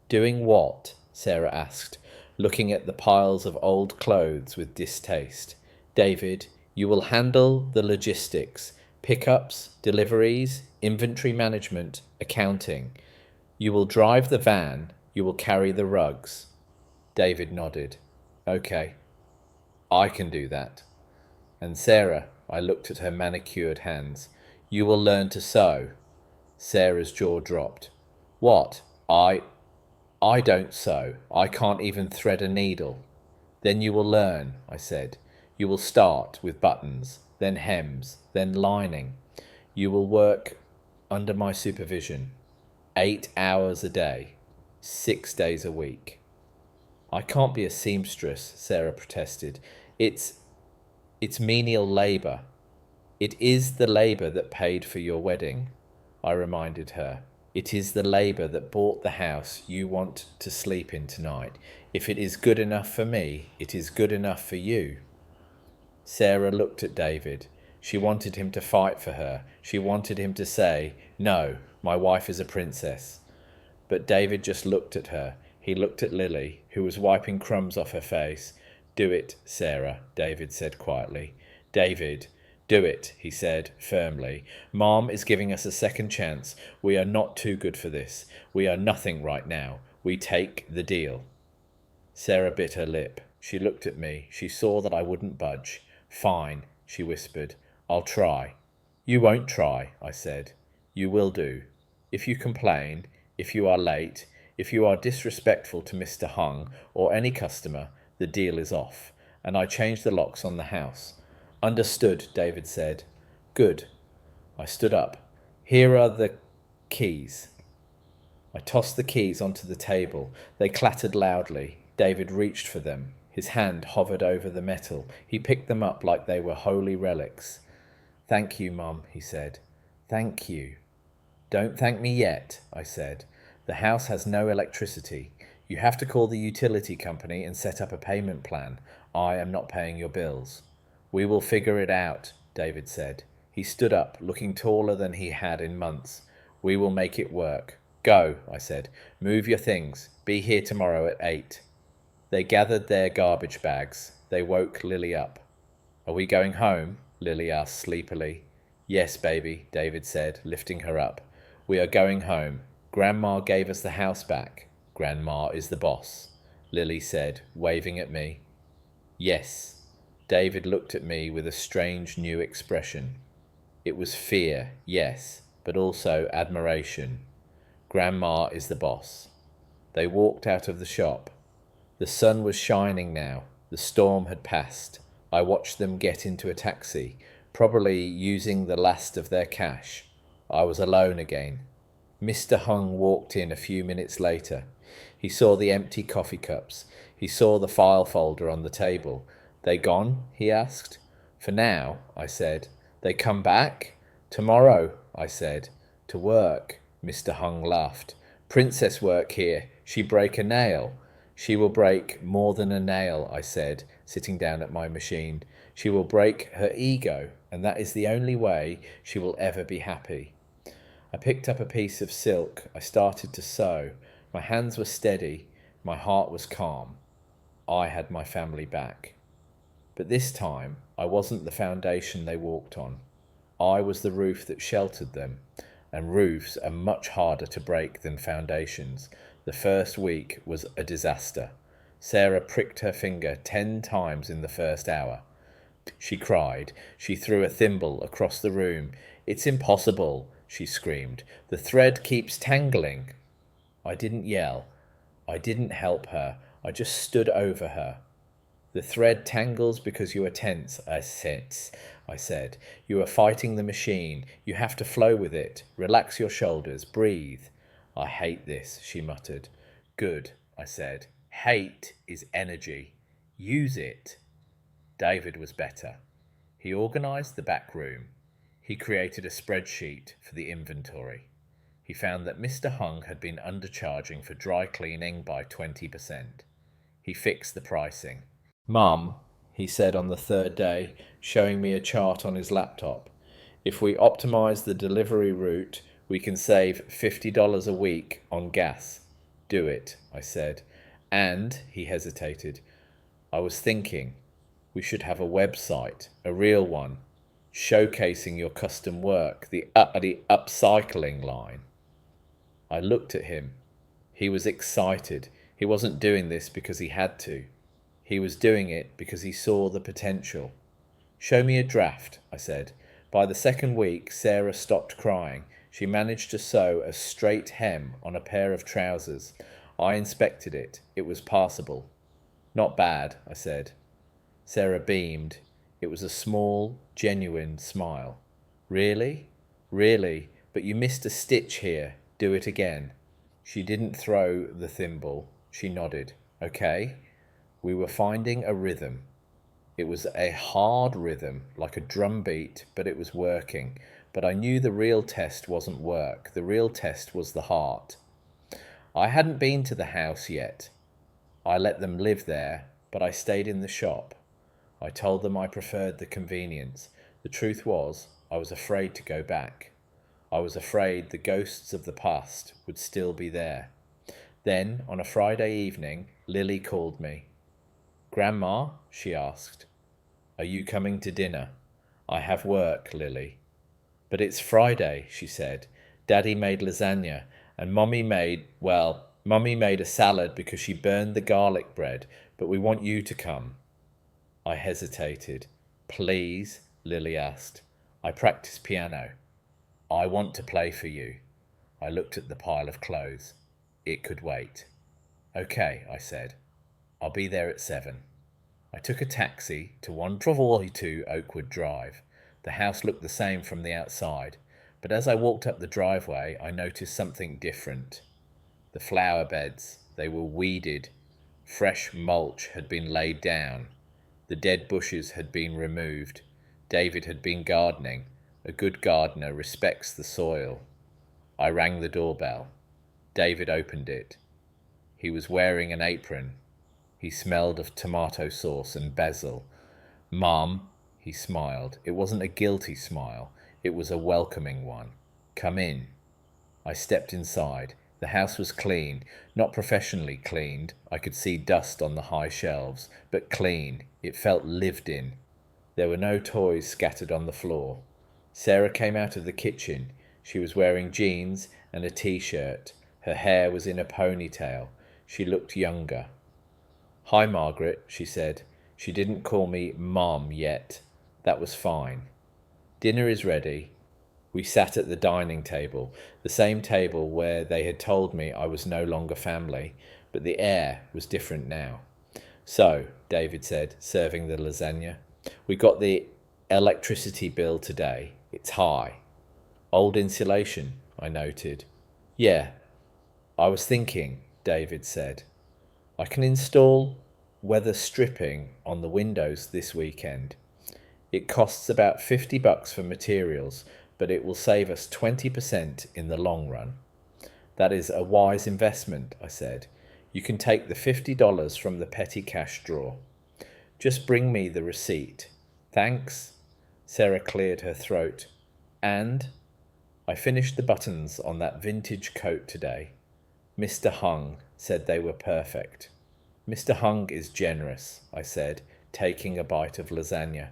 Doing what? Sarah asked, looking at the piles of old clothes with distaste. David, you will handle the logistics, pickups, deliveries, inventory management, accounting. You will drive the van. You will carry the rugs. David nodded. Okay, I can do that. And Sarah, I looked at her manicured hands. You will learn to sew. Sarah's jaw dropped. What? I don't sew. I can't even thread a needle. Then you will learn, I said. You will start with buttons, then hems, then lining. You will work under my supervision. 8 hours a day, 6 days a week. I can't be a seamstress, Sarah protested. It's menial labour. It is the labour that paid for your wedding, I reminded her. It is the labour that bought the house you want to sleep in tonight. If it is good enough for me, it is good enough for you. Sarah looked at David. She wanted him to fight for her. She wanted him to say, "No, my wife is a princess." But David just looked at her. He looked at Lily, who was wiping crumbs off her face. "Do it, Sarah," David said quietly. "David, do it," he said firmly. "Mom is giving us a second chance. We are not too good for this. We are nothing right now. We take the deal." Sarah bit her lip. She looked at me. She saw that I wouldn't budge. "Fine," she whispered. "I'll try." "You won't try," I said. "You will do. If you complain, if you are late, if you are disrespectful to Mr. Hung or any customer, the deal is off." And I changed the locks on the house. "Understood," David said. "Good." I stood up. "Here are the keys." I tossed the keys onto the table. They clattered loudly. David reached for them. His hand hovered over the metal. He picked them up like they were holy relics. "Thank you, Mum," he said. "Thank you." "Don't thank me yet," I said. "The house has no electricity. You have to call the utility company and set up a payment plan. I am not paying your bills." "We will figure it out," David said. He stood up, looking taller than he had in months. "We will make it work." "Go," I said. "Move your things. Be here tomorrow at 8. They gathered their garbage bags. They woke Lily up. "Are we going home?" Lily asked sleepily. "Yes, baby," David said, lifting her up. "We are going home. Grandma gave us the house back. Grandma is the boss," Lily said, waving at me. "Yes." David looked at me with a strange new expression. It was fear, yes, but also admiration. "Grandma is the boss." They walked out of the shop. The sun was shining now. The storm had passed. I watched them get into a taxi, probably using the last of their cash. I was alone again. Mr. Hung walked in a few minutes later. He saw the empty coffee cups. He saw the file folder on the table. "They gone?" he asked. "For now," I said. "They come back?" "Tomorrow," I said. "To work," Mr. Hung laughed. "Princess work here. She break a nail." "She will break more than a nail," I said, sitting down at my machine. "She will break her ego, and that is the only way she will ever be happy." I picked up a piece of silk. I started to sew. My hands were steady. My heart was calm. I had my family back. But this time, I wasn't the foundation they walked on. I was the roof that sheltered them, and roofs are much harder to break than foundations. The first week was a disaster. Sarah pricked her finger 10 times in the first hour. She cried. She threw a thimble across the room. "It's impossible," she screamed. "The thread keeps tangling." I didn't yell. I didn't help her. I just stood over her. "The thread tangles because you are tense," I said. "You are fighting the machine. You have to flow with it. Relax your shoulders. Breathe." "I hate this," she muttered. "Good," I said. "Hate is energy. Use it." David was better. He organised the back room. He created a spreadsheet for the inventory. He found that Mr. Hung had been undercharging for dry cleaning by 20%. He fixed the pricing. "Mum," he said on the third day, showing me a chart on his laptop, "if we optimise the delivery route, we can save $50 a week on gas." "Do it," I said. "And," he hesitated, "I was thinking, we should have a website, a real one, showcasing your custom work, the upcycling line." I looked at him. He was excited. He wasn't doing this because he had to. He was doing it because he saw the potential. "Show me a draft," I said. By the second week, Sarah stopped crying. She managed to sew a straight hem on a pair of trousers. I inspected it. It was passable. "Not bad," I said. Sarah beamed. It was a small, genuine smile. "Really?" "Really, but you missed a stitch here. Do it again." She didn't throw the thimble. She nodded. "Okay." We were finding a rhythm. It was a hard rhythm, like a drum beat, but it was working. But I knew the real test wasn't work. The real test was the heart. I hadn't been to the house yet. I let them live there, but I stayed in the shop. I told them I preferred the convenience. The truth was, I was afraid to go back. I was afraid the ghosts of the past would still be there. Then, on a Friday evening, Lily called me. "Grandma?" she asked. "Are you coming to dinner?" "I have work, Lily." "But it's Friday," she said. "Daddy made lasagna, and Mummy made a salad because she burned the garlic bread, but we want you to come." I hesitated. "Please?" Lily asked. "I practice piano. I want to play for you." I looked at the pile of clothes. It could wait. "Okay," I said. "I'll be there at 7. I took a taxi to 142 Oakwood Drive. The house looked the same from the outside, but as I walked up the driveway, I noticed something different. The flower beds, they were weeded. Fresh mulch had been laid down. The dead bushes had been removed. David had been gardening. A good gardener respects the soil. I rang the doorbell. David opened it. He was wearing an apron. He smelled of tomato sauce and basil. "Mum," he smiled. It wasn't a guilty smile. It was a welcoming one. "Come in." I stepped inside. The house was clean, not professionally cleaned. I could see dust on the high shelves, but clean. It felt lived in. There were no toys scattered on the floor. Sarah came out of the kitchen. She was wearing jeans and a t-shirt. Her hair was in a ponytail. She looked younger. "Hi, Margaret," she said. She didn't call me Mom yet. That was fine. "Dinner is ready." We sat at the dining table, the same table where they had told me I was no longer family, but the air was different now. "So," David said, serving the lasagna, "we got the electricity bill today. It's high." "Old insulation," I noted. "Yeah, I was thinking," David said. "I can install weather stripping on the windows this weekend. It costs about $50 for materials, but it will save us 20% in the long run." "That is a wise investment," I said. "You can take the $50 from the petty cash drawer. Just bring me the receipt." "Thanks." Sarah cleared her throat. "And I finished the buttons on that vintage coat today. Mr. Hung said they were perfect." "Mr. Hung is generous," I said, taking a bite of lasagna.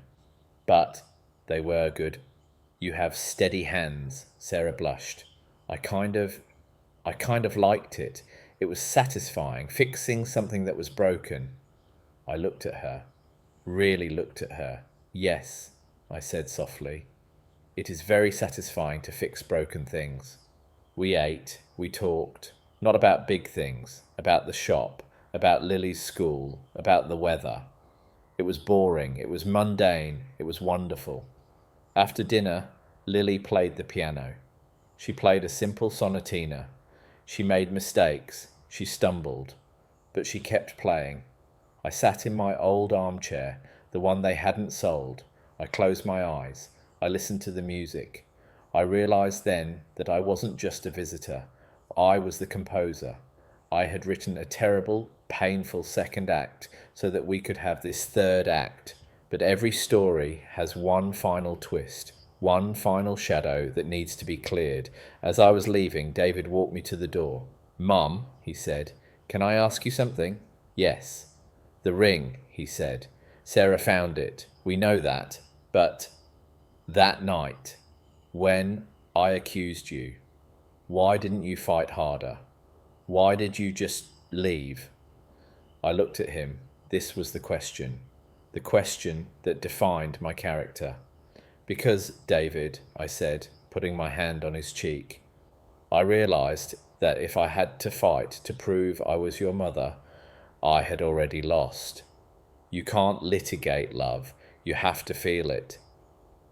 "But they were good." "You have steady hands," Sarah blushed. I kind of liked it. It was satisfying, fixing something that was broken. I looked at her, really looked at her. "Yes," I said softly. "It is very satisfying to fix broken things." We ate, we talked, not about big things, about the shop, about Lily's school, about the weather. It was boring, it was mundane, it was wonderful. After dinner, Lily played the piano. She played a simple sonatina. She made mistakes, she stumbled, but she kept playing. I sat in my old armchair, the one they hadn't sold. I closed my eyes. I listened to the music. I realized then that I wasn't just a visitor. I was the composer. I had written a terrible, painful second act so that we could have this third act. But every story has one final twist, one final shadow that needs to be cleared. As I was leaving, David walked me to the door. "Mum," he said, "can I ask you something?" "Yes." "The ring," he said. "Sarah found it. We know that. But that night, when I accused you, why didn't you fight harder? Why did you just leave?" I looked at him. This was the question that defined my character. "Because, David," I said, putting my hand on his cheek, "I realized that if I had to fight to prove I was your mother, I had already lost. You can't litigate love. You have to feel it.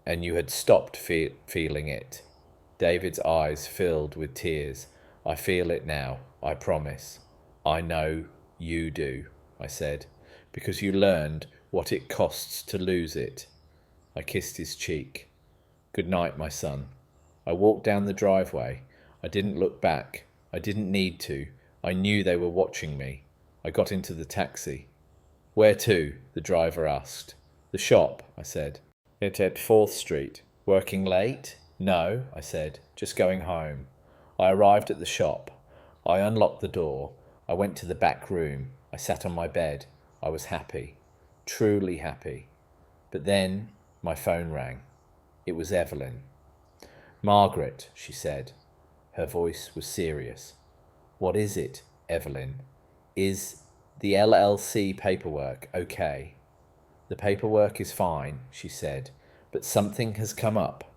And you had stopped feeling it." David's eyes filled with tears. "I feel it now, I promise." "I know you do," I said, "because you learned what it costs to lose it. I kissed his cheek. Good night, my son. I walked down the driveway. I didn't look back. I didn't need to. I knew they were watching me. I got into the taxi. Where to? The driver asked. The shop, I said. It's at 4th Street. Working late? No, I said. Just going home. I arrived at the shop. I unlocked the door. I went to the back room. I sat on my bed. I was happy. Truly happy. But then my phone rang. It was Evelyn. Margaret, she said. Her voice was serious. What is it, Evelyn? Is the LLC paperwork okay? The paperwork is fine, she said, but something has come up.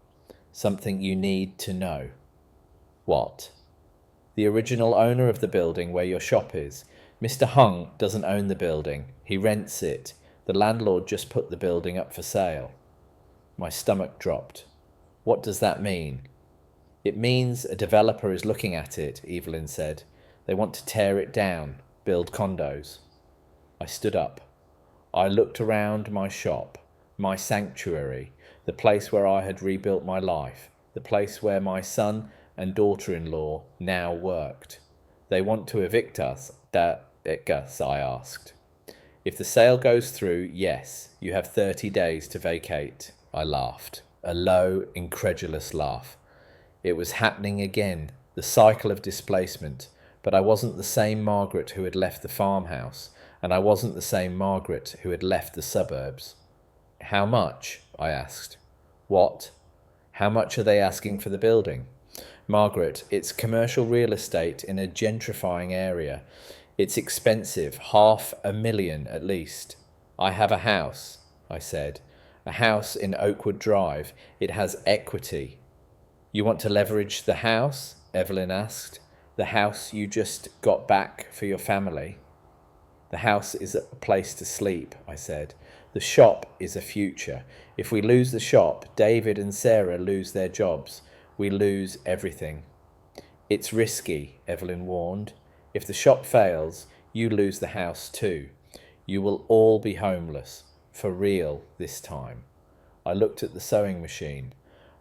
Something you need to know. What? The original owner of the building where your shop is. Mr. Hung doesn't own the building. He rents it. The landlord just put the building up for sale. My stomach dropped. What does that mean? It means a developer is looking at it, Evelyn said. They want to tear it down, build condos. I stood up. I looked around my shop, my sanctuary, the place where I had rebuilt my life, the place where my son and daughter-in-law now worked. They want to evict us, I asked. If the sale goes through, yes, you have 30 days to vacate. I laughed, a low, incredulous laugh. It was happening again, the cycle of displacement, but I wasn't the same Margaret who had left the farmhouse, and I wasn't the same Margaret who had left the suburbs. How much? I asked. What? How much are they asking for the building? Margaret, it's commercial real estate in a gentrifying area. It's expensive, $500,000 at least. I have a house, I said. A house in Oakwood Drive. It has equity. You want to leverage the house? Evelyn asked. The house you just got back for your family. The house is a place to sleep, I said. The shop is a future. If we lose the shop, David and Sarah lose their jobs. We lose everything. It's risky, Evelyn warned. If the shop fails, you lose the house too. You will all be homeless, for real this time. I looked at the sewing machine.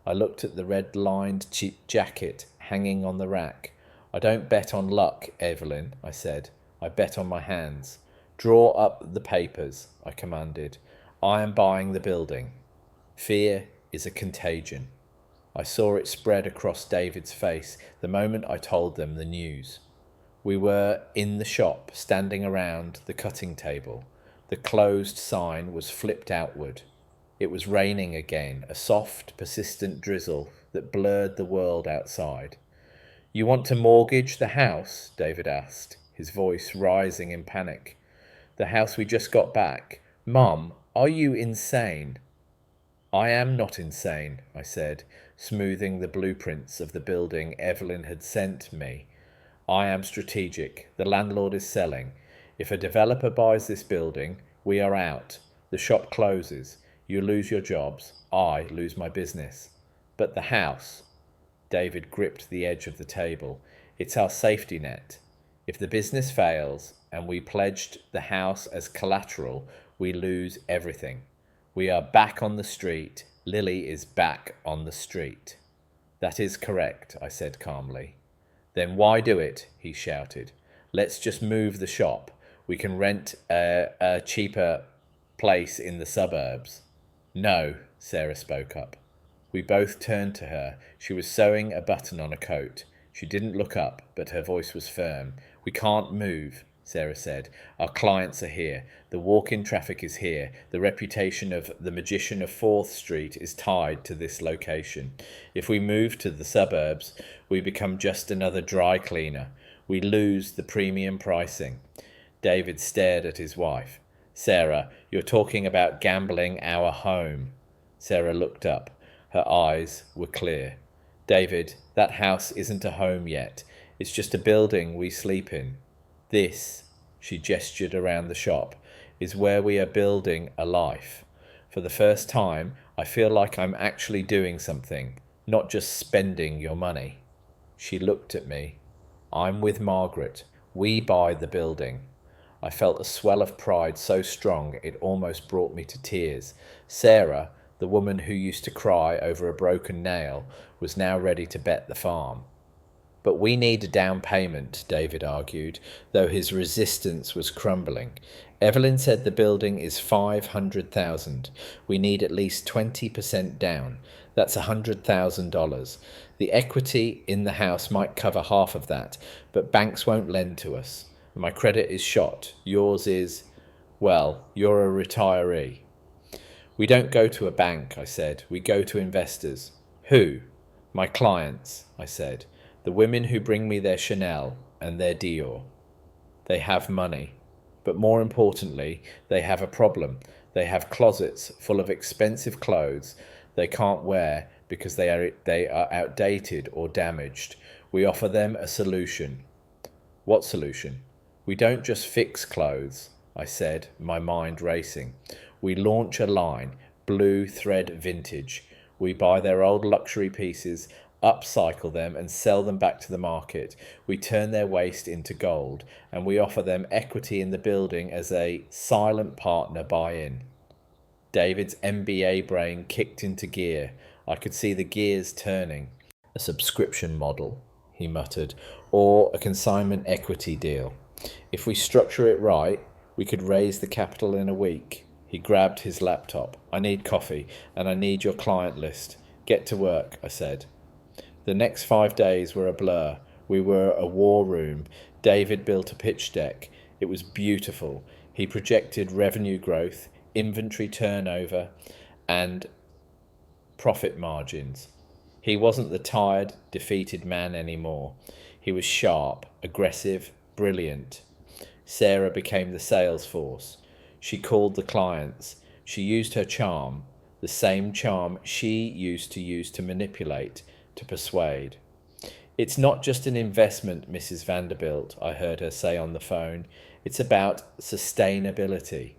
I looked at the red-lined cheap jacket hanging on the rack. I don't bet on luck, Evelyn, I said. I bet on my hands. Draw up the papers, I commanded. I am buying the building. Fear is a contagion. I saw it spread across David's face the moment I told them the news. We were in the shop, standing around the cutting table. The closed sign was flipped outward. It was raining again, a soft, persistent drizzle that blurred the world outside. You want to mortgage the house? David asked, his voice rising in panic. The house we just got back. Mum, are you insane? I am not insane, I said, smoothing the blueprints of the building Evelyn had sent me. I am strategic. The landlord is selling. If a developer buys this building, we are out. The shop closes. You lose your jobs. I lose my business. But the house... David gripped the edge of the table. It's our safety net. If the business fails and we pledged the house as collateral, we lose everything. We are back on the street. Lily is back on the street. That is correct, I said calmly. Then why do it? He shouted. Let's just move the shop. We can rent a cheaper place in the suburbs. No, Sarah spoke up. We both turned to her. She was sewing a button on a coat. She didn't look up, but her voice was firm. We can't move, Sarah said. Our clients are here. The walk-in traffic is here. The reputation of the magician of 4th Street is tied to this location. If we move to the suburbs, we become just another dry cleaner. We lose the premium pricing. David stared at his wife. Sarah, you're talking about gambling our home. Sarah looked up. Her eyes were clear. David, that house isn't a home yet. It's just a building we sleep in. This, she gestured around the shop, is where we are building a life. For the first time, I feel like I'm actually doing something, not just spending your money. She looked at me. I'm with Margaret. We buy the building. I felt a swell of pride so strong it almost brought me to tears. Sarah, the woman who used to cry over a broken nail, was now ready to bet the farm. But we need a down payment, David argued, though his resistance was crumbling. Evelyn said the building is $500,000. We need at least 20% down. That's $100,000. The equity in the house might cover half of that, but banks won't lend to us. My credit is shot. Yours is, well, you're a retiree. We don't go to a bank, I said. We go to investors. Who? My clients, I said. The women who bring me their Chanel and their Dior. They have money. But more importantly, they have a problem. They have closets full of expensive clothes they can't wear because they are outdated or damaged. We offer them a solution. What solution? We don't just fix clothes, I said, my mind racing. We launch a line, Blue Thread Vintage. We buy their old luxury pieces, upcycle them and sell them back to the market. We turn their waste into gold, and we offer them equity in the building as a silent partner buy-in. David's MBA brain kicked into gear. I could see the gears turning. A subscription model, he muttered, or a consignment equity deal. If we structure it right, we could raise the capital in a week. He grabbed his laptop. I need coffee, and I need your client list. Get to work, I said. The next 5 days were a blur. We were a war room. David built a pitch deck. It was beautiful. He projected revenue growth, inventory turnover, and profit margins. He wasn't the tired, defeated man anymore. He was sharp, aggressive, brilliant. Sarah became the sales force. She called the clients. She used her charm, the same charm she used to manipulate, to persuade. It's not just an investment, Mrs. Vanderbilt, I heard her say on the phone. It's about sustainability.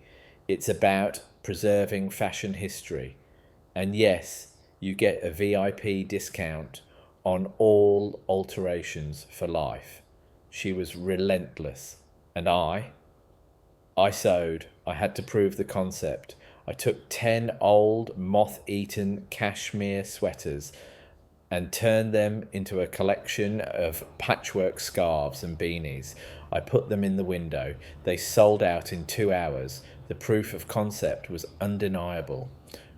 It's about preserving fashion history. And yes, you get a VIP discount on all alterations for life. She was relentless. And I sewed. I had to prove the concept. I took 10 old moth-eaten cashmere sweaters and turned them into a collection of patchwork scarves and beanies. I put them in the window. They sold out in 2 hours. The proof of concept was undeniable.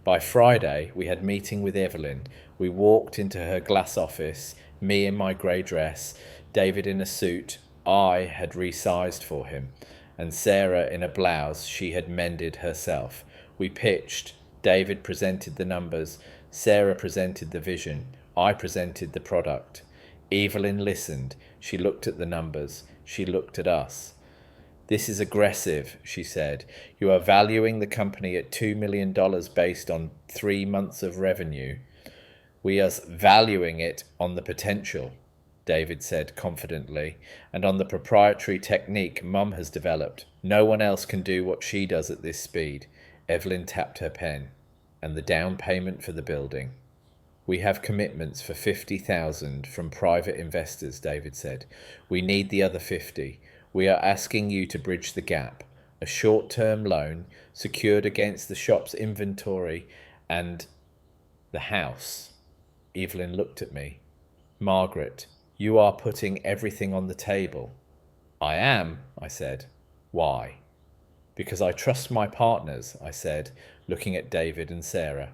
By Friday, we had meeting with Evelyn. We walked into her glass office, me in my grey dress, David in a suit I had resized for him, and Sarah in a blouse she had mended herself. We pitched. David presented the numbers. Sarah presented the vision. I presented the product. Evelyn listened. She looked at the numbers. She looked at us. This is aggressive, she said. You are valuing the company at $2 million based on 3 months of revenue. We are valuing it on the potential, David said confidently, and on the proprietary technique Mum has developed. No one else can do what she does at this speed. Evelyn tapped her pen. And the down payment for the building. We have commitments for $50,000 from private investors, David said. We need the other 50. We are asking you to bridge the gap. A short-term loan secured against the shop's inventory and the house. Evelyn looked at me. Margaret, you are putting everything on the table. I am, I said. Why? Because I trust my partners, I said, looking at David and Sarah.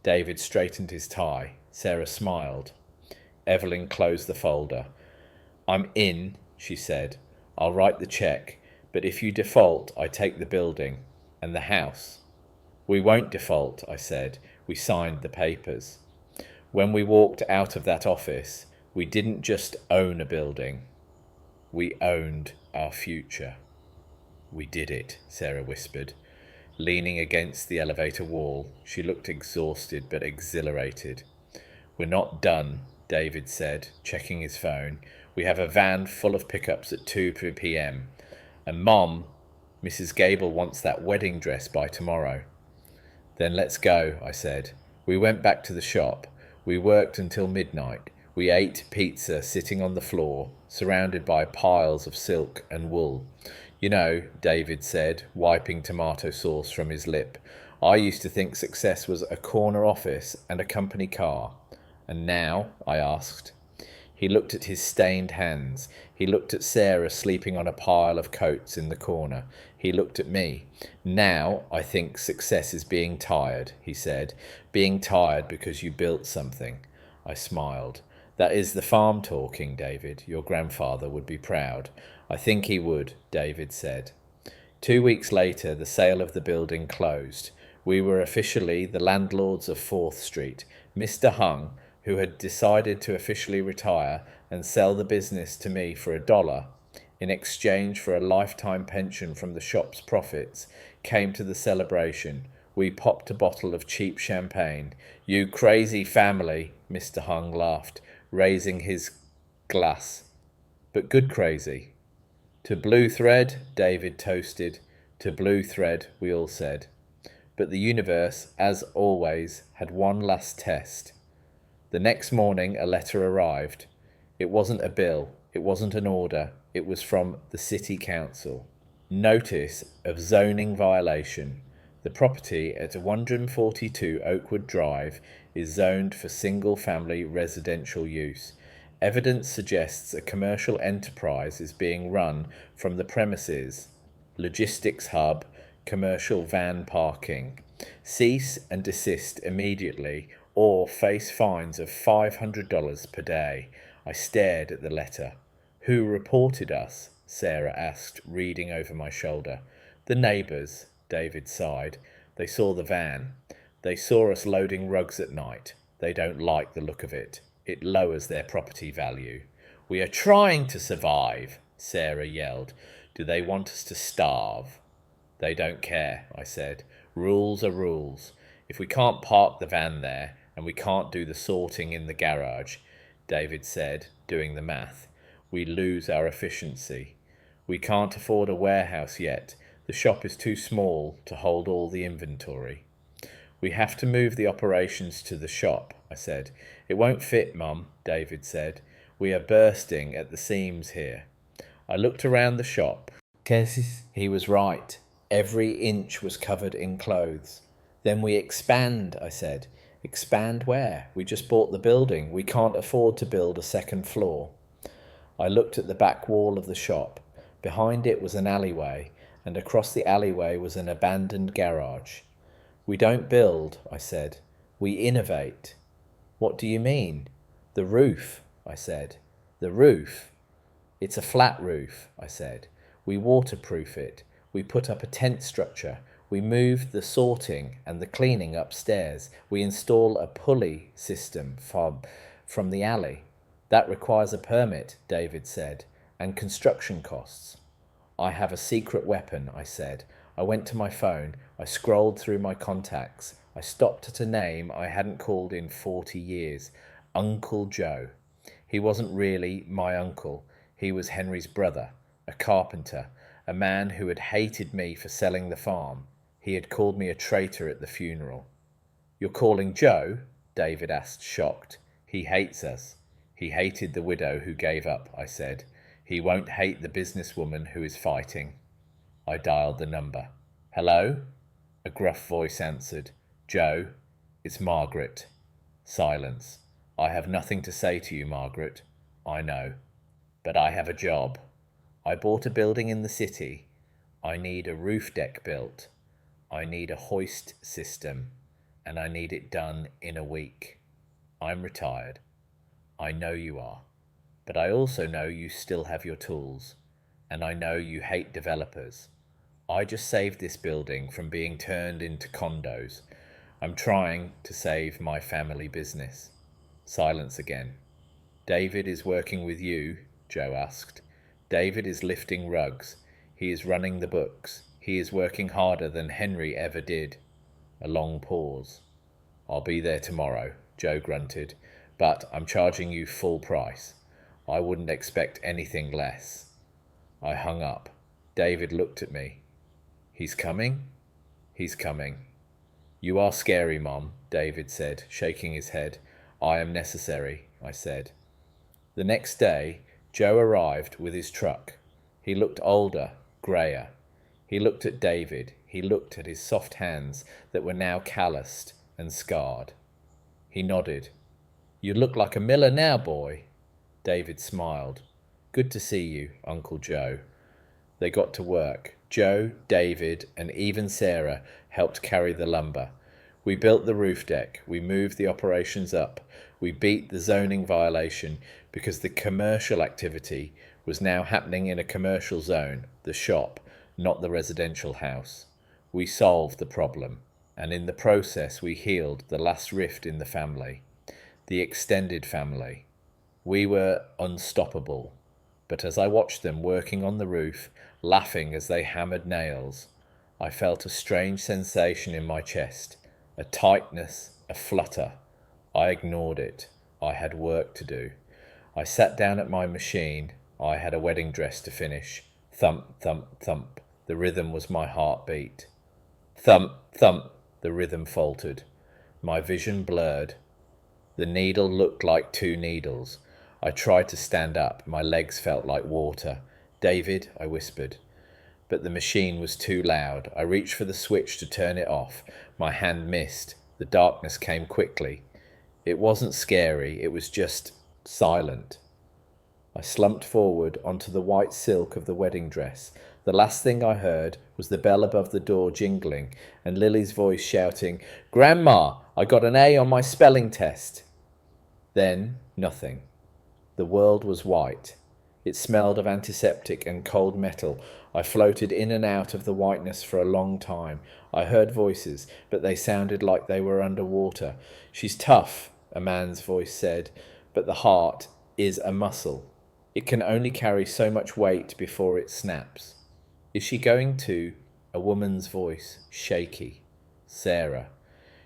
David straightened his tie. Sarah smiled. Evelyn closed the folder. I'm in, she said. I'll write the check, but if you default, I take the building and the house. We won't default, I said. We signed the papers. When we walked out of that office, we didn't just own a building. We owned our future. We did it, Sarah whispered. Leaning against the elevator wall, she looked exhausted but exhilarated. We're not done, David said, checking his phone. We have a van full of pickups at 2 p.m. And Mom, Mrs. Gable wants that wedding dress by tomorrow. Then let's go, I said. We went back to the shop. We worked until midnight. We ate pizza sitting on the floor, surrounded by piles of silk and wool. You know, David said, wiping tomato sauce from his lip, I used to think success was a corner office and a company car. And now? I asked. He looked at his stained hands. He looked at Sarah sleeping on a pile of coats in the corner. He looked at me. Now I think success is being tired, he said. Being tired because you built something. I smiled. That is the farm talking, David. Your grandfather would be proud. I think he would, David said. 2 weeks later, the sale of the building closed. We were officially the landlords of 4th Street. Mr. Hung, who had decided to officially retire and sell the business to me for $1 in exchange for a lifetime pension from the shop's profits, came to the celebration. We popped a bottle of cheap champagne. You crazy family, Mr. Hung laughed, raising his glass. But good crazy. To blue thread, David toasted. To blue thread, we all said. But the universe, as always, had one last test. The next morning a letter arrived. It wasn't a bill, it wasn't an order, it was from the City Council. Notice of zoning violation. The property at 142 Oakwood Drive is zoned for single-family residential use. Evidence suggests a commercial enterprise is being run from the premises. Logistics hub, commercial van parking. Cease and desist immediately or face fines of $500 per day. I stared at the letter. Who reported us? Sarah asked, reading over my shoulder. The neighbours, David sighed. They saw the van. They saw us loading rugs at night. They don't like the look of it. It lowers their property value. We are trying to survive, Sarah yelled. Do they want us to starve? They don't care, I said. Rules are rules. If we can't park the van there, and we can't do the sorting in the garage, David said, doing the math, we lose our efficiency. We can't afford a warehouse yet. The shop is too small to hold all the inventory. We have to move the operations to the shop, I said. It won't fit, Mum, David said. We are bursting at the seams here. I looked around the shop. He was right. Every inch was covered in clothes. Then we expand, I said. Expand where? We just bought the building. We can't afford to build a second floor. I looked at the back wall of the shop. Behind it was an alleyway, and across the alleyway was an abandoned garage. We don't build, I said. We innovate. What do you mean? The roof, I said. The roof? It's a flat roof, I said. We waterproof it. We put up a tent structure. We move the sorting and the cleaning upstairs. We install a pulley system from the alley. That requires a permit, David said, and construction costs. I have a secret weapon, I said. I went to my phone. I scrolled through my contacts. I stopped at a name I hadn't called in 40 years. Uncle Joe. He wasn't really my uncle. He was Henry's brother, a carpenter, a man who had hated me for selling the farm. He had called me a traitor at the funeral. You're calling Joe? David asked, shocked. He hates us. He hated the widow who gave up, I said. He won't hate the businesswoman who is fighting. I dialed the number. Hello? A gruff voice answered. Joe, it's Margaret. Silence. I have nothing to say to you, Margaret. I know. But I have a job. I bought a building in the city. I need a roof deck built. I need a hoist system, and I need it done in a week. I'm retired. I know you are. But I also know you still have your tools, and I know you hate developers. I just saved this building from being turned into condos. I'm trying to save my family business. Silence again. David is working with you, Joe asked. David is lifting rugs. He is running the books. He is working harder than Henry ever did. A long pause. I'll be there tomorrow, Joe grunted, but I'm charging you full price. I wouldn't expect anything less. I hung up. David looked at me. He's coming? He's coming. You are scary, Mom, David said, shaking his head. I am necessary, I said. The next day, Joe arrived with his truck. He looked older, greyer. He looked at David. He looked at his soft hands that were now calloused and scarred. He nodded. "You look like a miller now, boy." David smiled. "Good to see you, Uncle Joe." They got to work. Joe, David, and even Sarah helped carry the lumber. We built the roof deck. We moved the operations up. We beat the zoning violation because the commercial activity was now happening in a commercial zone, the shop, not the residential house. We solved the problem, and in the process we healed the last rift in the family, the extended family. We were unstoppable, but as I watched them working on the roof, laughing as they hammered nails, I felt a strange sensation in my chest, a tightness, a flutter. I ignored it. I had work to do. I sat down at my machine. I had a wedding dress to finish. Thump, thump, thump. The rhythm was my heartbeat. Thump, thump. The rhythm faltered. My vision blurred. The needle looked like two needles. I tried to stand up. My legs felt like water. "David," I whispered. But the machine was too loud. I reached for the switch to turn it off. My hand missed. The darkness came quickly. It wasn't scary. It was just silent. I slumped forward onto the white silk of the wedding dress. The last thing I heard was the bell above the door jingling and Lily's voice shouting, "Grandma, I got an A on my spelling test." Then, nothing. The world was white. It smelled of antiseptic and cold metal. I floated in and out of the whiteness for a long time. I heard voices, but they sounded like they were underwater. "She's tough," a man's voice said, "but the heart is a muscle. It can only carry so much weight before it snaps." "Is she going to?" A woman's voice, shaky. "Sarah.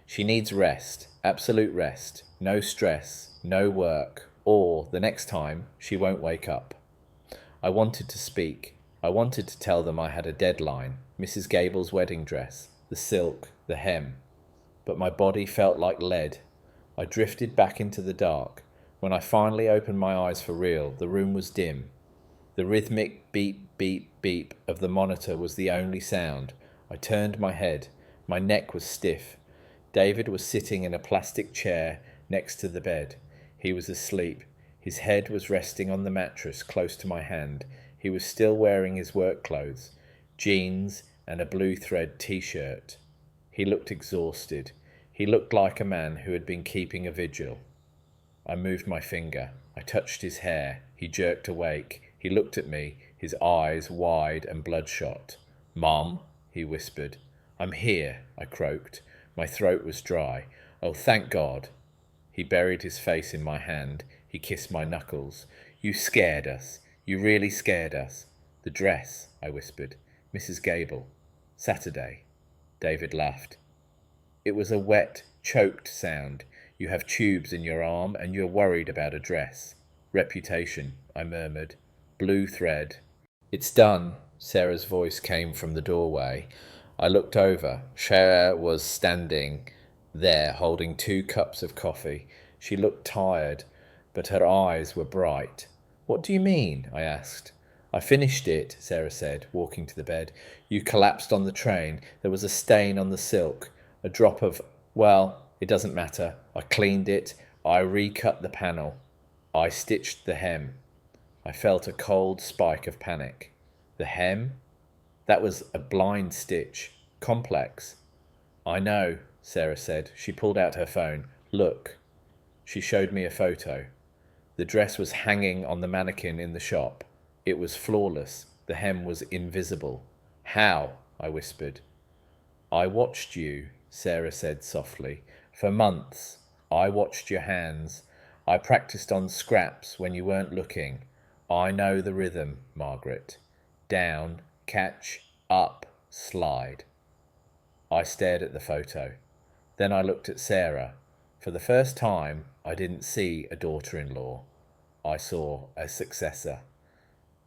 She needs rest, absolute rest, no stress, no work, or, the next time, she won't wake up." I wanted to speak. I wanted to tell them I had a deadline, Mrs. Gable's wedding dress, the silk, the hem. But my body felt like lead. I drifted back into the dark. When I finally opened my eyes for real, the room was dim. The rhythmic beep, beep, beep of the monitor was the only sound. I turned my head. My neck was stiff. David was sitting in a plastic chair next to the bed. He was asleep. His head was resting on the mattress close to my hand. He was still wearing his work clothes, jeans and a blue thread t-shirt. He looked exhausted. He looked like a man who had been keeping a vigil. I moved my finger. I touched his hair. He jerked awake. He looked at me, his eyes wide and bloodshot. "Mom," he whispered. "I'm here," I croaked. My throat was dry. "Oh, thank God." He buried his face in my hand. He kissed my knuckles. "You scared us. You really scared us." "The dress," I whispered. "Mrs. Gable. Saturday." David laughed. It was a wet, choked sound. "You have tubes in your arm and you're worried about a dress." "Reputation," I murmured. "Blue thread." "It's done." Sarah's voice came from the doorway. I looked over. Sarah was standing there holding 2 cups of coffee. She looked tired, but her eyes were bright. "What do you mean?" I asked. "I finished it," Sarah said, walking to the bed. "You collapsed on the train. There was a stain on the silk. A drop of... well, it doesn't matter. I cleaned it. I recut the panel. I stitched the hem." I felt a cold spike of panic. The hem? That was a blind stitch. Complex. "I know," Sarah said. She pulled out her phone. "Look." She showed me a photo. The dress was hanging on the mannequin in the shop. It was flawless. The hem was invisible. "How?" I whispered. "I watched you," Sarah said softly. "For months. I watched your hands. I practiced on scraps when you weren't looking. I know the rhythm, Margaret. Down, catch, up, slide." I stared at the photo. Then I looked at Sarah. For the first time, I didn't see a daughter-in-law. I saw a successor.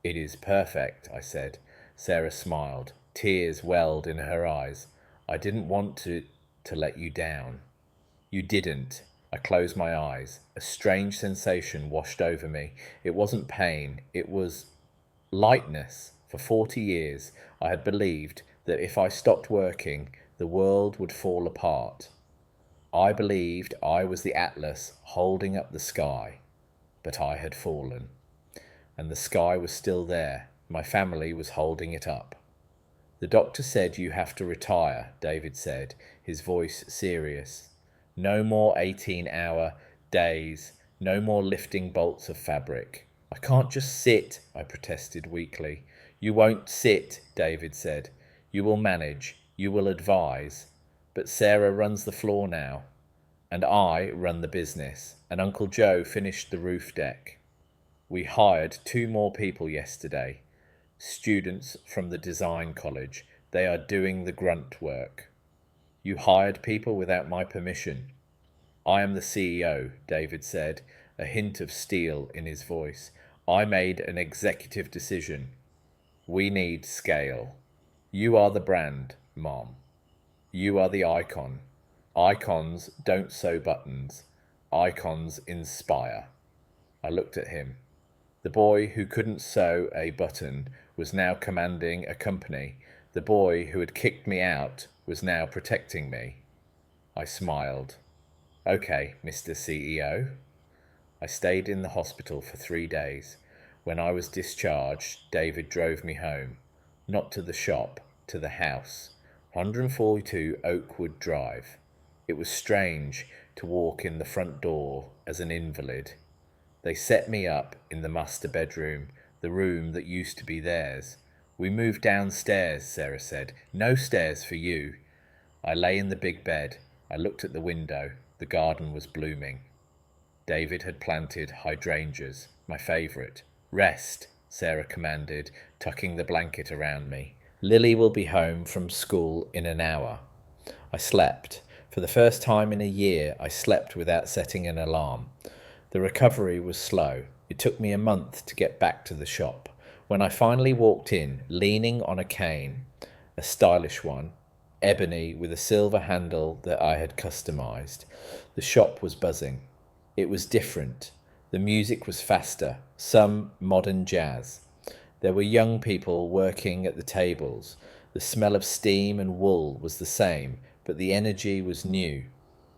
"It is perfect," I said. Sarah smiled. Tears welled in her eyes. "I didn't want to let you down." "You didn't." I closed my eyes. A strange sensation washed over me. It wasn't pain. It was lightness. For 40 years, I had believed that if I stopped working, the world would fall apart. I believed I was the Atlas holding up the sky, but I had fallen. And the sky was still there. My family was holding it up. The doctor said you have to retire, David said, his voice serious. No more 18-hour days, no more lifting bolts of fabric. I can't just sit, I protested weakly. You won't sit, David said. You will manage, you will advise. But Sarah runs the floor now, and I run the business, and Uncle Joe finished the roof deck. We hired 2 more people yesterday. Students from the design college. They are doing the grunt work. You hired people without my permission. I am the CEO, David said, a hint of steel in his voice. I made an executive decision. We need scale. You are the brand, Mom. You are the icon. Icons don't sew buttons. Icons inspire. I looked at him. The boy who couldn't sew a button was now commanding a company. The boy who had kicked me out was now protecting me. I smiled. Okay, Mr. CEO. I stayed in the hospital for 3 days. When I was discharged, David drove me home. Not to the shop, to the house. 142 Oakwood Drive. It was strange to walk in the front door as an invalid. They set me up in the master bedroom, the room that used to be theirs. We moved downstairs, Sarah said. No stairs for you. I lay in the big bed. I looked at the window. The garden was blooming. David had planted hydrangeas, my favourite. Rest, Sarah commanded, tucking the blanket around me. Lily will be home from school in an hour. I slept. For the first time in a year, I slept without setting an alarm. The recovery was slow. It took me a month to get back to the shop. When I finally walked in, leaning on a cane, a stylish one, ebony with a silver handle that I had customised, the shop was buzzing. It was different. The music was faster, some modern jazz. There were young people working at the tables. The smell of steam and wool was the same, but the energy was new.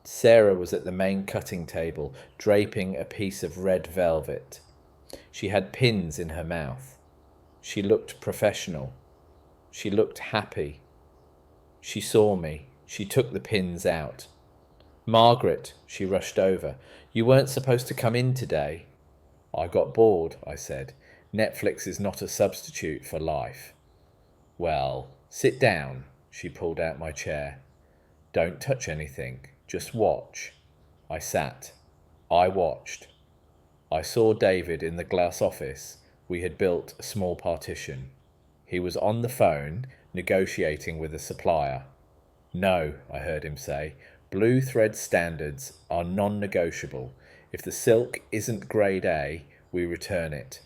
Sarah was at the main cutting table, draping a piece of red velvet. She had pins in her mouth. She looked professional. She looked happy. She saw me. She took the pins out. Margaret, she rushed over. You weren't supposed to come in today. I got bored, I said. Netflix is not a substitute for life. Well, sit down. She pulled out my chair. Don't touch anything. Just watch. I sat. I watched. I saw David in the glass office. We had built a small partition. He was on the phone, negotiating with a supplier. No, I heard him say, blue thread standards are non-negotiable. If the silk isn't grade A, we return it.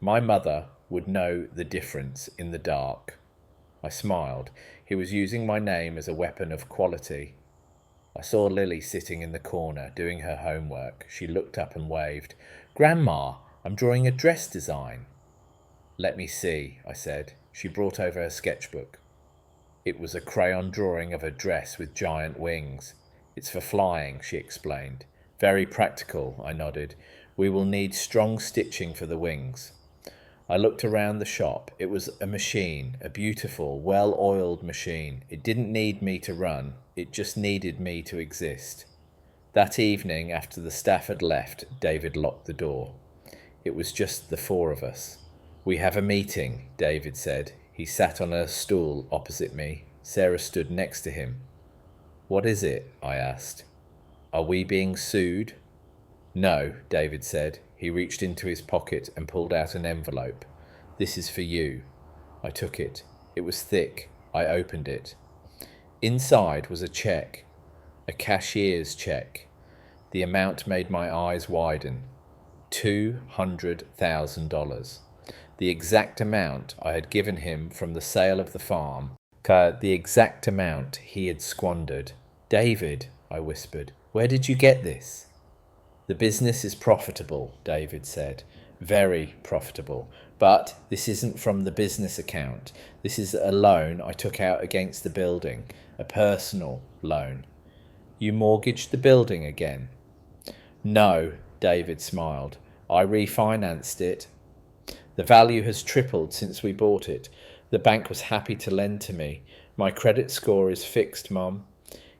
My mother would know the difference in the dark. I smiled. He was using my name as a weapon of quality. I saw Lily sitting in the corner, doing her homework. She looked up and waved. Grandma, I'm drawing a dress design. Let me see, I said. She brought over her sketchbook. It was a crayon drawing of a dress with giant wings. It's for flying, she explained. Very practical, I nodded. We will need strong stitching for the wings. I looked around the shop. It was a machine, a beautiful, well-oiled machine. It didn't need me to run. It just needed me to exist. That evening, after the staff had left, David locked the door. It was just the 4 of us. We have a meeting, David said. He sat on a stool opposite me. Sarah stood next to him. What is it? I asked. Are we being sued? No, David said. He reached into his pocket and pulled out an envelope. This is for you. I took it. It was thick. I opened it. Inside was a check, a cashier's check. The amount made my eyes widen. $200,000. The exact amount I had given him from the sale of the farm. The exact amount he had squandered. David, I whispered, where did you get this? The business is profitable, David said. Very profitable. But this isn't from the business account. This is a loan I took out against the building, a personal loan. You mortgaged the building again? No, David smiled. I refinanced it. The value has tripled since we bought it. The bank was happy to lend to me. My credit score is fixed, Mum.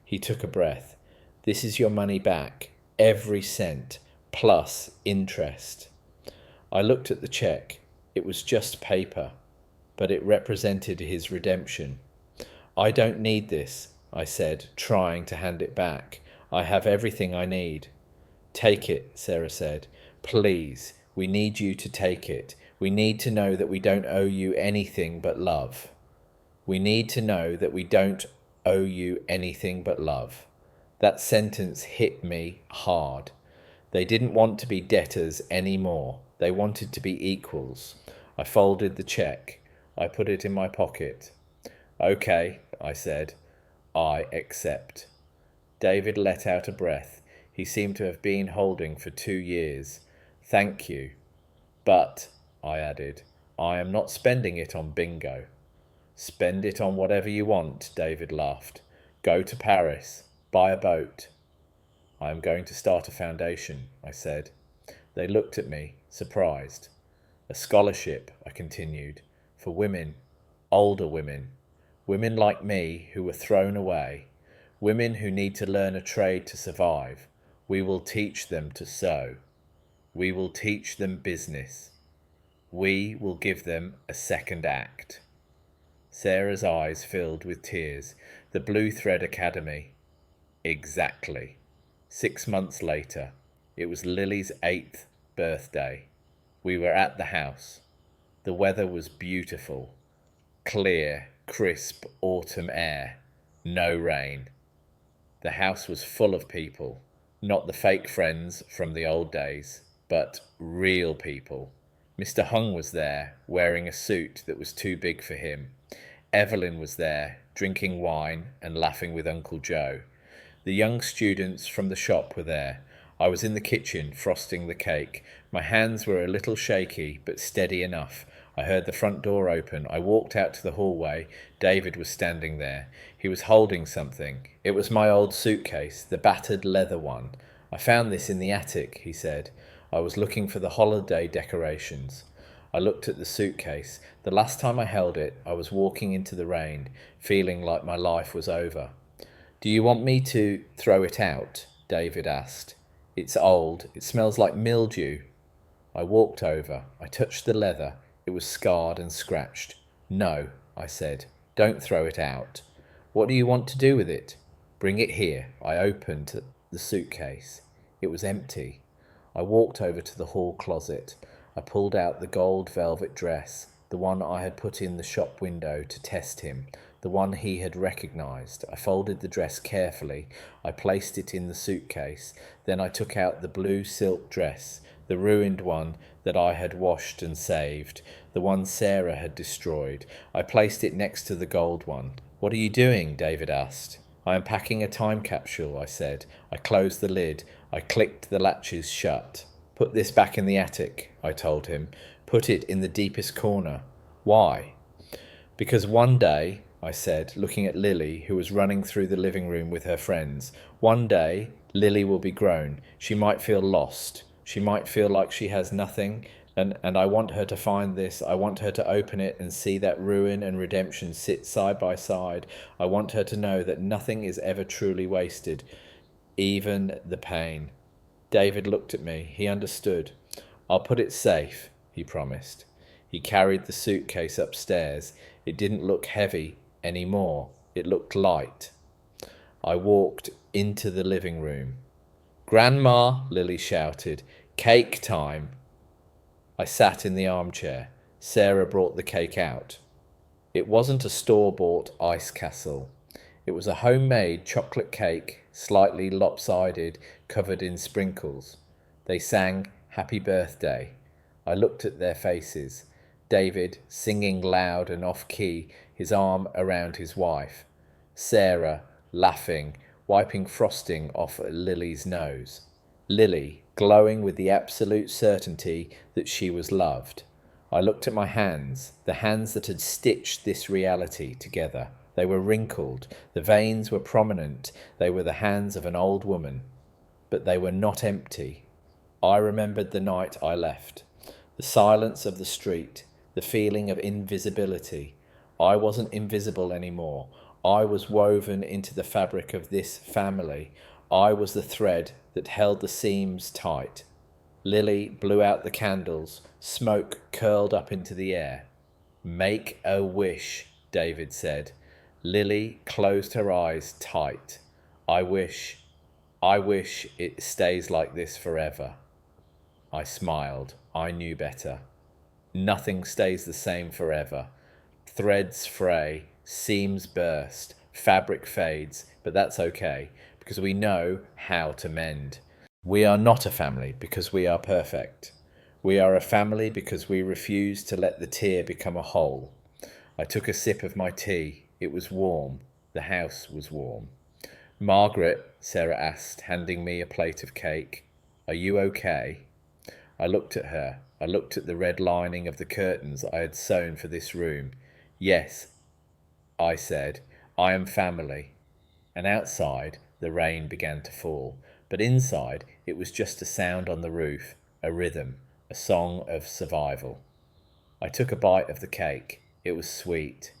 He took a breath. This is your money back, every cent, plus interest. I looked at the cheque. It was just paper, but it represented his redemption. I don't need this, I said, trying to hand it back. I have everything I need. Take it, Sarah said. Please, we need you to take it. We need to know that we don't owe you anything but love. We need to know that we don't owe you anything but love. That sentence hit me hard. They didn't want to be debtors anymore. They wanted to be equals. I folded the cheque. I put it in my pocket. Okay, I said. I accept. David let out a breath. He seemed to have been holding for 2 years. Thank you. But, I added, I am not spending it on bingo. Spend it on whatever you want, David laughed. Go to Paris. Buy a boat. I am going to start a foundation, I said. They looked at me, surprised. A scholarship, I continued, for women, older women like me who were thrown away, women who need to learn a trade to survive. We will teach them to sew. We will teach them business. We will give them a second act. Sarah's eyes filled with tears. The Blue Thread Academy. Exactly. 6 months later, it was Lily's 8th birthday. We were at the house. The weather was beautiful. Clear, crisp autumn air. No rain. The house was full of people. Not the fake friends from the old days, but real people. Mr. Hung was there, wearing a suit that was too big for him. Evelyn was there, drinking wine and laughing with Uncle Joe. The young students from the shop were there. I was in the kitchen, frosting the cake. My hands were a little shaky, but steady enough. I heard the front door open. I walked out to the hallway. David was standing there. He was holding something. It was my old suitcase, the battered leather one. I found this in the attic, he said. I was looking for the holiday decorations. I looked at the suitcase. The last time I held it, I was walking into the rain, feeling like my life was over. Do you want me to throw it out? David asked. It's old. It smells like mildew. I walked over. I touched the leather. It was scarred and scratched. No, I said. Don't throw it out. What do you want to do with it? Bring it here. I opened the suitcase. It was empty. I walked over to the hall closet. I pulled out the gold velvet dress, the one I had put in the shop window to test him, the one he had recognised. I folded the dress carefully. I placed it in the suitcase. Then I took out the blue silk dress, the ruined one that I had washed and saved, the one Sarah had destroyed. I placed it next to the gold one. What are you doing? David asked. I am packing a time capsule, I said. I closed the lid. I clicked the latches shut. Put this back in the attic, I told him. Put it in the deepest corner. Why? Because one day, I said, looking at Lily, who was running through the living room with her friends, one day Lily will be grown. She might feel lost. She might feel like she has nothing, and I want her to find this. I want her to open it and see that ruin and redemption sit side by side. I want her to know that nothing is ever truly wasted, even the pain. David looked at me. He understood. I'll put it safe, he promised. He carried the suitcase upstairs. It didn't look heavy anymore. It looked light. I walked into the living room. Grandma, Lily shouted, cake time. I sat in the armchair. Sarah brought the cake out. It wasn't a store-bought ice castle. It was a homemade chocolate cake, slightly lopsided, covered in sprinkles. They sang Happy Birthday. I looked at their faces. David singing loud and off-key, his arm around his wife. Sarah laughing, wiping frosting off Lily's nose. Lily glowing with the absolute certainty that she was loved. I looked at my hands, the hands that had stitched this reality together. They were wrinkled, the veins were prominent, they were the hands of an old woman. But they were not empty. I remembered the night I left, the silence of the street, the feeling of invisibility. I wasn't invisible anymore. I was woven into the fabric of this family. I was the thread that held the seams tight. Lily blew out the candles. Smoke curled up into the air. "Make a wish," David said. Lily closed her eyes tight. I wish it stays like this forever." I smiled. I knew better. Nothing stays the same forever. Threads fray, seams burst, fabric fades, but that's okay, because we know how to mend. We are not a family because we are perfect. We are a family because we refuse to let the tear become a hole. I took a sip of my tea. It was warm. The house was warm. "Margaret," Sarah asked, handing me a plate of cake, "are you okay?" I looked at her. I looked at the red lining of the curtains I had sewn for this room. "Yes," I said, "I am family." And outside, the rain began to fall. But inside, it was just a sound on the roof, a rhythm, a song of survival. I took a bite of the cake. It was sweet.